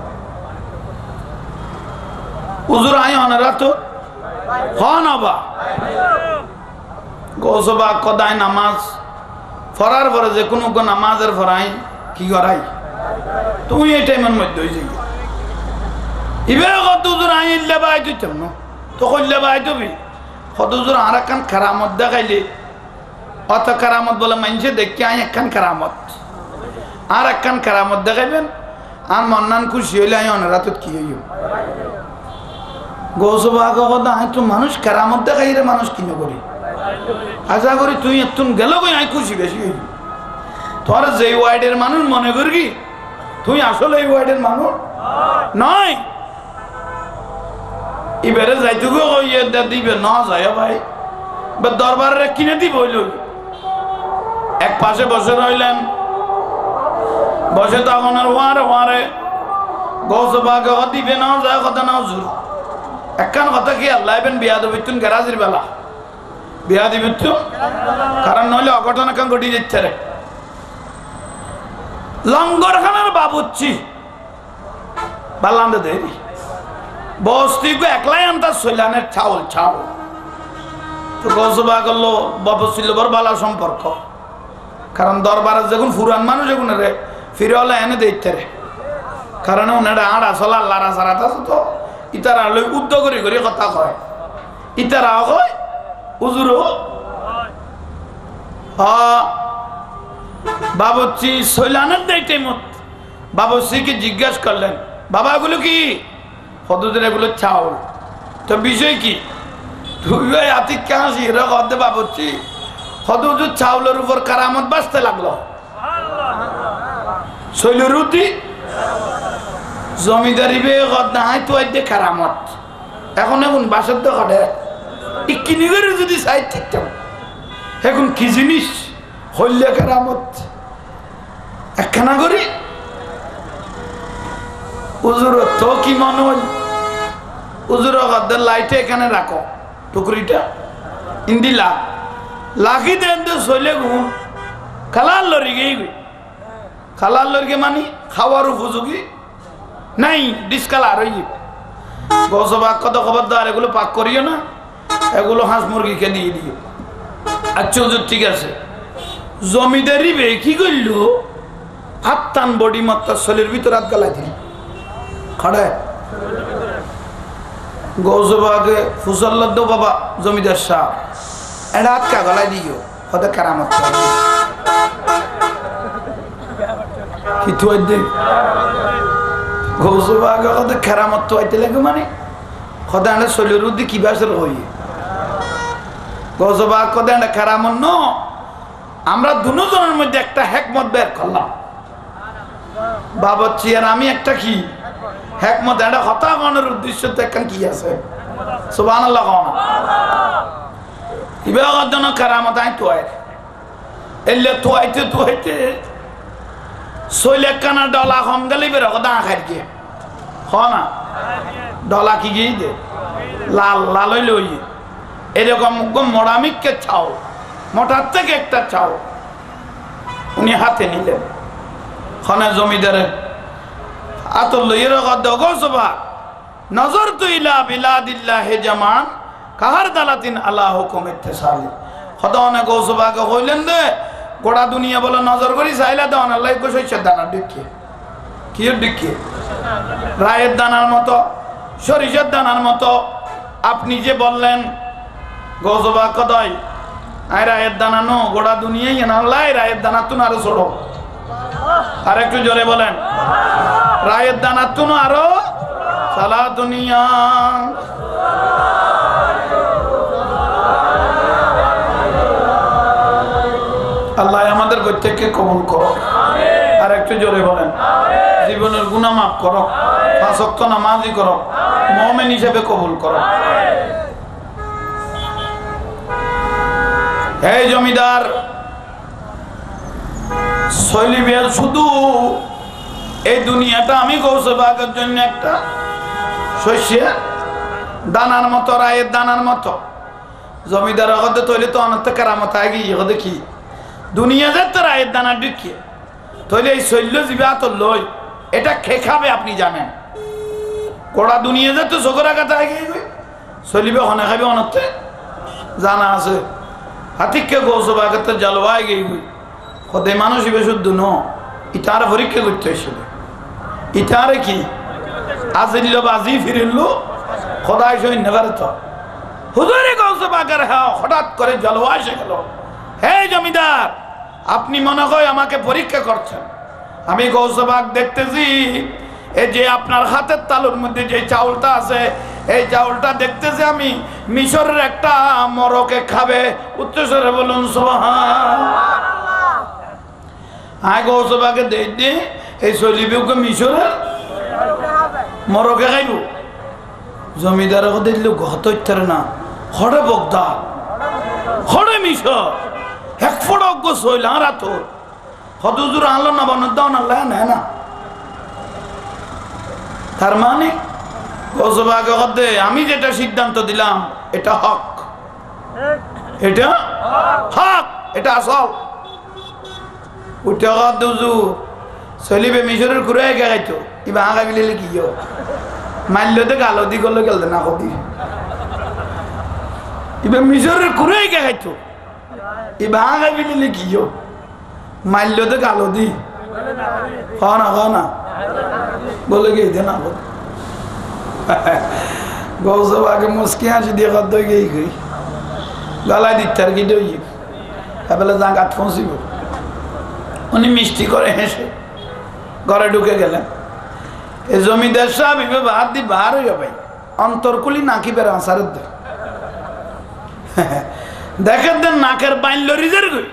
হুজুর আই অনারা তো হন আবা গৌসবা কদায় নামাজ ফরার পরে যে কোনো নামাজের ফরাই কি করাই তুমি এই টাইমের মধ্যে হয়ে যাই ইবে কত দূর আইলে বাই দিতাম না তো কইলে বাই দিবি কত দূর আর একখান কারামত দেখাইলে অত কারামত বলে মানছে দেখি আই একখান কারামত আর একখান কারামত দেখাইবেন আর মন্নান খুশি হইলে আই অনেরা তো কি হইব গৌসবা কথা আই তো মানুষ কারামত দেখাই রে মানুষ কিনে করি আশা করি তুই এত গেল কই আই খুশি বেশি হইবি তোর যে ওয়ার্ডের মানুষ মনে করবি তুই আসলে এই ওয়ার্ডের মানুষ নয় এবারে যাইতুকো কইয়ে দিবে না যায় ভাই বা দরবারে কিনে দিব হইল এক পাশে বসে রইলেন বসে তখন আর ওয়ারে ওয়ারে গৌসবাকে দিবে না যায় কথা না জুর একখান কথা কি আল্লাহ বেন বিয়া দেবে তুন গ্যারাজের বেলা বিয়া দিবি তো কারণ নইলে অঘটন একখান ঘটি যাচ্ছে রে লঙ্গরখানার বাবুচ্ছি বাল্লান্দে দেরি বস্তিকে একলাই আনতা সৈলানের চাউল চাউল তো গৌসবা করলো বাবু ছিল বড় বালা সম্পর্ক কারণ দরবারে যখন ফুরান মানুষ যখন রে ফিরে হলে এনে দেখতে রে কারণ ওনারা আর আসলে আল্লাহ রাসারাত আছে তো ইতারা লই উদ্যোগ করি করি কথা কয় ইতারা কয় উজুর বাবুচি সৈলানের দেয়টে মত বাবুচিকে জিজ্ঞাস করলেন বাবা এগুলো কি হদুদের এগুলো চাউল তো বিষয় কি তুই আতি কাশি রে বাবুচি হদুদের চাউলের উপর কারামত বাঁচতে লাগলো শৈলরুতি জমিদারি বে নাই তো আইতে কারামত এখন এখন বাসর তো ঘটে কিনি করে যদি চাই ঠিকঠাক এখন কি জিনিস হইলে কারামত একখানা করি উজুর তো কি মনে হল উজুর লাইটে এখানে রাখো টুকরিটা ইন্দিলা লাখি দেন তো শৈলে ঘুম খালার লরি গেই খালার লরিকে মানি খাওয়ার উপযোগী নাই ডিসকালার হয়ে গৌসবা কত খবরদার এগুলো পাক করিও না এগুলো হাঁস মুরগিকে দিয়ে দিও আচ্ছা হুজুর ঠিক আছে জমিদারি বে কি করল আত্মান বডি মাত্রা শরীরের ভিতর হাত গালাই দিল খাড়ে গৌসবাকে ফুসল্লা দো বাবা জমিদার শাহ এটা হাত কা গলায় দিও হতে কারামত কি তুই দেখ গৌসবাকে হতে কারামত তো আইতে লাগে মানে হতে আনে শরীরের উদ্দি কি বাসের হইয়ে গৌসবা কদে আনে কারামত ন আমরা দুজনের মধ্যে একটা হেকমত বের করলাম বাবচ্চি আর আমি একটা কি হেকমত এটা হতা গণের উদ্দেশ্য তো একটা কি আছে সুবহানাল্লাহ ইবাগত জন্য কারামত আই তো এলে তো আইতে সইলে কানা ডলা কম গেলে বের কথা খাই গিয়ে হ না ডলা কি গিয়ে দে লাল লাল হইলে ওই এরকম মোড়ামিককে চাও মোটার থেকে একটা চাও উনি হাতে নিলেন খনে জমিদারের আতর লইয়ের গৌসবা নজর তো ইলা বিলাদিল্লাহ হে জামান কাহার দালাতিন আল্লাহ হুকুম ইত্তেসালি খদনে গৌসবাকে কইলেন দে গোটা দুনিয়া বলে নজর করি চাইলা দেওয়ান আল্লাহ শস্যের দানা ডিকিয়ে কি ডিকিয়ে রায়ের দানার মতো সরিষার দানার মতো আপনি যে বললেন গৌসবা কদয় আই রায়ের দানা নো গোটা দুনিয়াই আল্লাহ রায়ের দানা তুন আরো ছোট আর একটু জোরে বলেন রায়ের দানা তুন আরো সালা দুনিয়া আল্লাহ আমাদের প্রত্যেককে কবুল করো আর একটু জোরে বলেন জীবনের গুনাহ মাফ করো পাঁচ ওয়াক্ত নামাজি করো মুমিন হিসেবে কবুল করো হে জমিদার শৈলীবের শুধু এই দুনিয়াটা আমি গৌসবাগের জন্য একটা শস্যের দানার মতো রায়ের দানার মতো জমিদার হতে তৈরি তো অনন্ত কারামত আগে দেখি দুনিয়া যে তো রায়ের দানা ঢুকিয়ে তৈরি এই শৈল্য জীবা তো লই এটা খেয়ে খাবে আপনি জানেন কোড়া দুনিয়া যে তো চোখরা কাছে আগে চলিবে হনে খাইবে অনতে জানা আছে হাতিককে গৌসবাকে তো জলবাই গই কদে মানুষ ইবে শুদ্ধ ন ইটার পরীক্ষা করতে এসেছিল ইটারে কি আজিল্ল বাজি ফিরিল্লো খোদাই সৈন্য করে তো হুজুরে গৌসবাকের হ্যাঁ হঠাৎ করে জলবা এসে গেল হে জমিদার আপনি মনে হয় আমাকে পরীক্ষা করছেন আমি গৌসবাক দেখতেছি এই যে আপনার হাতের তালুর মধ্যে যে চাউলটা আছে এই চাউলটা দেখতেছি আমি মিশরের একটা মরকে খাবে উচ্চস্বরে বলুন সুবহানাল্লাহ আয় গৌসবাকে দেখতে এই সলিবিউকে মিশরের মরকে খাইব জমিদারকে দেখলো গত ইত্যারে না হরে বগদা হরে মিশর এক ফটক সইল আরা তোর হদুজুর আনলো না বানো দাও না লেন না তার মানে গৌসবাকে হদে আমি যেটা সিদ্ধান্ত দিলাম এটা হক এটা হক এটা আসল উঠে হুজুর চলিবে মিশরের ঘুরে গাইতো ইবা আগাই বিলে কি মারলে তো গালো দি করলে গেল না কদি ইবা মিশরের ঘুরে গাইতো ইবা আগাই বিলে কি মারলে তো গালো দি খানা বলে গিয়ে দে না গৌসবাকে মুসকি হাসি দিয়ে খাদ্য গিয়ে গই গলায় দিতে আর কি দই এবেলা জাঙ্গাত পৌঁছিব উনি মিষ্টি করে হেসে ঘরে ঢুকে গেলেন এই জমিদার সাহেব এভাবে বাহার দিয়ে বাহার হইয়া ভাই অন্তরকুলি নাকি বের আসারের দে দেখেন দেন নাকের বাইন লরিজের গই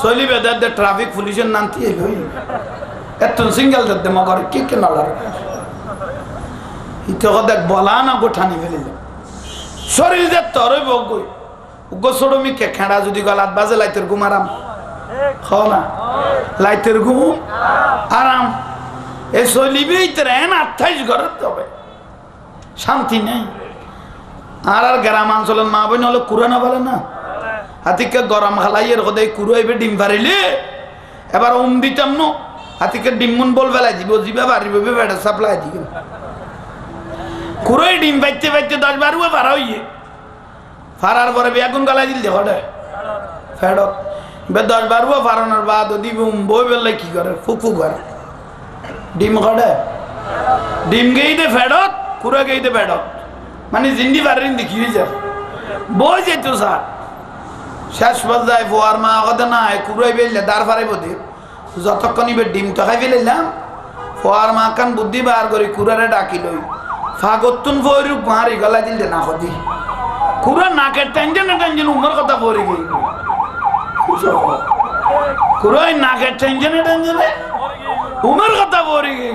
চলি বেদার দে ট্রাফিক পুলিশের নান্তি এলো এত সিঙ্গেল দে মগর কি কে নলার ইতো দেখ বলা না গোঠানি ফেলিল শরীর যে তরই বগই উগ্র সরমি কে খেড়া যদি গলাত বাজে লাইতের ঘুমারাম খাও না লাইতের ঘুম আরাম এ চলিবেই ট্রেন 28 ঘরের তবে শান্তি নেই আর গ্রাম অঞ্চলের মা বোন হলো কুরানা বলে না হাতিকে গরম হালাইয়ের কদে কুড়াইবে ডিম পারিলে এবার দিতাম নো হাতিকে ডিমুন বল বেলা দিব জিবা বাড়িবে বেড়া সাপ্লাই দিব কুড়াই ডিম পাইতে পাইতে 10-12 পারা হইয়ে ফারার পরে বেগুন গালাই দিল দেখে ফেরত 10-12 ফারানোর বাদ দিব বই বেলা কি করে ফুকফুক করে ডিম কাটে ডিম গেইতে ফেরত কুড়া গেইতে ফেরত মানে জিন্দি পারেন দেখি যায় বই যেত স্যার শেষ পর্যায়ে ফোয়ার মা কথা না কুড়াই বেললে দাঁড় ফারাইব দি যতক্ষণ ইবে ডিম তো খাই ফেলাম ফোয়ার মা কান বুদ্ধি বার করে কুড়ারে ডাকি লই ফাগতুন ফয়রু মারি গলা দিলে না কদি কুড়া নাকের টেনশন উমর কথা পড়ে গই কুড়াই নাকের টেনশনে উমর কথা পড়ে গই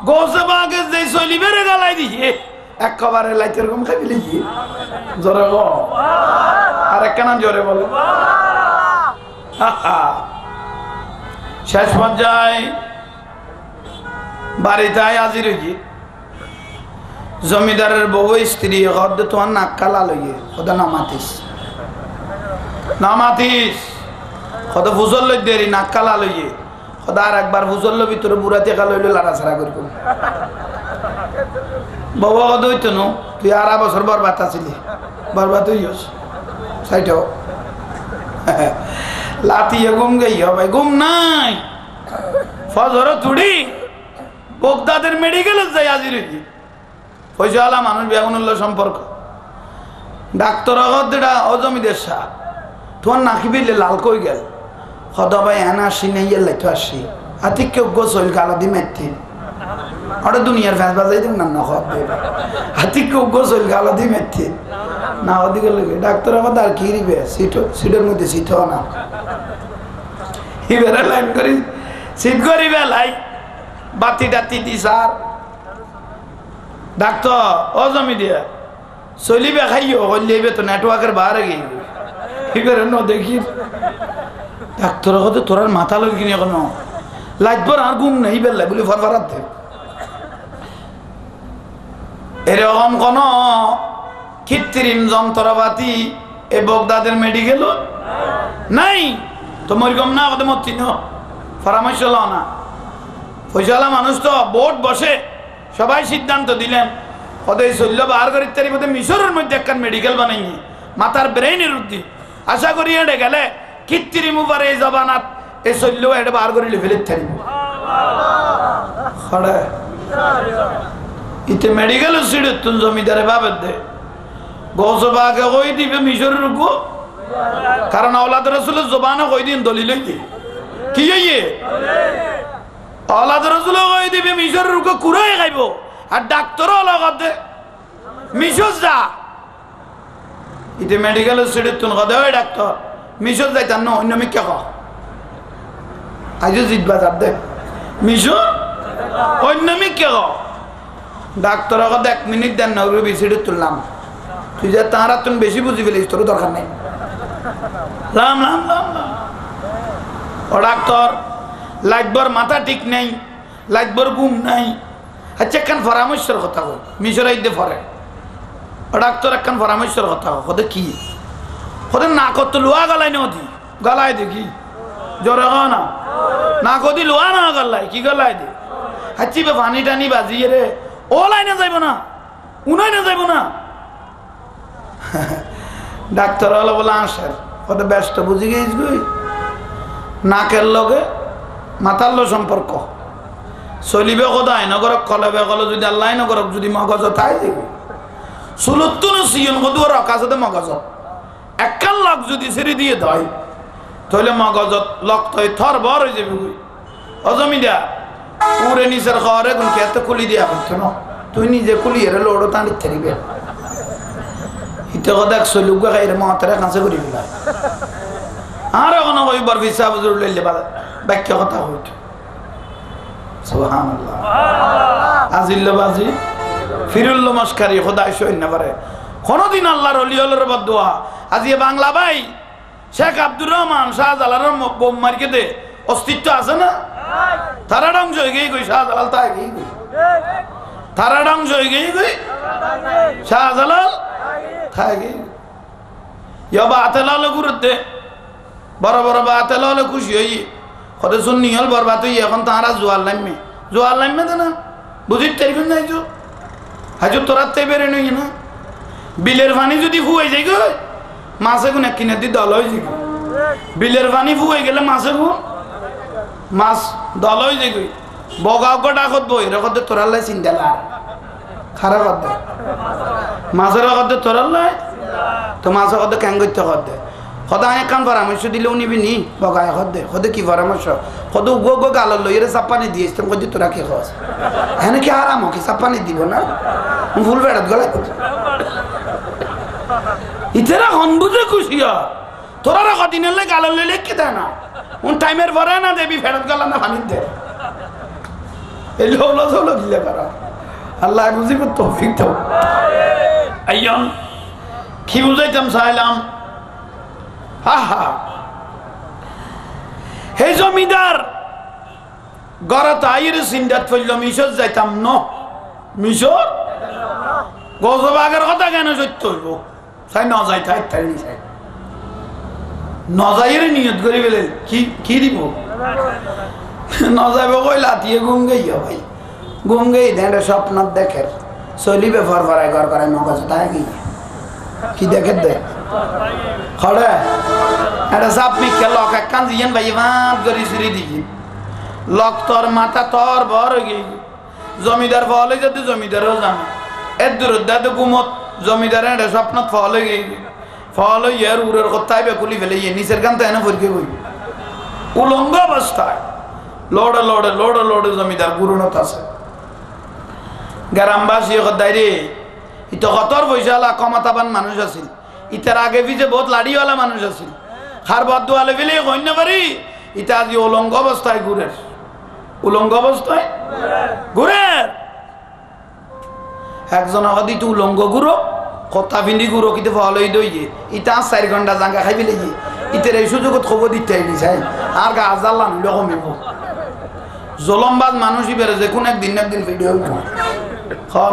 গৌসবাকে যে চলিবের গলাই দিয়ে একবারে লাইতের ঘুম খাই দিলে কি জোরে গো আর একখানা জোরে বলো শেষ পর্যায়ে বাড়িতে হাজির হয়েছি জমিদারের বউ স্ত্রী হদ তোমার নাক কালা লইয়ে ওদের নামাতিস কত ফুজল লই দেরি নাক কালা লইয়ে কত আর একবার ফুজল ভিতরে বুড়াতে কালো লইলে লাড়াছাড়া করি বাবা কত হইতো নো তুই 8 বছর বরবাদ আছিলি বরবাদ হইস সাইট লাতিয়ে ঘুম গই ভাই ঘুম নাই ফজর তুড়ি বগদাদের মেডিকেলে যাই হাজির হইছি পয়সাওয়ালা মানুষ বেগুনুল্ল সম্পর্ক ডাক্তার হদ্দেটা অজমিদের সাহ তোমার নাকি বিলে লাল কই গেল হদ ভাই এনা আসি নেই এলাই তো আসি হাতি কেউ গোসল গালা দি মেথি ওটা দুনিয়ার ফ্যাস বাজাই দেব না হদ হাতি কেউ গোসল গালা দি মেথি না ওদিকে লোকে ডাক্তার আমার আর কি দিবে সিটের মধ্যে সিট হওয়া না এবারে লাইন করি সিট করিবে লাই বাতি টাতি দি সার ডাক্তার ও জমি দিয়া চলিবে খাইও হইলে তো নেটওয়ার্কের বাইরে গিয়ে এবারে ন দেখি ডাক্তার হতে তোর মাথা লোক কিনে এখন লাইটবার আর ঘুম নেই বেলা বলে ফরফরাত দে এরকম কোন কৃত্রিম যন্ত্রপাতি এ বগদাদের মেডিকেল নাই তো মরিকম না ওদের মতি ন পরামর্শ ল না পয়সাওয়ালা মানুষ তো বোর্ড বসে সবাই সিদ্ধান্ত দিলেন কদে শৈল্য বার করি তারি মধ্যে মিশরের মধ্যে একটা মেডিকেল বানাইনি মাথার ব্রেইনের উদ্দি আশা করি এটা গেলে কৃত্রি মুবারে এই জবানাত এই শৈল্য এটা বার করিলে ফেলে থাকি খড়ে ইতে মেডিকেল সিট তুন জমিদারে ভাবে দে গৌসবাকে কই দিবে মিশরের গো কারণ আওলাদ রাসূলের জবানে কই দিন দলিল কি হইয়ে আওলাদ রাসূল কই দিবে মিশরের গো কুরাই খাইবো আর ডাক্তারও লগত দে মিশর যা ইতে মেডিকেল সিট তুন কদে ওই ডাক্তার মিশর যাইতাম না অন্য মি কে ক আইজো জিতবা যাব দে মিশর অন্য মি কে ক ডাক্তার কদে 1 মিনিট দেন না ওই সিট তুললাম তুই যে তারা তুমি বেশি বুঝি ফেলিস তোর দরকার নেই রাম রাম রাম ও ডাক্তার লাইটবর মাথা ঠিক নেই লাইটবর ঘুম নাই আচ্ছা একখান পরামর্শের কথা কই মিশর আইতে পরে ও ডাক্তার একখান পরামর্শের কথা কদে কি কদে না কত লোয়া গলাই নদী গলায় দেখি জোরে হ না না কদি লোয়া না গলাই কি গলায় দে আচ্ছি পানি টানি বাজিয়ে রে ও লাইনে যাইব না উনাই না যাইব না ডাক্তার হলো বলে আসেন কত ব্যস্ত বুঝি গেছিস গই নাকের লগে মাথার লো সম্পর্ক চলিবে কদায় নগরক কলবে কল যদি আল্লাহ নগরক যদি মগজ তাই দেখি সুলত্তু সিয়ন কদুয়ার অকাশতে মগজ একখান লক যদি ছেড়ে দিয়ে দেয় তাহলে মগজত লক তৈ থর বর হয়ে যাবে গই অজমিদা পুরে নিচের খাওয়ারে কোন এত কুলি দিয়া করছো না তুই নিজে কুলি এর লোড়ো টানিতে থাকবে ইতে কথা 100 লোক গাইরে মাথারে কাছে করি ফেলা আর এখন কইবার ভিসা বুজুর লইলে ব্যাখ্যা কথা হইত সুবহানাল্লাহ আজিল্লাবাজি ফিরুল্ল মস্কারি খোদা সইন না পারে কোনদিন আল্লাহর ওলি হলোর বদদুয়া আজি বাংলা ভাই শেখ আব্দুর রহমান শাহজালালের বোম মারকে দে অস্তিত্ব আছে না তারা ধ্বংস হয়ে গই কই শাহজালাল তাই গই তারা ধ্বংস হয়ে গই শাহজালাল থাকে ইয়া আতেলালে গুরুতে বড় বড় আতেলালে খুশি হই কত সুন্নি হল বরবাদ হই এখন তারা জোয়াল লাইমে না বুঝিত তারিবেন না আইজো আইজো তোরাতে বেরে নই না বিলের পানি যদি ফুয়াই যাই গো মাছে গুনে কিনে দি দল হই যাই বিলের পানি ফুয়াই গেলে মাছে গুন মাছ দল হই যাই গই বগাও গটা কত বই রকতে তোরালে চিন্তালা খারাপ কথা মাছের কথা তোরাল নাই তো মাছের কথা কেন করতে করতে সদা একখান পরামর্শ দিলেও নিবি নি বগায় দে সদে কি পরামর্শ সদ গো গো গাল লইরে চাপানি দিয়ে ইসলাম কদি তোরা কি খাস এখানে কি আরাম কি চাপানি দিব না ভুল বেড়াত গলায় ইতেরা হন বুঝে খুশি তোরা কদিনের গাল লইলে কি দেয় না উন টাইমের পরে না দেবি ফেরত গেল না পানি দে এলো হলো হলো দিলে পারা আল্লাহ বুঝিব তৌফিক দাও আইয়ন কি বুঝাইতাম চাইলাম হা হে জমিদার গড়ত আইর সিন্দাত ফইল মিশর যাইতাম ন মিশর গজবাগের কথা কেন সত্য হইব চাই ন যাই তাই তাই চাই ন যাইয়ের নিয়ত করি বলে কি দিব ন যাইব কই লাতিয়ে ঘুম গইয়া ভাই গঙ্গেই দেড় স্বপ্ন দেখের চলিবে ফরফরাই ঘর করে মগজ তাই কি দেখে দে খড়ে এটা সাপ মিখে লক একখান দিয়েন ভাই ভাত করি সিঁড়ি দিই লক তোর মাথা তোর বর গিয়ে জমিদার ফলে যদি জমিদারও জানে এর দূর দাদু গুমত জমিদার এটা স্বপ্ন ফলে গিয়ে ফল ইয়ার উড়ের কোথায় বেকুলি ফেলে ইয়ে নিচের গান তো এনে ফরকে বই উলঙ্গ অবস্থায় লোড়ে লোড়ে লোড়ে লোড়ে জমিদার গুরুনত আছে গ্রামবাসী দায়রে ইতো কতর পয়সাওয়ালা ক্ষমতাবান মানুষ আছিল ইতার আগে পিছে বহুত লাড়িওয়ালা মানুষ আছিল খার বদুয়ালে ফেলে কইন না পারি ইতা আজি উলঙ্গ অবস্থায় ঘুরের উলঙ্গ অবস্থায় ঘুরের একজন আদি তো উলঙ্গ গুরু কথা ফিন্দি গুরু কিতে ফলই দইয়ে ইতা 4 ঘন্টা জাঙ্গা খাই ফেলে ইতের এই সুযোগত খবর দিতে আইনি চাই আর গা আজাল্লাহ নিল কমিব জলমবাজ মানুষই বেড়ে যে কোন একদিন ভিডিও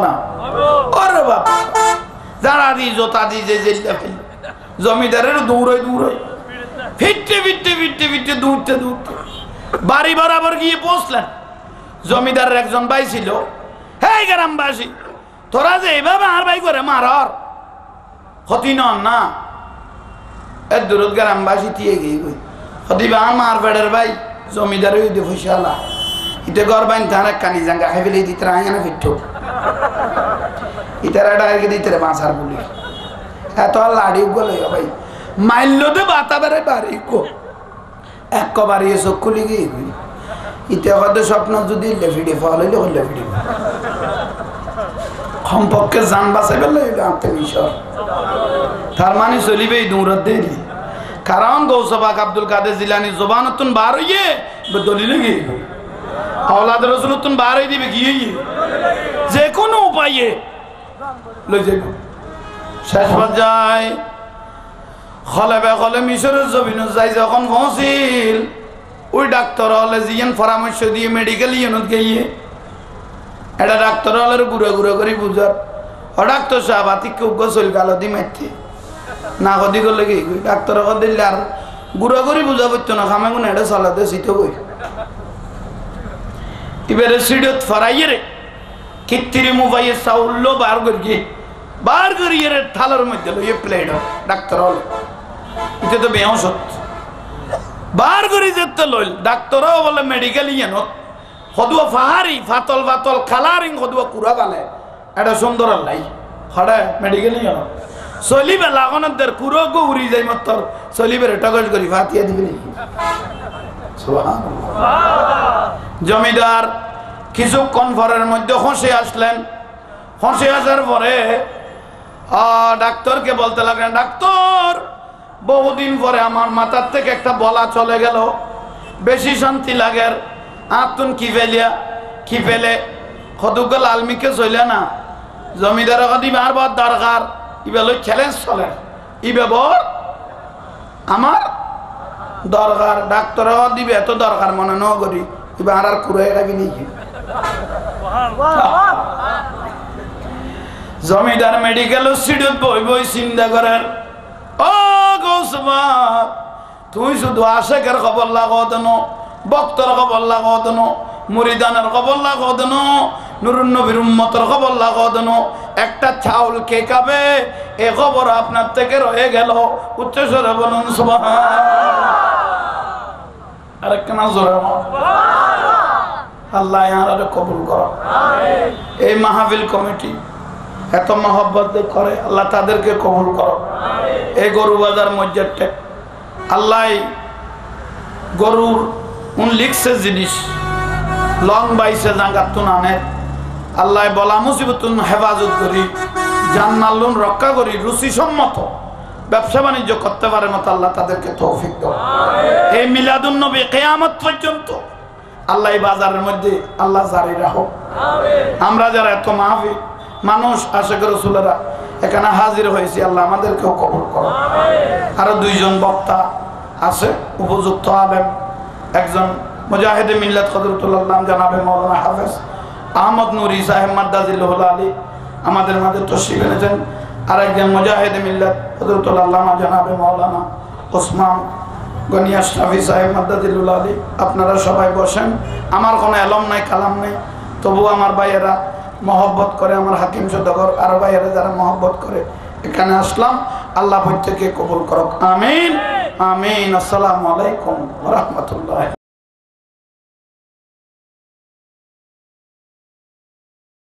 না ওরে বাপ যারা দি জোতা দি যে জেলটা ফেল জমিদারের দৌড়ই ফিরতে ফিরতে ফিরতে ফিরতে দৌড়তে দৌড়তে বাড়ি বরাবর গিয়ে পৌঁছলেন জমিদারের একজন ভাই ছিল হে গ্রামবাসী তোরা যে এইভাবে আর ভাই করে মারর ক্ষতি নন না এর দূরত গ্রামবাসী দিয়ে গিয়ে গই হদিবা মার বেড়ের ভাই জমিদার হইতে ফুসালা ইতে ঘর বাইন তার এক কানি জাঙ্গা খাই ফেলে দিতে আয় না ফিট ইতারা ডাইকে দিতে বাঁচার বলি এত লাড়ি গলে ভাই মাইল্যতে বাতা বেড়ে বাড়ি কো এক বাড়িয়ে চোখ খুলি গিয়ে ইতে হয়তো স্বপ্ন যদি লেফিডে ফল হইলে হলে ফিডে সম্পর্কে জান বাঁচাই ফেললে আত্মবিশ্বাস তার মানে চলিবে এই দৌড়াত দেরি কারণ গৌসবাক আব্দুল কাদের জিলানি জবানতুন বার হইয়ে দলিলে গিয়ে আওলাদ রসুলতুন বার হয়ে দিবে গিয়ে যে কোনো উপায়ে লই যাইব শেষ পর্যায়ে খলেবে খলে মিশরের জমিন যাই যখন পৌঁছিল ওই ডাক্তার হলে জিয়ান পরামর্শ দিয়ে মেডিকেল ইউনিট গিয়ে এটা ডাক্তার হলের ঘুরে ঘুরে করে বুঝার ও ডাক্তার সাহেব আতিকে গোসল গালো দি মারতে না কদি করলে কি ডাক্তার দিলে আর ঘুরে ঘুরে বুঝা পড়তো না খামে কোনো এটা চালাতে শীত কই এবারে সিডত ফরাইয়ে রে কিত্তিরি মুভাইয়ে চাউল বার করিয়ে রে থালার মধ্যে লইয়ে প্লেট ডাক্তার হলে এটা তো বেহস বার করি যেতে লইল ডাক্তারও বলে মেডিকেল ইয়েনত হদুয়া ফাহারি ফাতল ফাতল খালারিং হদুয়া কুড়া বালে এটা সুন্দর লাই হড়ে মেডিকেল ইয়েনত চলিবে লাগনের কুড়ো গো উড়ি যাই মত চলিবে টগজ করি ফাতিয়া দিবি জমিদার কিছুক্ষণ পরের মধ্যে হসে আসলেন হসে আসার পরে ডাক্তারকে বলতে লাগলেন ডাক্তার বহুদিন পরে আমার মাথার থেকে একটা বলা চলে গেল বেশি শান্তি লাগে আতুন কি ফেলিয়া কি ফেলে কতগুলো আলমিকে চলে না জমিদার দিবার বর দরকার ইবে লই চ্যালেঞ্জ চলে ইবে বর আমার দরকার ডাক্তার দিবে এত দরকার মনে ন করি এবার আর কুড়ে রাখি নাকি জমিদার মেডিকেল সিডত বই বই চিন্তা করেন ও গৌসমা তুই শুধু আশেকের খবর লাগো দেন বক্তর খবর লাগো দেন মুরিদানের খবর লাগো দেন নুরুন নবীর উম্মতের খবর লাগো দেন একটা চাউল কে খাবে এ খবর আপনার থেকে রয়ে গেল উচ্চস্বরে বলুন সুবহানাল্লাহ আরেকখানা জোরে আল্লাহ ইয়ারে কবুল করো আমিন এই মাহফিল কমিটি এত মহব্বত করে আল্লাহ তাদেরকে কবুল করো আমিন এই গরু বাজার মসজিদটা আল্লাহ গরুর উন লিখছে জিনিস লং বাইসে জাঙ্গাতুন আনে আল্লাহ বলা মুসিবতুন হেফাজত করি জান্নাতুন রক্ষা করি রুচি সম্মত ব্যবসা বাণিজ্য করতে পারে মত আল্লাহ তাদেরকে তৌফিক দাও আমিন এই মিলাদুন নবী কিয়ামত পর্যন্ত আল্লাহ এই বাজারের মধ্যে আল্লাহ জারি রাখো আমিন আমরা যারা এত মাহফিল মানুষ আশিক রাসূলেরা এখানে হাজির হয়েছে আল্লাহ আমাদেরকেও কবুল করো আমিন আর দুইজন বক্তা আছে উপযুক্ত আলেম একজন মুজাহিদে মিল্লাত হযরতুল্লাহ জনাবে মাওলানা হাফেজ আহমদ নুরি সাহেব মাদ্দাজিল্লাহুল আলী আমাদের মাঝে তশরিফ এনেছেন আর একজন মুজাহিদে মিল্লাত হযরতুল্লাহ জনাবে মাওলানা ওসমান গনি আশরাফি সাহেব মাদ্দাজিল্লাহুল আলী আপনারা সবাই বসেন আমার কোনো এলম নাই কালাম নাই তবু আমার ভাইয়েরা মহব্বত করে আমার হাকিম সদগর আর ভাইয়েরা যারা মহব্বত করে এখানে আসলাম আল্লাহ প্রত্যেককে কবুল করুক আমিন আমিন আসসালামু আলাইকুম ওয়া রাহমাতুল্লাহ।